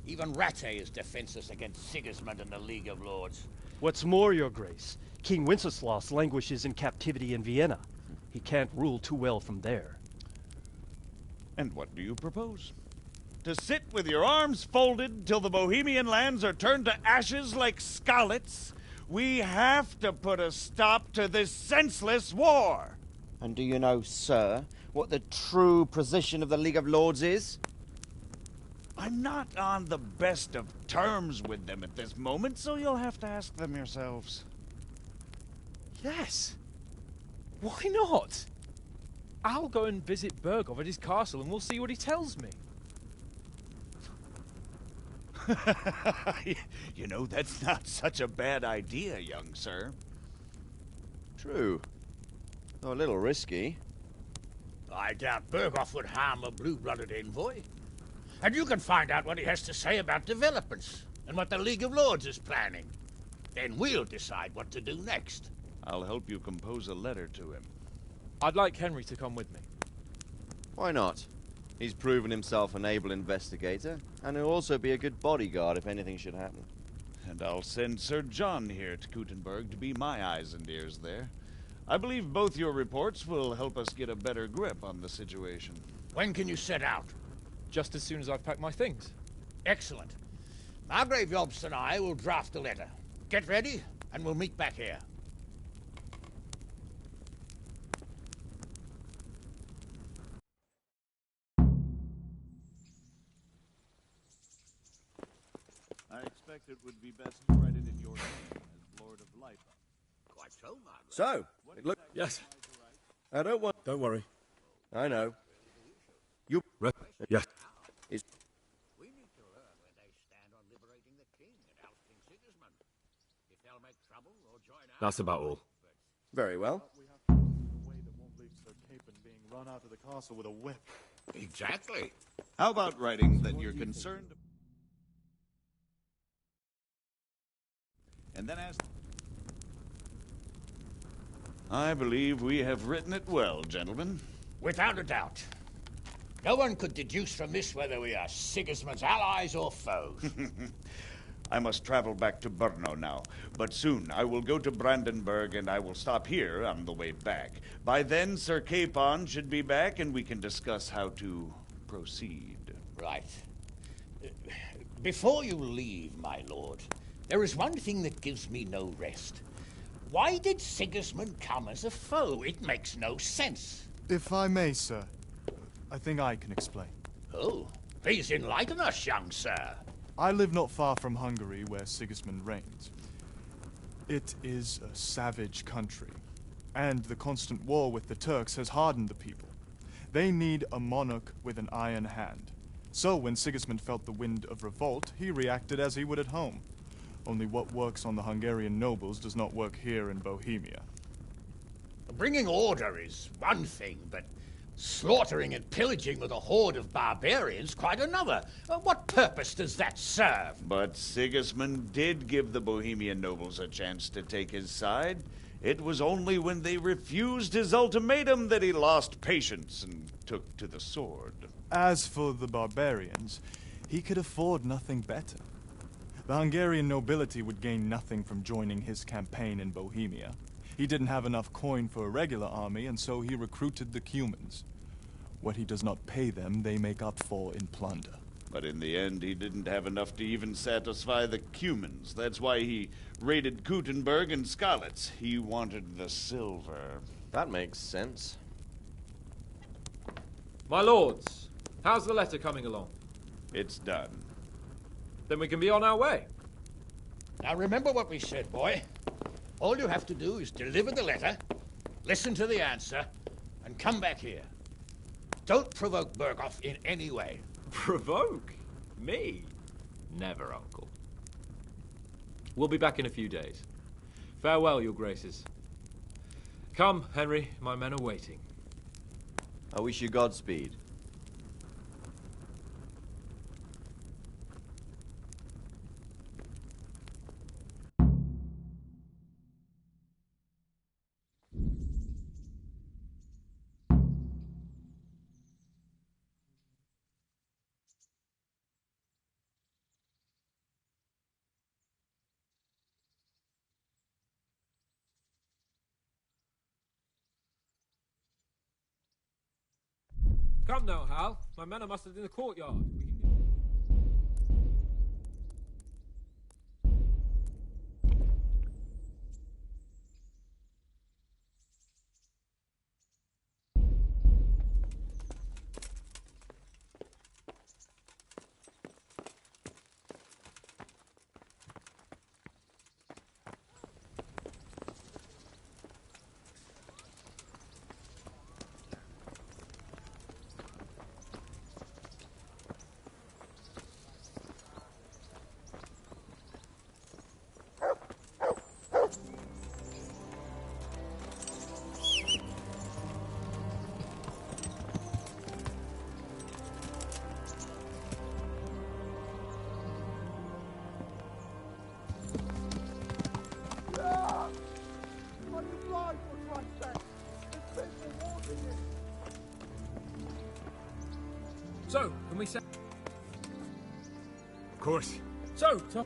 Even Rattay is defenseless against Sigismund and the League of Lords. What's more, Your Grace, King Wenceslas languishes in captivity in Vienna. He can't rule too well from there. And what do you propose? To sit with your arms folded till the Bohemian lands are turned to ashes like Skalitz? We have to put a stop to this senseless war! And do you know, sir, what the true position of the League of Lords is? I'm not on the best of terms with them at this moment, so you'll have to ask them yourselves. Yes. Why not? I'll go and visit Berghoff at his castle and we'll see what he tells me. You know, that's not such a bad idea, young sir. True. Though a little risky. I doubt Berghoff would harm a blue-blooded envoy. And you can find out what he has to say about developments and what the League of Lords is planning. Then we'll decide what to do next. I'll help you compose a letter to him. I'd like Henry to come with me. Why not? He's proven himself an able investigator, and he'll also be a good bodyguard if anything should happen. And I'll send Sir John here to Kuttenberg to be my eyes and ears there. I believe both your reports will help us get a better grip on the situation. When can you set out? Just as soon as I've packed my things. Excellent. Margrave Jobst and I will draft the letter. Get ready, and we'll meet back here. I expect it would be best to write it in your name as Lord of Lipa. Quite so, Margrave. So, it looks... Yes. I don't want... Don't worry. I know. You... Yes. Is... We need to learn where they stand on liberating the king and ousting Sigismund. If they'll make trouble or join us... That's about all. Very well. We have to find a way that won't leave Sir Capon being run out of the castle with a whip. Exactly. How about writing that you're concerned... And then ask... I believe we have written it well, gentlemen. Without a doubt. No one could deduce from this whether we are Sigismund's allies or foes. I must travel back to Brno now, but soon I will go to Brandenburg and I will stop here on the way back. By then, Sir Capon should be back and we can discuss how to proceed. Right. Before you leave, my lord, there is one thing that gives me no rest. Why did Sigismund come as a foe? It makes no sense. If I may, sir, I think I can explain. Oh, please enlighten us, young sir. I live not far from Hungary, where Sigismund reigns. It is a savage country, and the constant war with the Turks has hardened the people. They need a monarch with an iron hand. So when Sigismund felt the wind of revolt, he reacted as he would at home. Only what works on the Hungarian nobles does not work here in Bohemia. Bringing order is one thing, but slaughtering and pillaging with a horde of barbarians quite another. What purpose does that serve? But Sigismund did give the Bohemian nobles a chance to take his side. It was only when they refused his ultimatum that he lost patience and took to the sword. As for the barbarians, he could afford nothing better. The Hungarian nobility would gain nothing from joining his campaign in Bohemia. He didn't have enough coin for a regular army, and so he recruited the Cumans. What he does not pay them, they make up for in plunder. But in the end, he didn't have enough to even satisfy the Cumans. That's why he raided Kuttenberg and Skalitz. He wanted the silver. That makes sense. My lords, how's the letter coming along? It's done. Then we can be on our way. Now remember what we said, boy. All you have to do is deliver the letter, listen to the answer, and come back here. Don't provoke Berghoff in any way. Provoke? Me? Never, Uncle. We'll be back in a few days. Farewell, your graces. Come, Henry, my men are waiting. I wish you Godspeed. Come now, Hal. My men are mustered in the courtyard. So, can we say... Of course. So, Tom...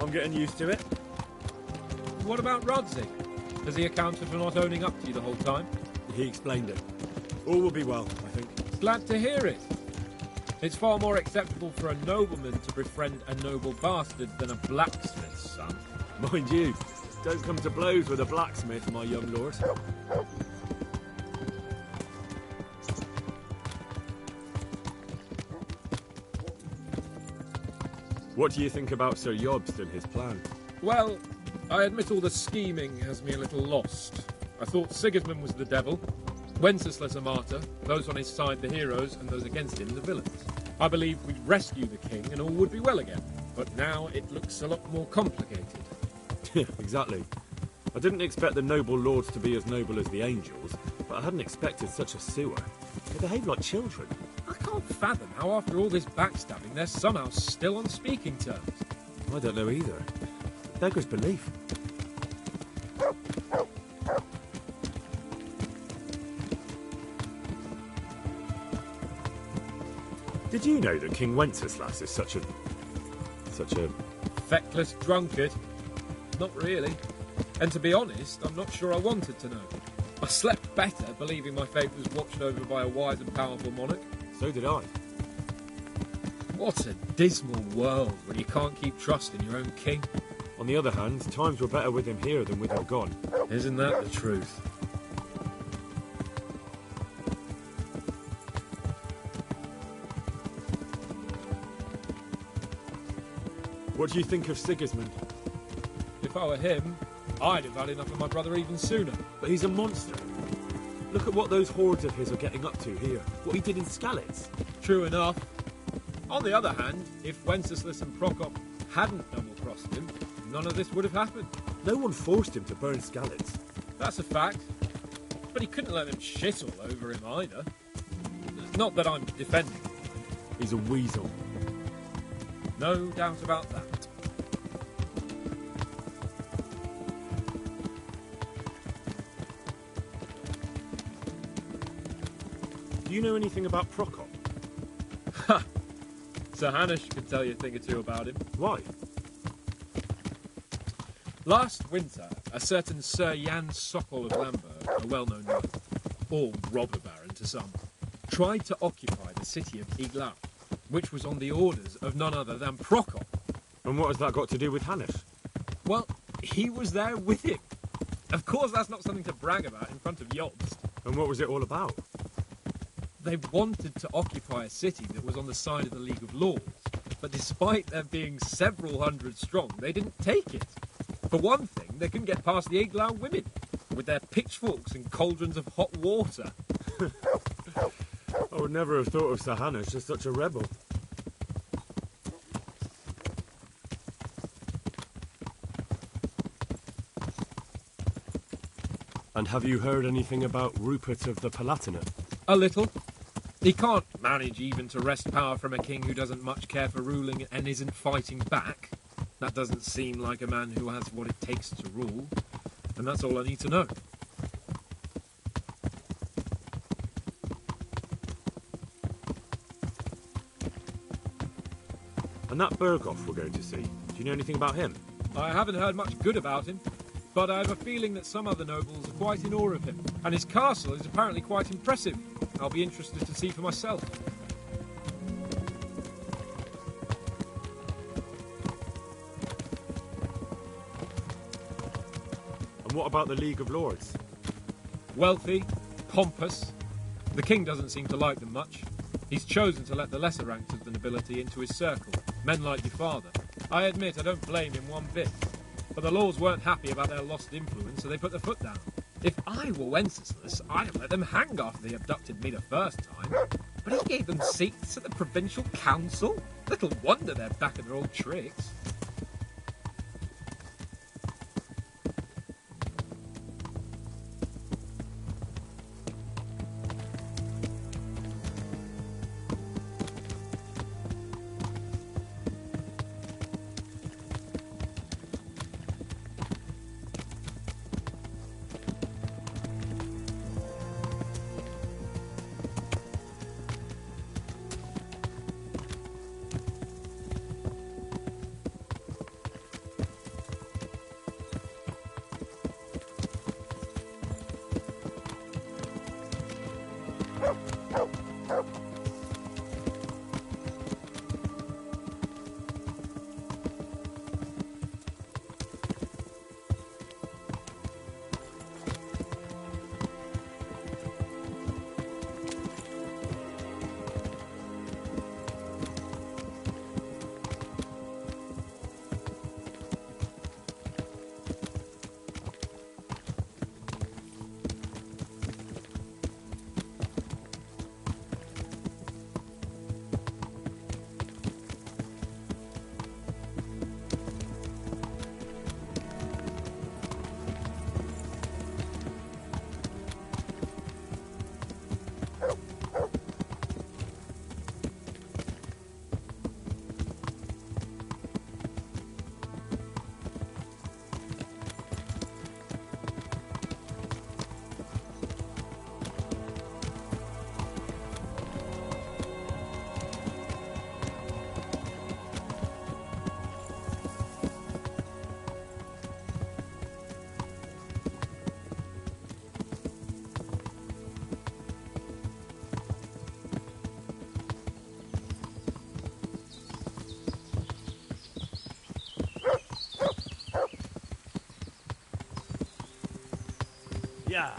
I'm getting used to it. What about Rodzig? Has he accounted for not owning up to you the whole time? He explained it. All will be well, I think. Glad to hear it. It's far more acceptable for a nobleman to befriend a noble bastard than a blacksmith's son. Mind you, don't come to blows with a blacksmith, my young lord. What do you think about Sir Jobst and his plan? Well, I admit all the scheming has me a little lost. I thought Sigismund was the devil, Wenceslas a martyr, those on his side the heroes, and those against him the villains. I believe we'd rescue the king and all would be well again. But now it looks a lot more complicated. Exactly. I didn't expect the noble lords to be as noble as the angels, but I hadn't expected such a sewer. They behave like children. I can't fathom how after all this backstabbing they're somehow still on speaking terms. I don't know either. Beggars belief. Did you know that King Wenceslas is such a... Feckless drunkard? Not really. And to be honest, I'm not sure I wanted to know. I slept better believing my fate was watched over by a wise and powerful monarch. So did I. What a dismal world when you can't keep trust in your own king. On the other hand, times were better with him here than with him gone. Isn't that the truth? What do you think of Sigismund? If I were him, I'd have had enough of my brother even sooner. But he's a monster. Look at what those hordes of his are getting up to here. What he did in Skalitz. True enough. On the other hand, if Wenceslas and Prokop hadn't double-crossed him, none of this would have happened. No one forced him to burn Skalitz. That's a fact. But he couldn't let them shit all over him either. Not that I'm defending him. He's a weasel. No doubt about that. Do you know anything about Prokop? Ha! Sir Hanush could tell you a thing or two about him. Why? Last winter, a certain Sir Jan Sokol of Lamberg, a well-known knight, or robber baron to some, tried to occupy the city of Iglau, which was on the orders of none other than Prokop. And what has that got to do with Hanush? Well, he was there with him. Of course that's not something to brag about in front of Jobst. And what was it all about? They wanted to occupy a city that was on the side of the League of Lords, but despite there being several hundred strong, they didn't take it. For one thing, they couldn't get past the Iglau women, with their pitchforks and cauldrons of hot water. I would never have thought of Sir Hanush as such a rebel. And have you heard anything about Rupert of the Palatinate? A little. He can't manage even to wrest power from a king who doesn't much care for ruling and isn't fighting back. That doesn't seem like a man who has what it takes to rule. And that's all I need to know. And that Berghoff we're going to see, do you know anything about him? I haven't heard much good about him, but I have a feeling that some other nobles are quite in awe of him. And his castle is apparently quite impressive. I'll be interested to see for myself. And what about the League of Lords? Wealthy, pompous. The king doesn't seem to like them much. He's chosen to let the lesser ranks of the nobility into his circle, men like your father. I admit I don't blame him one bit. But the lords weren't happy about their lost influence, so they put their foot down. If I were Wenceslas, I'd have let them hang after they abducted me the first time. But he gave them seats at the provincial council. Little wonder they're back in their old tricks. Yeah.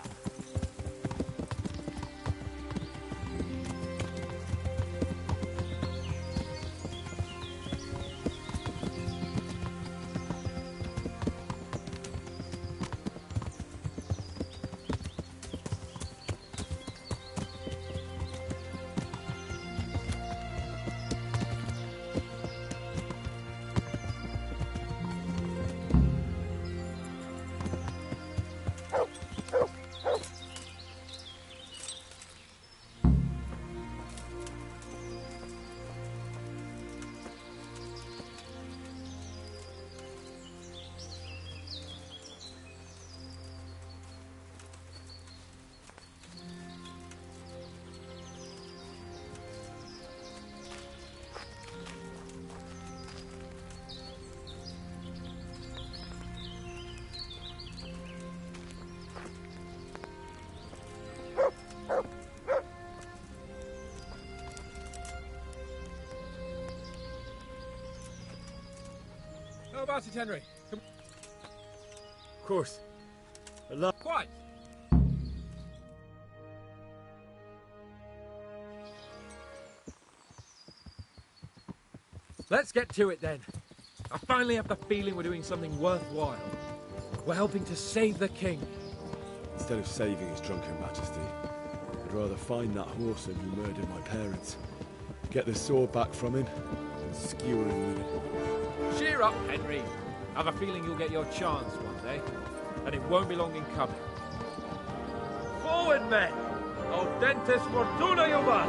How about it, Henry? Come... Of course. Quite. Let's get to it then. I finally have the feeling we're doing something worthwhile. We're helping to save the king. Instead of saving his drunken majesty, I'd rather find that horseman who murdered my parents, get the sword back from him, and skewer him with it. Cheer up, Henry. I've a feeling you'll get your chance one day, and it won't be long in coming. Forward, men! Audentes fortuna juvat!